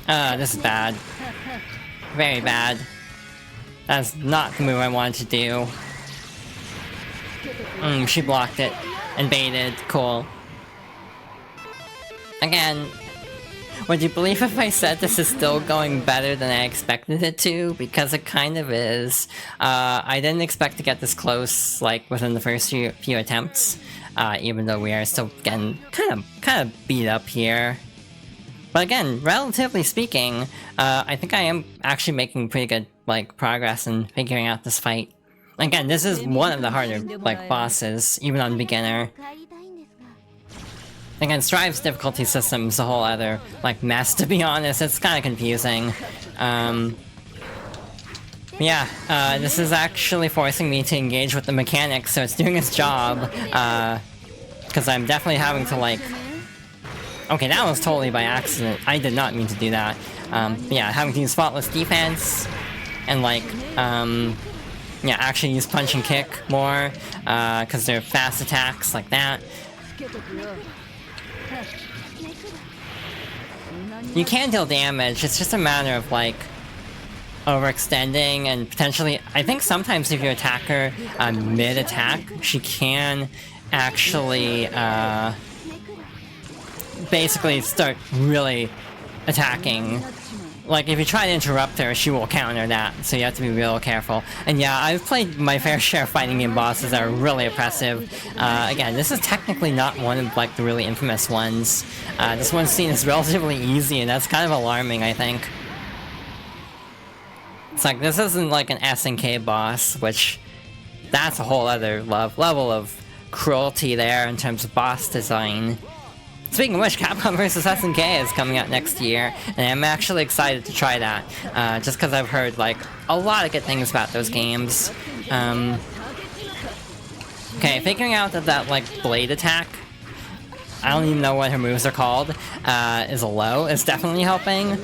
This is bad. Very bad. That's not the move I wanted to do. She blocked it. And baited. Cool. Again, would you believe if I said this is still going better than I expected it to? Because it kind of is. I didn't expect to get this close, like, within the first few attempts. Even though we are still getting kind of beat up here. But again, relatively speaking, I think I am actually making pretty good, like, progress in figuring out this fight. Again, this is one of the harder, like, bosses, even on beginner. Again, Strive's difficulty system is a whole other, like, mess, to be honest. It's kind of confusing. Yeah, this is actually forcing me to engage with the mechanics, so it's doing its job. Because I'm definitely having to, like... Okay, that was totally by accident. I did not mean to do that. Yeah, having to use Faultless Defense, and, like, yeah, actually use Punch and Kick more, because they're fast attacks like that. You can deal damage, it's just a matter of, like, overextending and potentially... I think sometimes if you attack her mid-attack, she can actually, basically start really attacking. Like, if you try to interrupt her, she will counter that, so you have to be real careful. And yeah, I've played my fair share of fighting game bosses that are really oppressive. Again, this is technically not one of, like, the really infamous ones. This one's seen as relatively easy, and that's kind of alarming, I think. It's like, this isn't like an SNK boss, which... That's a whole other level of cruelty there in terms of boss design. Speaking of which, Capcom vs SNK is coming out next year, and I'm actually excited to try that, just because I've heard, like, a lot of good things about those games. Okay, figuring out that, like, blade attack, I don't even know what her moves are called, is a low, is definitely helping.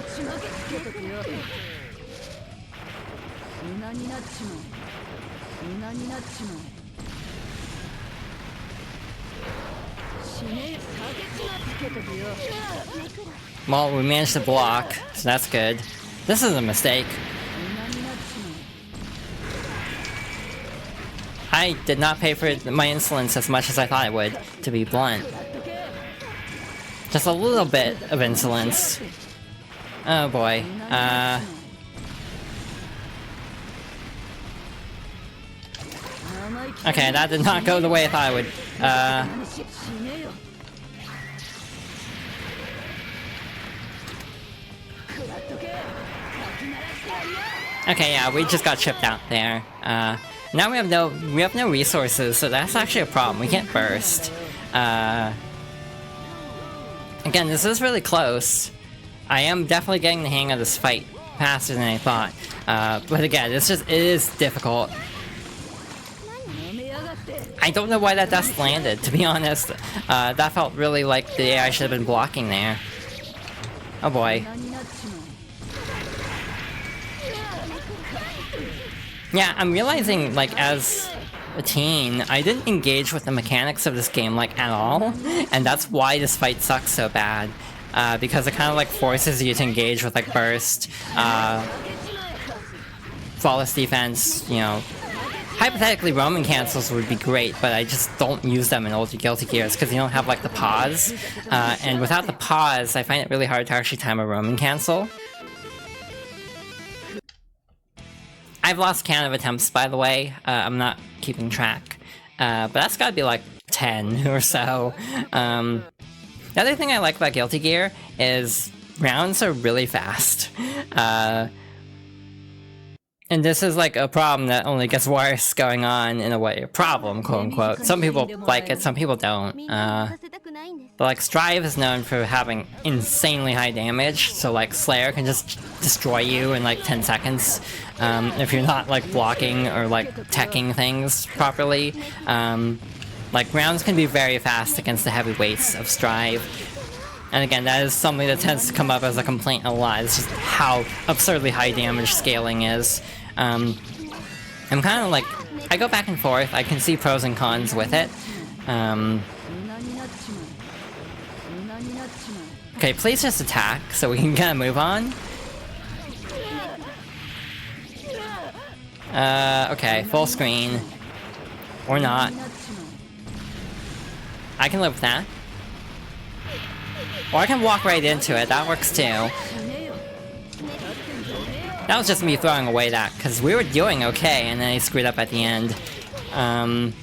Well, we managed to block, so that's good. This is a mistake. I did not pay for my insolence as much as I thought I would, to be blunt. Just a little bit of insolence. Oh boy. Okay, that did not go the way I thought it would. Okay, yeah, we just got chipped out there. Now we have no resources, so that's actually a problem. We can't burst. Again, this is really close. I am definitely getting the hang of this fight faster than I thought. But again, it is difficult. I don't know why that dust landed, to be honest. That felt really like the AI should have been blocking there. Oh boy. Yeah, I'm realizing, like, as a teen, I didn't engage with the mechanics of this game, like, at all. And that's why this fight sucks so bad. Because it kind of, like, forces you to engage with, like, burst, flawless defense, you know. Hypothetically, Roman cancels would be great, but I just don't use them in older Guilty Gears because you don't have, like, the pause. And without the pause, I find it really hard to actually time a Roman cancel. I've lost count of attempts, by the way. I'm not keeping track. But that's gotta be like 10 or so. The other thing I like about Guilty Gear is rounds are really fast. And this is like a problem that only gets worse going on in a way. A problem, quote unquote. Some people like it, some people don't. But like Strive is known for having insanely high damage, so like Slayer can just destroy you in like 10 seconds. If you're not like blocking or like teching things properly. Like rounds can be very fast against the heavyweights of Strive. And again, that is something that tends to come up as a complaint a lot. It's just how absurdly high damage scaling is. I'm kind of like, I go back and forth. I can see pros and cons with it. Okay, please just attack so we can kind of move on. Okay, full screen. Or not. I can live with that. Or I can walk right into it, that works too. That was just me throwing away that, because we were doing okay, and then I screwed up at the end. I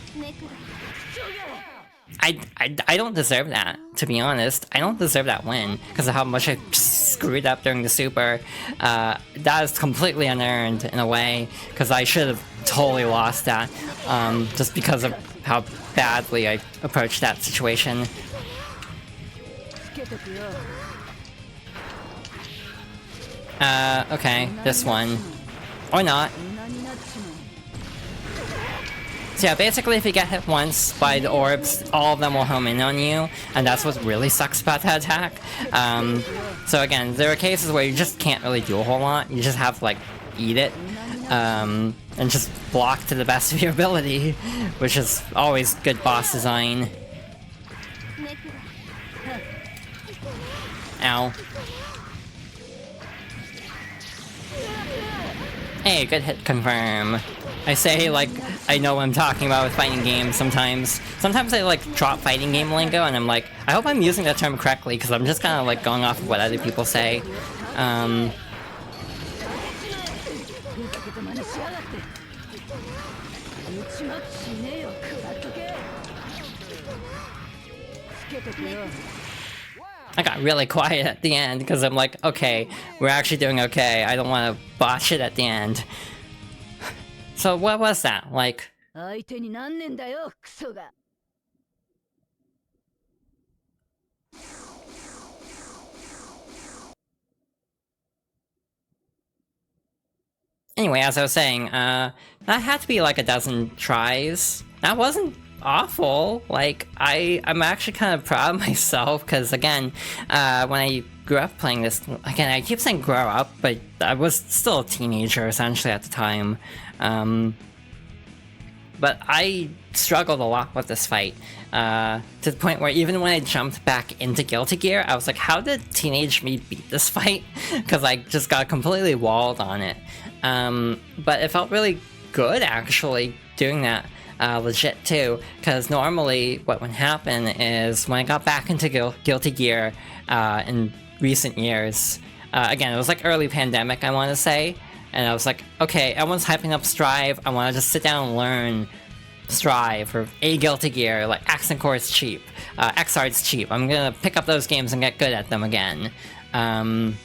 don't deserve that, to be honest. I don't deserve that win, because of how much I screwed up during the super. That is completely unearned, in a way, because I should have totally lost that, just because of how badly I approached that situation. Okay, this one. Or not. So yeah, basically if you get hit once by the orbs, all of them will home in on you, and that's what really sucks about that attack. So again, there are cases where you just can't really do a whole lot, you just have to like, eat it, and just block to the best of your ability, which is always good boss design. Ow. Hey, good hit confirm. I say, like, I know what I'm talking about with fighting games sometimes. Sometimes I, like, drop fighting game lingo, and I'm like, I hope I'm using that term correctly, because I'm just kind of, like, going off of what other people say. I got really quiet at the end because I'm like, okay, we're actually doing okay. I don't want to botch it at the end. So what was that? Like... Anyway, as I was saying, that had to be like a dozen tries. That wasn't awful. Like, I'm actually kind of proud of myself, because again, when I grew up playing this, again, I keep saying grow up, but I was still a teenager essentially at the time. But I struggled a lot with this fight, to the point where even when I jumped back into Guilty Gear, I was like, how did teenage me beat this fight? Because I just got completely walled on it. But it felt really good, actually, doing that. legit too, because normally what would happen is when I got back into Guilty Gear in recent years, again, it was like early pandemic, I want to say, and I was like, okay, everyone's hyping up Strive, I want to just sit down and learn Strive or a Guilty Gear, like Accent Core is cheap, XR's cheap, I'm gonna pick up those games and get good at them again. And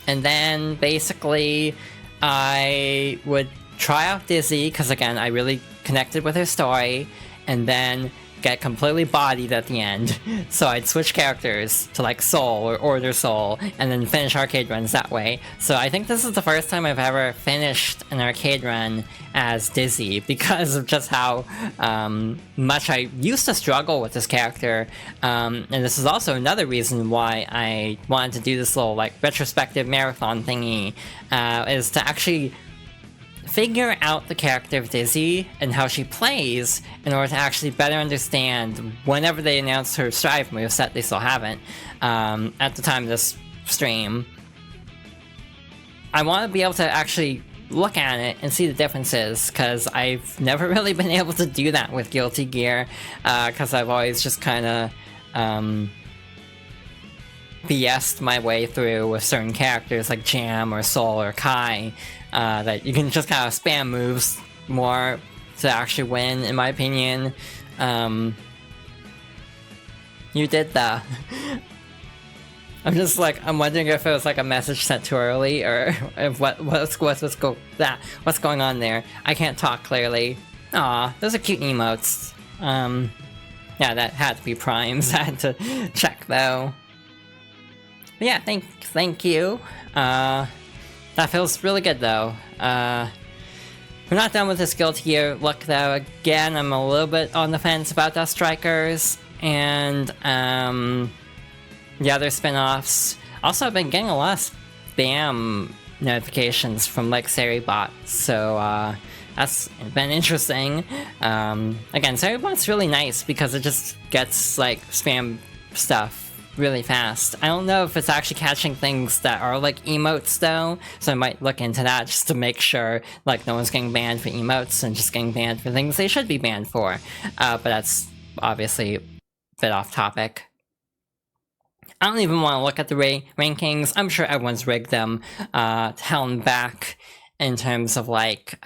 then basically I would try out Dizzy, because again, I really connected with her story, and then get completely bodied at the end. So I'd switch characters to like Soul or Order Soul, and then finish arcade runs that way. So I think this is the first time I've ever finished an arcade run as Dizzy, because of just how much I used to struggle with this character. And this is also another reason why I wanted to do this little like retrospective marathon thingy, is to actually figure out the character of Dizzy and how she plays in order to actually better understand whenever they announce her Strive moveset. They still haven't at the time of this stream. I want to be able to actually look at it and see the differences, because I've never really been able to do that with Guilty Gear, because I've always just kind of BS'd my way through with certain characters like Jam or Soul or Kai, that you can just kind of spam moves more to actually win, in my opinion. You did the... I'm just like, I'm wondering if it was like a message sent too early, or if what's going on there. I can't talk clearly. Aw, those are cute emotes. Yeah, that had to be primes. I had to check though. But yeah, thank you. That feels really good though. We're not done with this Guilty Gear look though. Again, I'm a little bit on the fence about Dust Strikers and the other spin-offs. Also, I've been getting a lot of spam notifications from like Seribot, so that's been interesting. Again, Seribot's really nice because it just gets like spam stuff really fast. I don't know if it's actually catching things that are like emotes though, so I might look into that just to make sure like no one's getting banned for emotes and just getting banned for things they should be banned for. But that's obviously a bit off topic. I don't even want to look at the rankings. I'm sure everyone's rigged them to hell and back in terms of like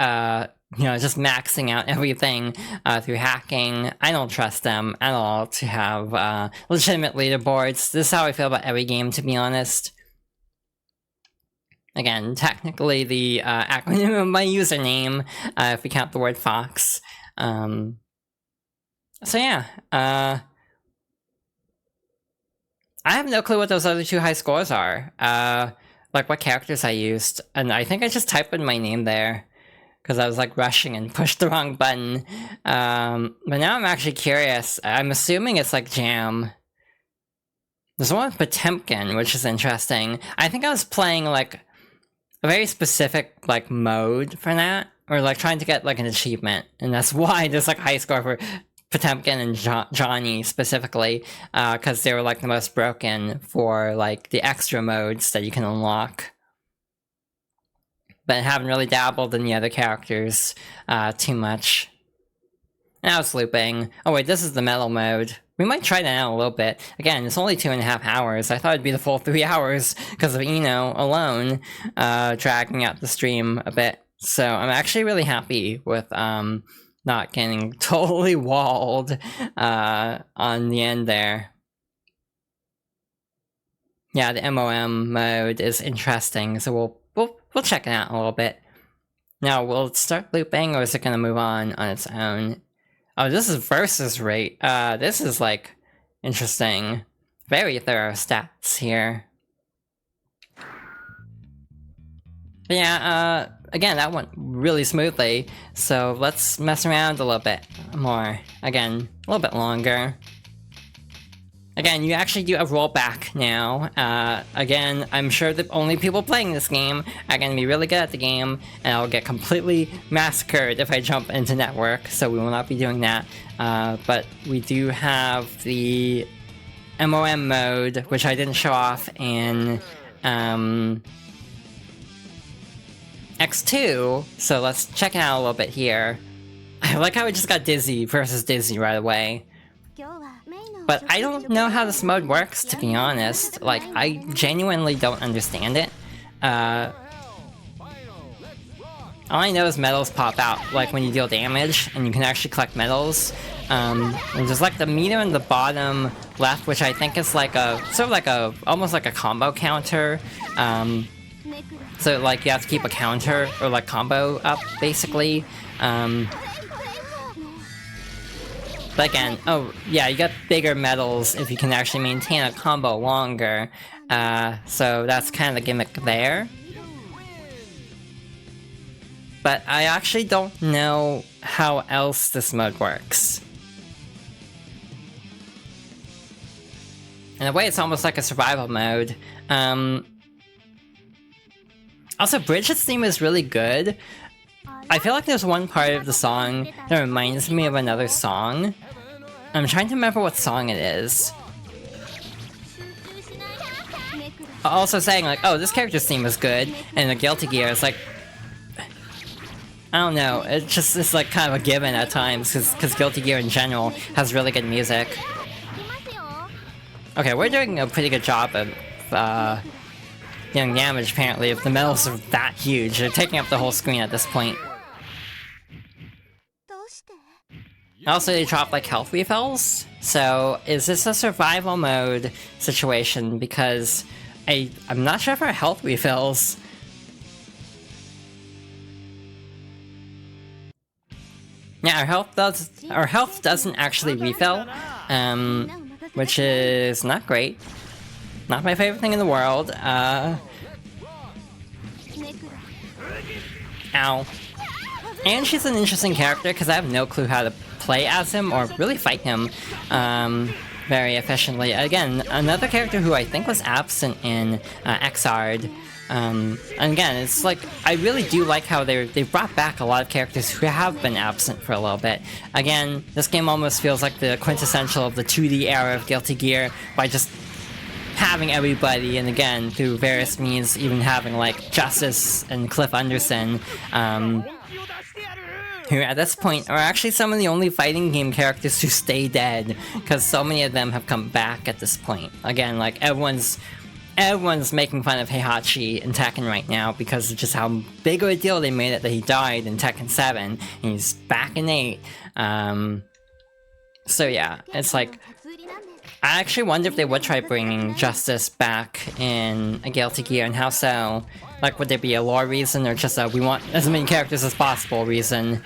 you know, just maxing out everything through hacking. I don't trust them at all to have legitimate leaderboards. This is how I feel about every game, to be honest. Again, technically the acronym of my username, if we count the word Fox. So yeah, I have no clue what those other two high scores are. Like what characters I used, and I think I just typed in my name there, because I was like rushing and pushed the wrong button. But now I'm actually curious. I'm assuming it's like Jam. There's one with Potemkin, which is interesting. I think I was playing like a very specific like mode for that, or like trying to get like an achievement, and that's why there's like a high score for Potemkin and Johnny specifically, because they were like the most broken for like the extra modes that you can unlock. But I haven't really dabbled in the other characters too much. And I was looping. Oh wait, this is the metal mode. We might try that out a little bit. Again, it's only 2.5 hours. I thought it'd be the full 3 hours because of Eno alone dragging out the stream a bit. So I'm actually really happy with not getting totally walled on the end there. Yeah, the M.O.M mode is interesting, so we'll check it out a little bit. Now, will it start looping, or is it gonna move on its own? Oh, this is versus rate. This is like interesting. Very thorough stats here. But yeah, again, that went really smoothly, so let's mess around a little bit more. Again, a little bit longer. Again, you actually do a rollback now. Again, I'm sure the only people playing this game are going to be really good at the game, and I'll get completely massacred if I jump into network, so we will not be doing that. But we do have the M.O.M mode, which I didn't show off in X2, so let's check it out a little bit here. I like how we just got Dizzy versus Dizzy right away. But I don't know how this mode works, to be honest. Like, I genuinely don't understand it. All I know is medals pop out, like, when you deal damage, and you can actually collect medals. And there's, like, the meter in the bottom left, which I think is, like, a... sort of like a... almost like a combo counter. So, like, you have to keep a counter, or, like, combo up, basically. But again, oh, yeah, you get bigger medals if you can actually maintain a combo longer. So that's kind of the gimmick there. But I actually don't know how else this mode works. In a way, it's almost like a survival mode. Also, Bridget's theme is really good. I feel like there's one part of the song that reminds me of another song. I'm trying to remember what song it is. Also saying like, oh, this character's theme is good, and the Guilty Gear is like... I don't know, it's like kind of a given at times, because Guilty Gear in general has really good music. Okay, we're doing a pretty good job of getting damage apparently if the medals are that huge. They're taking up the whole screen at this point. Also, they drop like health refills, so is this a survival mode situation? Because I'm not sure if our health refills. Yeah, our health doesn't actually refill, which is not great. Not my favorite thing in the world. Ow. And she's an interesting character because I have no clue how to play as him or really fight him very efficiently. Again, another character who I think was absent in Xrd. And again, it's like, I really do like how they brought back a lot of characters who have been absent for a little bit. Again, this game almost feels like the quintessential of the 2D era of Guilty Gear by just having everybody, and again, through various means, even having like Justice and Cliff Anderson, who at this point are actually some of the only fighting game characters who stay dead, because so many of them have come back at this point. Again, like everyone's making fun of Heihachi in Tekken right now because of just how big of a deal they made it that he died in Tekken 7, and he's back in 8. So yeah, it's like, I actually wonder if they would try bringing Justice back in a Guilty Gear, and how so? Like, would there be a lore reason, or just a we want as many characters as possible reason?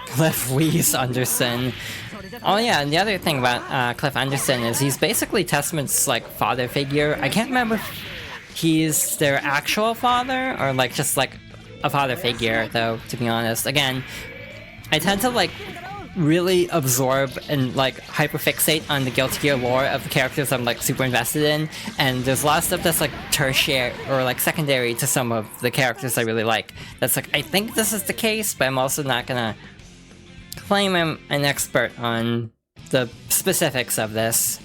Cliff Weiss Anderson. Oh yeah, and the other thing about Cliff Anderson is he's basically Testament's, like, father figure. I can't remember if he's their actual father, or, like, just, like, a father figure, though, to be honest. Again, I tend to, like, really absorb and like hyperfixate on the Guilty Gear lore of the characters I'm like super invested in, and there's a lot of stuff that's like tertiary or like secondary to some of the characters I really like. That's like, I think this is the case, but I'm also not gonna claim I'm an expert on the specifics of this.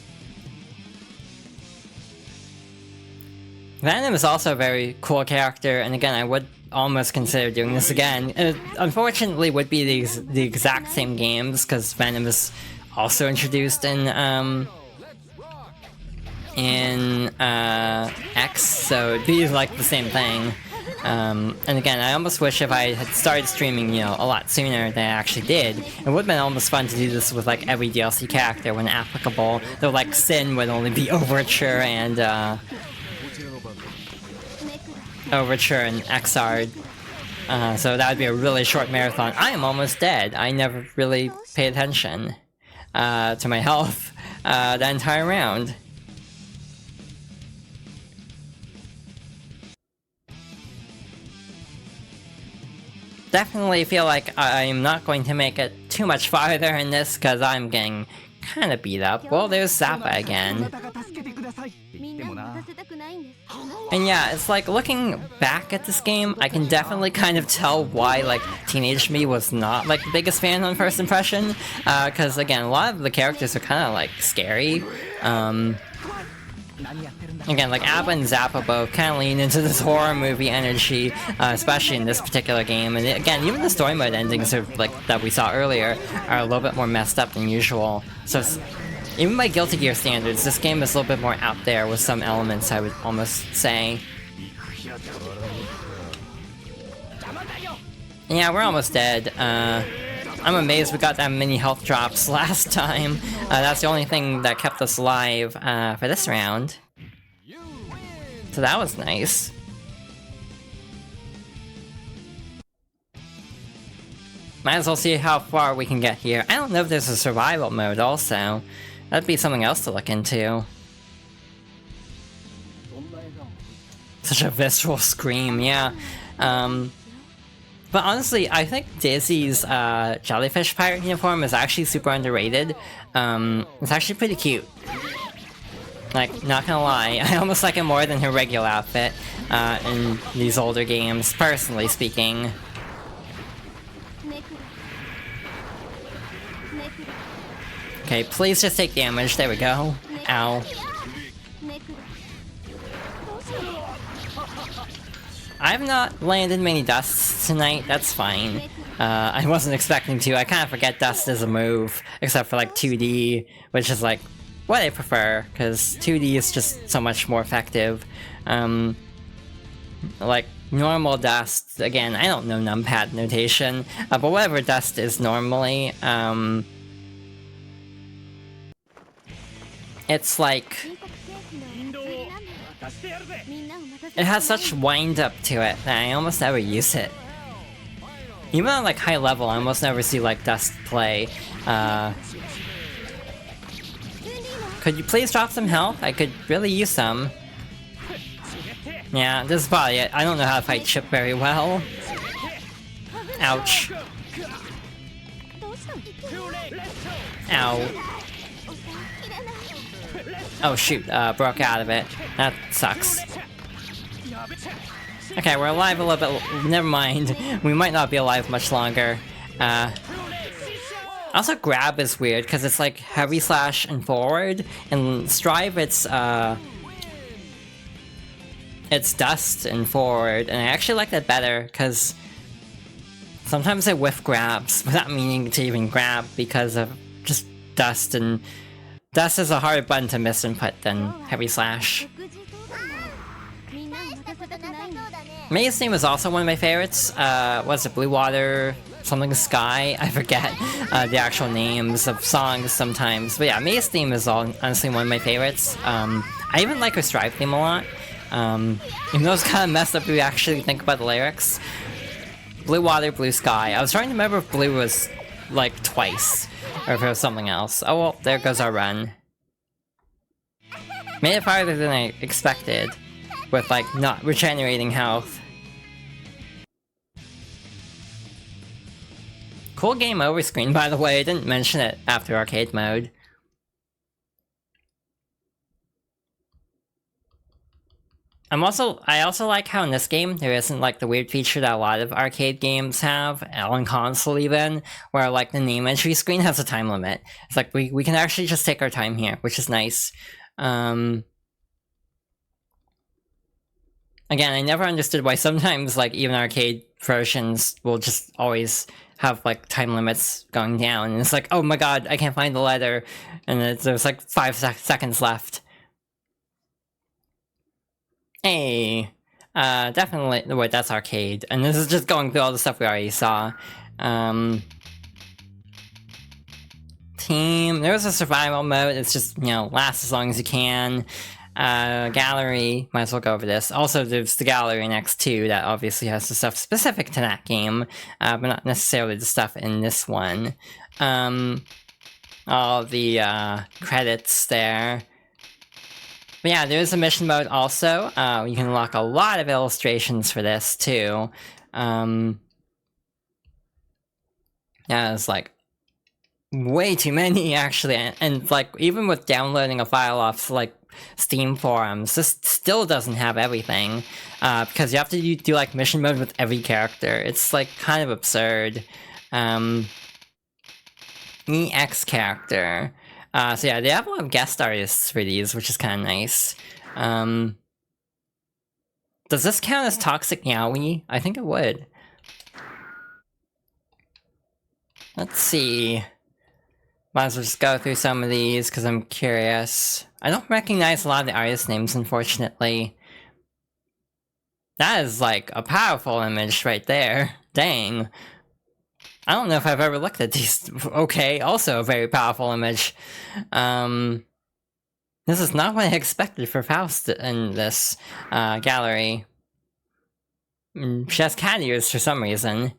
Venom is also a very cool character, and again, I would almost consider doing this again. It unfortunately would be the exact same games, because Venom is also introduced in X, so it'd be like the same thing. And again, I almost wish if I had started streaming, you know, a lot sooner than I actually did. It would have been almost fun to do this with like every DLC character when applicable, though like Sin would only be Overture and Xrd. So that would be a really short marathon. I am almost dead. I never really paid attention to my health that entire round. Definitely feel like I'm not going to make it too much farther in this because I'm getting kind of beat up. Well, there's Zappa again. And yeah, it's like, looking back at this game, I can definitely kind of tell why, like, teenage me was not, like, the biggest fan on first impression. Because, again, a lot of the characters are kind of, like, scary. Again, like Appa and Zappa both kind of lean into this horror movie energy, especially in this particular game. And again, even the story mode endings are, like that we saw earlier are a little bit more messed up than usual. So even by Guilty Gear standards, this game is a little bit more out there with some elements, I would almost say. Yeah, we're almost dead. I'm amazed we got that many health drops last time. That's the only thing that kept us alive for this round. So that was nice. Might as well see how far we can get here. I don't know if there's a survival mode also. That'd be something else to look into. Such a visceral scream, yeah. But honestly, I think Dizzy's jellyfish pirate uniform is actually super underrated. It's actually pretty cute. Like, not gonna lie, I almost like it more than her regular outfit in these older games, personally speaking. Okay, please just take damage, there we go. Ow. I have not landed many dusts tonight, that's fine. I wasn't expecting to, I kind of forget dust is a move, except for like 2D, which is like what I prefer, because 2D is just so much more effective. Like, normal dust, again, I don't know numpad notation, but whatever dust is normally, it's like... it has such wind up to it that I almost never use it. Even on like high level, I almost never see like dust play. Could you please drop some health? I could really use some. Yeah, this is probably it. I don't know how to fight Chip very well. Ouch. Ow. Oh shoot, broke out of it. That sucks. Okay, we're alive a little bit. Never mind. We might not be alive much longer. Also, grab is weird because it's like heavy slash and forward, and strive it's dust and forward, and I actually like that better because sometimes I whiff grabs without meaning to even grab because of just dust, and dust is a harder button to misinput than heavy slash. May's theme is also one of my favorites. Was it Blue Water? Something Sky? I forget the actual names of songs sometimes. But yeah, May's theme is honestly one of my favorites. I even like her Strive theme a lot. Even though it's kind of messed up if you actually think about the lyrics. Blue Water, Blue Sky. I was trying to remember if blue was like twice, or if it was something else. Oh well, there goes our run. Made it farther than I expected, with like not regenerating health. Cool game over screen, by the way. I didn't mention it after arcade mode. I also like how in this game there isn't like the weird feature that a lot of arcade games have, on console even, where like the name entry screen has a time limit. It's like we can actually just take our time here, which is nice. Again, I never understood why sometimes like even arcade versions will just always have like time limits going down, and it's like, oh my god, I can't find the letter, and there's like 5 seconds left. Hey, definitely, wait, that's arcade, and this is just going through all the stuff we already saw. Team, there's a survival mode, it's just, you know, last as long as you can. Gallery, might as well go over this. Also, there's the gallery next to that obviously has the stuff specific to that game, but not necessarily the stuff in this one. All the credits there. But yeah, there's a mission mode also. You can unlock a lot of illustrations for this too. Yeah, it's like way too many actually, and like even with downloading a file off like Steam forums, this still doesn't have everything, because you have to do like mission mode with every character. It's like kind of absurd. EX character. So yeah, they have a lot of guest artists for these, which is kind of nice. Does this count as Toxic Yaoi? I think it would. Let's see. Might as well just go through some of these because I'm curious. I don't recognize a lot of the artist names, unfortunately. That is like a powerful image right there. Dang. I don't know if I've ever looked at these. Okay, also a very powerful image. This is not what I expected for Faust in this gallery. She has cat ears for some reason.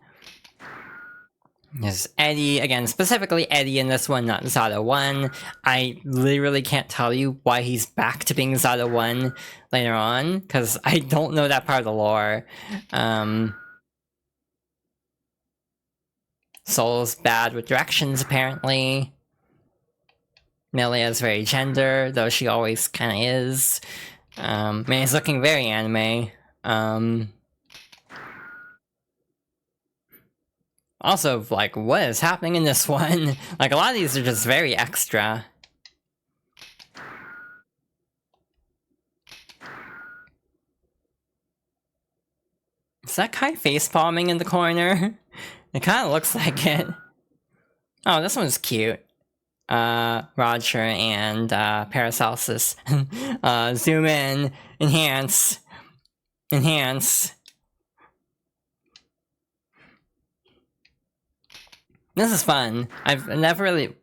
There's Eddie, again, specifically Eddie in this one, not Zada 1. I literally can't tell you why he's back to being Zada 1 later on, because I don't know that part of the lore. Soul's bad with directions, apparently. Milia's very gender, though she always kind of is. He's looking very anime. Also, like, what is happening in this one? Like, a lot of these are just very extra. Is that Kai facepalming in the corner? It kind of looks like it. Oh, this one's cute. Roger and Paracelsus. Zoom in, enhance, enhance. This is fun. I've never really...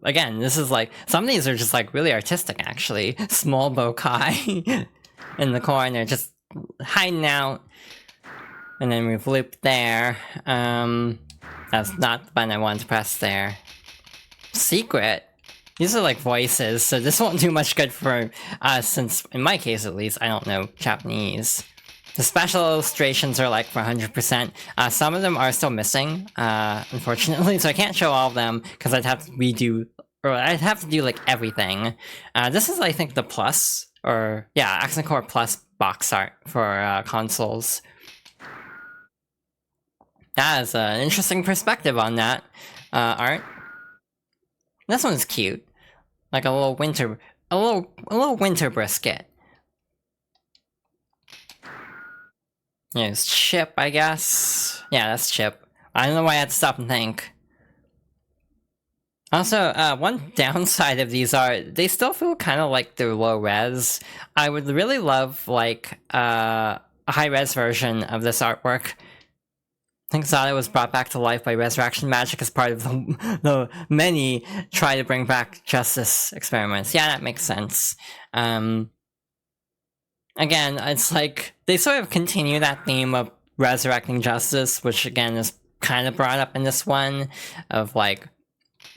Again, this is like... Some of these are just like really artistic, actually. Small bow Kai in the corner, just hiding out. And then we've looped there. That's not the button I wanted to press there. Secret? These are like voices, so this won't do much good for us, since, in my case at least, I don't know Japanese. The special illustrations are like for 100%. Some of them are still missing, unfortunately, so I can't show all of them, because I'd have to redo, or I'd have to do like everything. This is, I think, the Plus, or, yeah, Accent Core Plus box art for consoles. That is an interesting perspective on that art. This one's cute, like a little winter brisket. There's Chip, I guess. Yeah, that's Chip. I don't know why I had to stop and think. Also, one downside of these are they still feel kind of like they're low res. I would really love like a high res version of this artwork. I think Zada was brought back to life by resurrection magic as part of the many try to bring back justice experiments. Yeah, that makes sense. Again, it's like, they sort of continue that theme of resurrecting justice, which again is kind of brought up in this one, of like,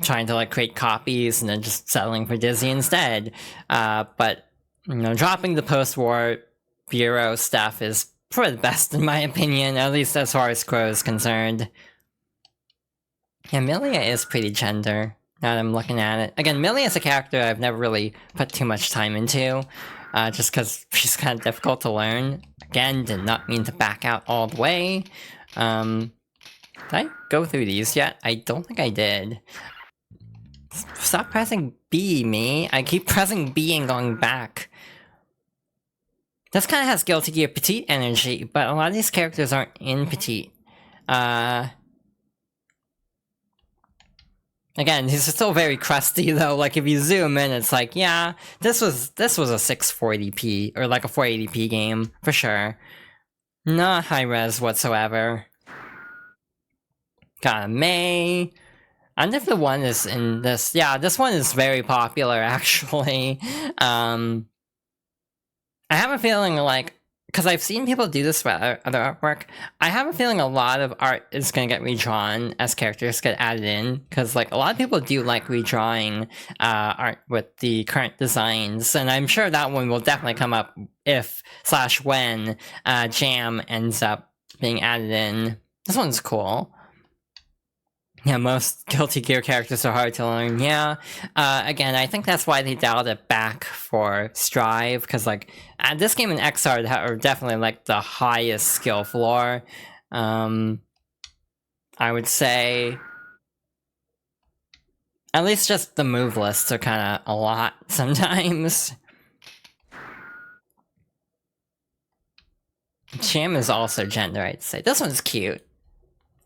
trying to like create copies and then just settling for Dizzy instead. But, you know, dropping the post-war bureau stuff is for the best, in my opinion, at least as far as Crow is concerned. Yeah, Milia is pretty gender, now that I'm looking at it. Again, Milia is a character I've never really put too much time into, just because she's kind of difficult to learn. Again, did not mean to back out all the way. Did I go through these yet? I don't think I did. Stop pressing B, me. I keep pressing B and going back. This kind of has Guilty Gear Petite energy, but a lot of these characters aren't in Petite. Again, these are still very crusty though, like if you zoom in, it's like, yeah, this was a 640p, or like a 480p game, for sure. Not high res whatsoever. Got a May. I wonder if the one is in this, yeah, this one is very popular actually. I have a feeling like, because I've seen people do this with other artwork, I have a feeling a lot of art is going to get redrawn as characters get added in, because like a lot of people do like redrawing art with the current designs, and I'm sure that one will definitely come up if/when Jam ends up being added in. This one's cool. Yeah, most Guilty Gear characters are hard to learn, yeah. Again, I think that's why they dialed it back for Strive, because, like, this game and XR are definitely, like, the highest skill floor. I would say... At least just the move lists are kind of a lot sometimes. Cham is also gender, I'd say. This one's cute.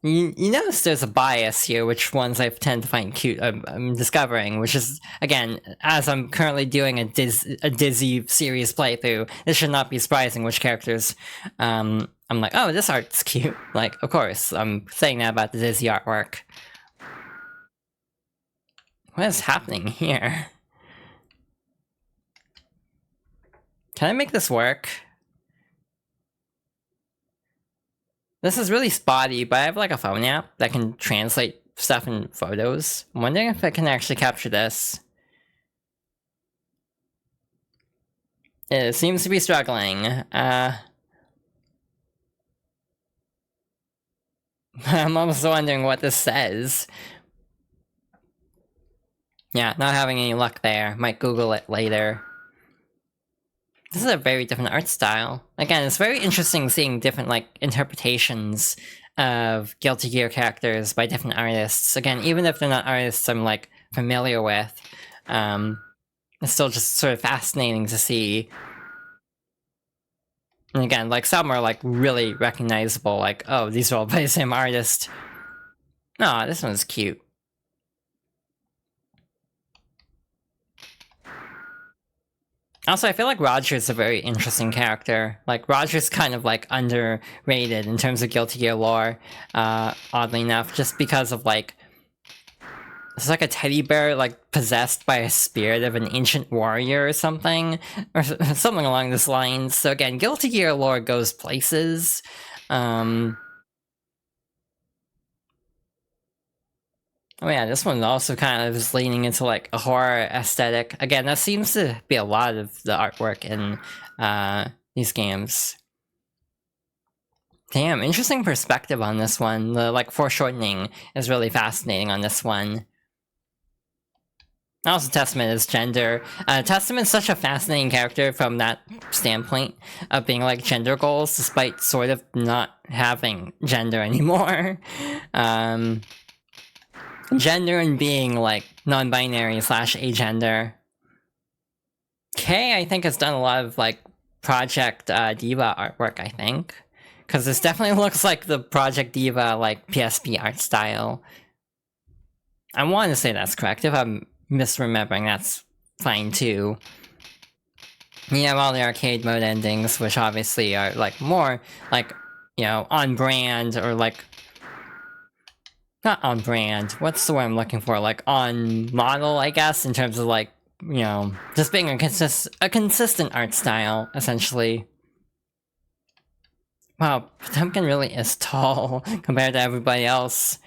You notice there's a bias here, which ones I tend to find cute. I'm discovering, which is, again, as I'm currently doing a Dizzy series playthrough, this should not be surprising which characters I'm like, oh, this art's cute. Like, of course, I'm saying that about the Dizzy artwork. What is happening here? Can I make this work? This is really spotty, but I have like a phone app that can translate stuff in photos. I'm wondering if I can actually capture this. It seems to be struggling. I'm also wondering what this says. Yeah, not having any luck there. Might Google it later. This is a very different art style. Again, it's very interesting seeing different, like, interpretations of Guilty Gear characters by different artists. Again, even if they're not artists I'm, like, familiar with, it's still just sort of fascinating to see. And again, like, some are, like, really recognizable, like, oh, these are all by the same artist. Aw, this one's cute. Also, I feel like Roger's a very interesting character. Like, Roger's kind of, like, underrated in terms of Guilty Gear lore, oddly enough, just because of, like... It's like a teddy bear, like, possessed by a spirit of an ancient warrior or something? Or something along those lines. So again, Guilty Gear lore goes places. Oh yeah, this one also kind of is leaning into like a horror aesthetic. Again, that seems to be a lot of the artwork in these games. Damn, interesting perspective on this one. The like foreshortening is really fascinating on this one. Also, Testament is gender. Testament's such a fascinating character from that standpoint of being like gender goals, despite sort of not having gender anymore. Gender and being like non-binary / agender. Kay, I think, has done a lot of like Project Diva artwork, I think. Because this definitely looks like the Project Diva like PSP art style. I want to say that's correct. If I'm misremembering, that's fine too. You have all the arcade mode endings, which obviously are like more like, you know, on brand or like... Not on brand, what's the word I'm looking for? Like, on model, I guess, in terms of, like, you know, just being a consistent art style, essentially. Wow, Potemkin really is tall compared to everybody else.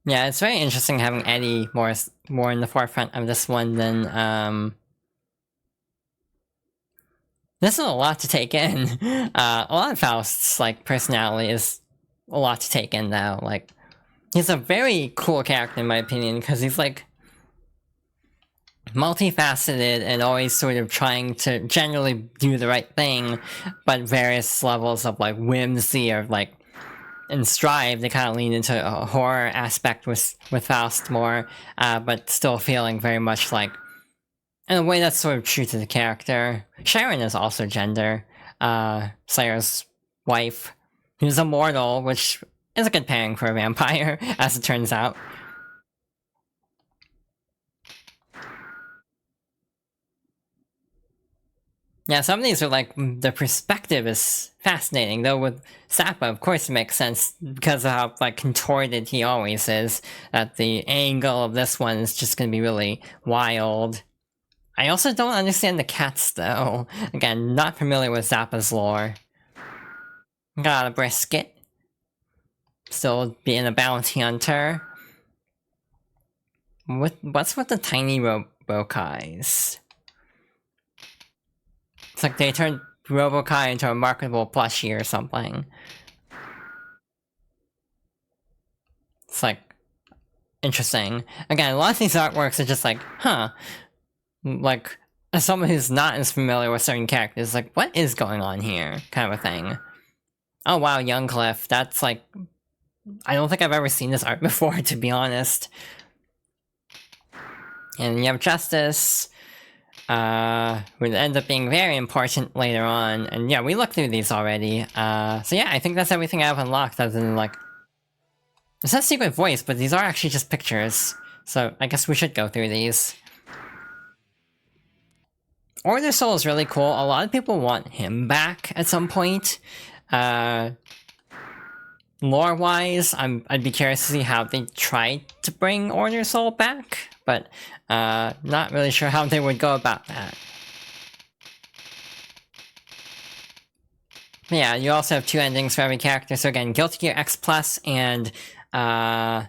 Yeah, it's very interesting having Eddie more in the forefront of this one than, This is a lot to take in. A lot of Faust's, like, personality is a lot to take in, though. Like, he's a very cool character, in my opinion, because he's, like, multifaceted and always sort of trying to generally do the right thing, but various levels of, like, whimsy or, like, and strive to kind of lean into a horror aspect with Faust more, but still feeling very much like... In a way that's sort of true to the character. Sharon is also gender. Slayer's wife, who's immortal, which is a good pairing for a vampire, as it turns out. Yeah, some of these are like, the perspective is fascinating, though with Zappa, of course it makes sense, because of how, like, contorted he always is, that the angle of this one is just gonna be really wild. I also don't understand the cats, though. Again, not familiar with Zappa's lore. Got a brisket. Still being a bounty hunter. What's with the tiny Robokais? It's like they turned Robokai into a marketable plushie or something. It's like... interesting. Again, a lot of these artworks are just like, huh... Like, as someone who's not as familiar with certain characters, like, what is going on here? Kind of a thing. Oh wow, Young Cliff. That's like... I don't think I've ever seen this art before, to be honest. And you have Justice, would end up being very important later on. And yeah, we looked through these already. So yeah, I think that's everything I have unlocked other than like... It says Secret Voice, but these are actually just pictures. So I guess we should go through these. Order Soul is really cool. A lot of people want him back at some point. Lore-wise, I'd be curious to see how they try to bring Order Soul back, but not really sure how they would go about that. But yeah, you also have 2 endings for every character. So again, Guilty Gear X Plus and X2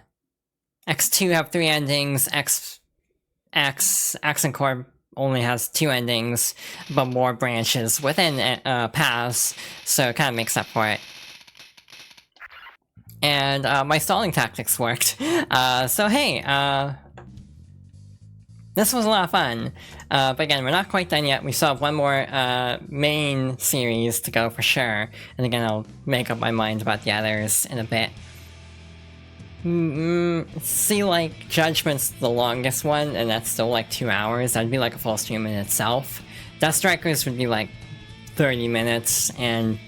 have 3 endings. Accent Core only has 2 endings, but more branches within paths, so it kind of makes up for it. And my stalling tactics worked. So hey, this was a lot of fun. But again, we're not quite done yet. We still have one more main series to go for sure. And again, I'll make up my mind about the others in a bit. See, like, Judgment's the longest one, and that's still like 2 hours. That'd be like a full stream in itself. Death Strikers would be like 30 minutes, and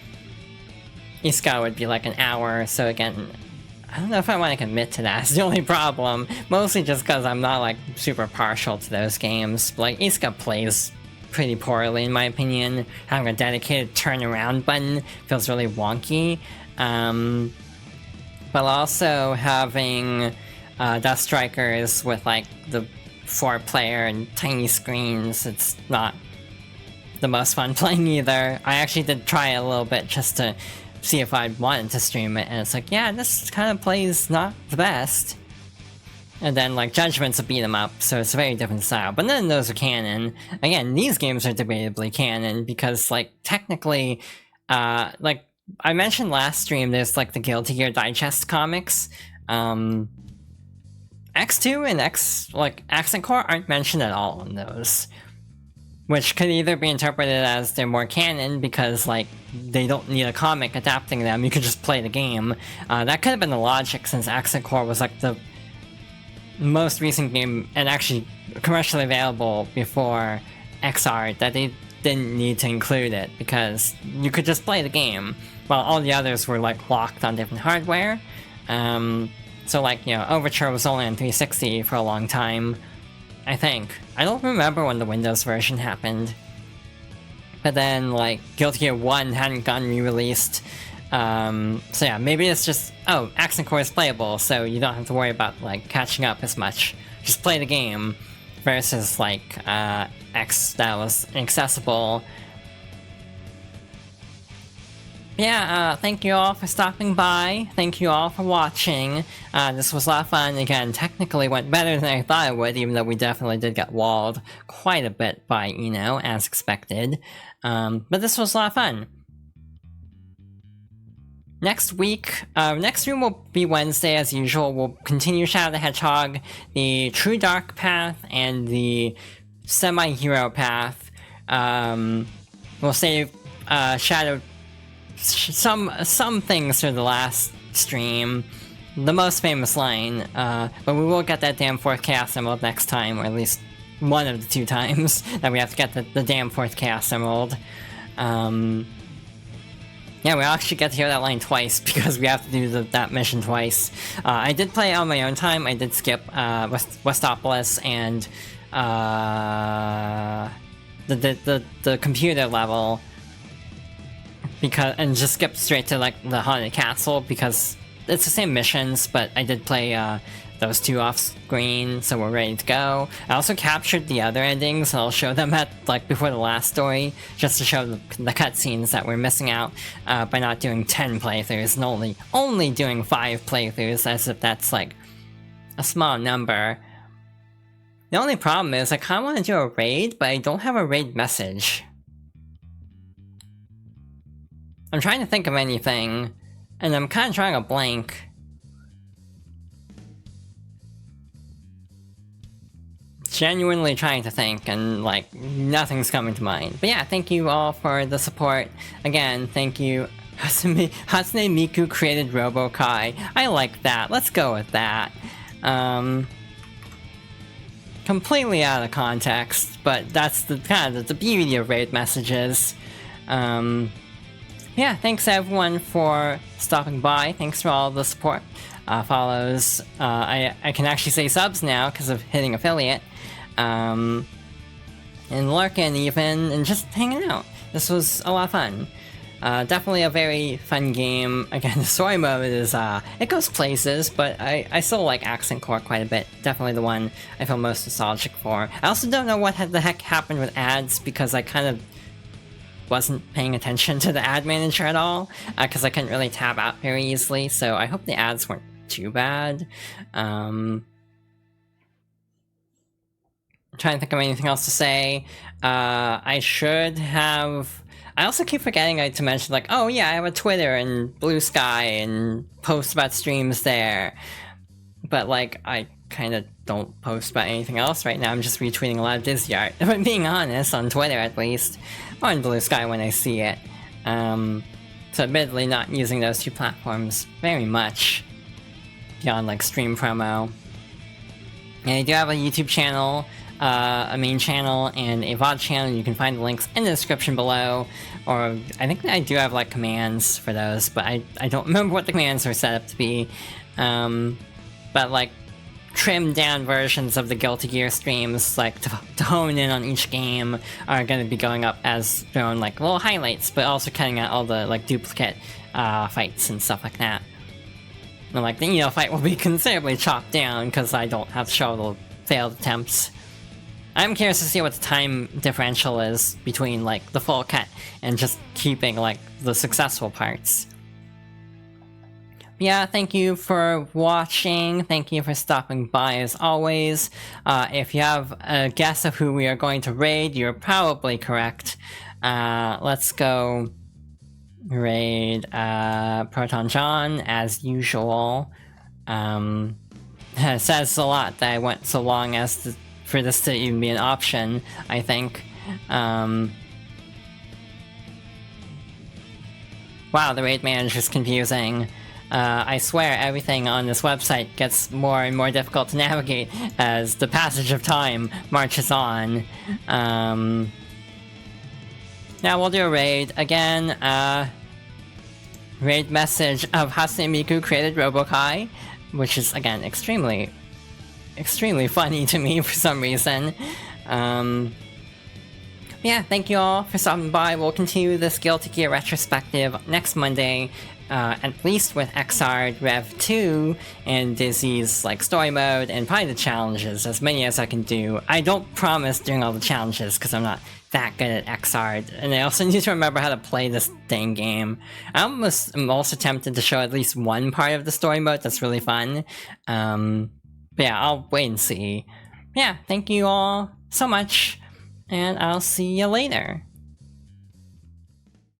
Iska would be like an hour. So again, I don't know if I want to commit to that. It's the only problem. Mostly just because I'm not like super partial to those games. Like, Iska plays pretty poorly in my opinion. Having a dedicated turnaround button feels really wonky. But also having Death Strikers with like the 4-player and tiny screens, it's not the most fun playing either. I actually did try it a little bit just to see if I'd wanted to stream it, and it's like, yeah, this kind of plays not the best. And then like Judgment's a beat 'em up, so it's a very different style. But none of those are canon. Again, these games are debatably canon because like technically, like I mentioned last stream, there's like the Guilty Gear Digest comics. X2 and Accent Core aren't mentioned at all in those. Which could either be interpreted as they're more canon because like they don't need a comic adapting them, you could just play the game. That could have been the logic since Accent Core was like the most recent game and actually commercially available before XR, that they didn't need to include it because you could just play the game. While all the others were like locked on different hardware. So like, you know, Overture was only on 360 for a long time, I think. I don't remember when the Windows version happened. But then like Guilty Gear 1 hadn't gotten re-released. So yeah, maybe it's just, oh, Accent Core is playable, so you don't have to worry about like catching up as much. Just play the game versus like X that was inaccessible. Yeah, thank you all for stopping by. Thank you all for watching. This was a lot of fun. Again, technically went better than I thought it would, even though we definitely did get walled quite a bit by Eno, as expected. But this was a lot of fun. Next week, next stream will be Wednesday as usual. We'll continue Shadow the Hedgehog, the True Dark path, and the Semi-Hero path. We'll save Shadow... some things for the last stream, the most famous line, but we will get that damn 4th Chaos Emerald next time, or at least one of the 2 times that we have to get the damn 4th Chaos Emerald. Yeah, we actually get to hear that line twice because we have to do that mission twice. I did play it on my own time. I did skip Westopolis and the computer level. And just skip straight to like the Haunted Castle because it's the same missions, but I did play those 2 off screen, so we're ready to go. I also captured the other endings, and I'll show them at like before the last story, just to show the cutscenes that we're missing out by not doing 10 playthroughs and only doing 5 playthroughs, as if that's like a small number. The only problem is I kind of want to do a raid, but I don't have a raid message. I'm trying to think of anything, and I'm kind of drawing a blank. Genuinely trying to think, and like, nothing's coming to mind. But yeah, thank you all for the support. Again, thank you Hatsune Miku created Robo-Kai. I like that. Let's go with that. Completely out of context, but that's the kind of the beauty of raid messages. Yeah, thanks everyone for stopping by. Thanks for all the support, follows. I can actually say subs now because of hitting affiliate. And lurking even, and just hanging out. This was a lot of fun. Definitely a very fun game. Again, the story mode is, it goes places, but I still like Accent Core quite a bit. Definitely the one I feel most nostalgic for. I also don't know what the heck happened with ads, because I kind of wasn't paying attention to the ad manager at all, because I couldn't really tab out very easily, so I hope the ads weren't too bad. I'm trying to think of anything else to say. I should have... I also keep forgetting to mention, like, oh yeah, I have a Twitter and Blue Sky and post about streams there. But, like, I kind of don't post about anything else right now. I'm just retweeting a lot of Disney art, if I'm being honest, on Twitter at least. Or on Blue Sky when I see it. So admittedly not using those two platforms very much. Beyond, like, stream promo. And I do have a YouTube channel, a main channel, and a VOD channel. You can find the links in the description below. Or, I think I do have, like, commands for those, but I don't remember what the commands are set up to be. But, like, trimmed down versions of the Guilty Gear streams, like, to hone in on each game, are going to be going up as their own, like, little highlights, but also cutting out all the, like, duplicate fights and stuff like that. And, like, the fight will be considerably chopped down, because I don't have to show the failed attempts. I'm curious to see what the time differential is between, like, the full cut and just keeping, like, the successful parts. Yeah, thank you for watching. Thank you for stopping by as always. If you have a guess of who we are going to raid, you're probably correct. Let's go raid Proton John as usual. It says a lot that I went so long as for this to even be an option, I think. Wow, the raid manager is confusing. I swear everything on this website gets more and more difficult to navigate as the passage of time marches on. Now we'll do a raid. Again, raid message of Hatsune Miku created Robo-Kai, which is, again, extremely funny to me for some reason. Yeah, thank you all for stopping by. We'll continue this Guilty Gear retrospective next Monday, at least with Xrd Rev 2 and Dizzy's, like, story mode, and probably the challenges, as many as I can do. I don't promise doing all the challenges, because I'm not that good at Xrd, and I also need to remember how to play this dang game. I'm also tempted to show at least one part of the story mode that's really fun. But yeah, I'll wait and see. Yeah, thank you all so much, and I'll see you later.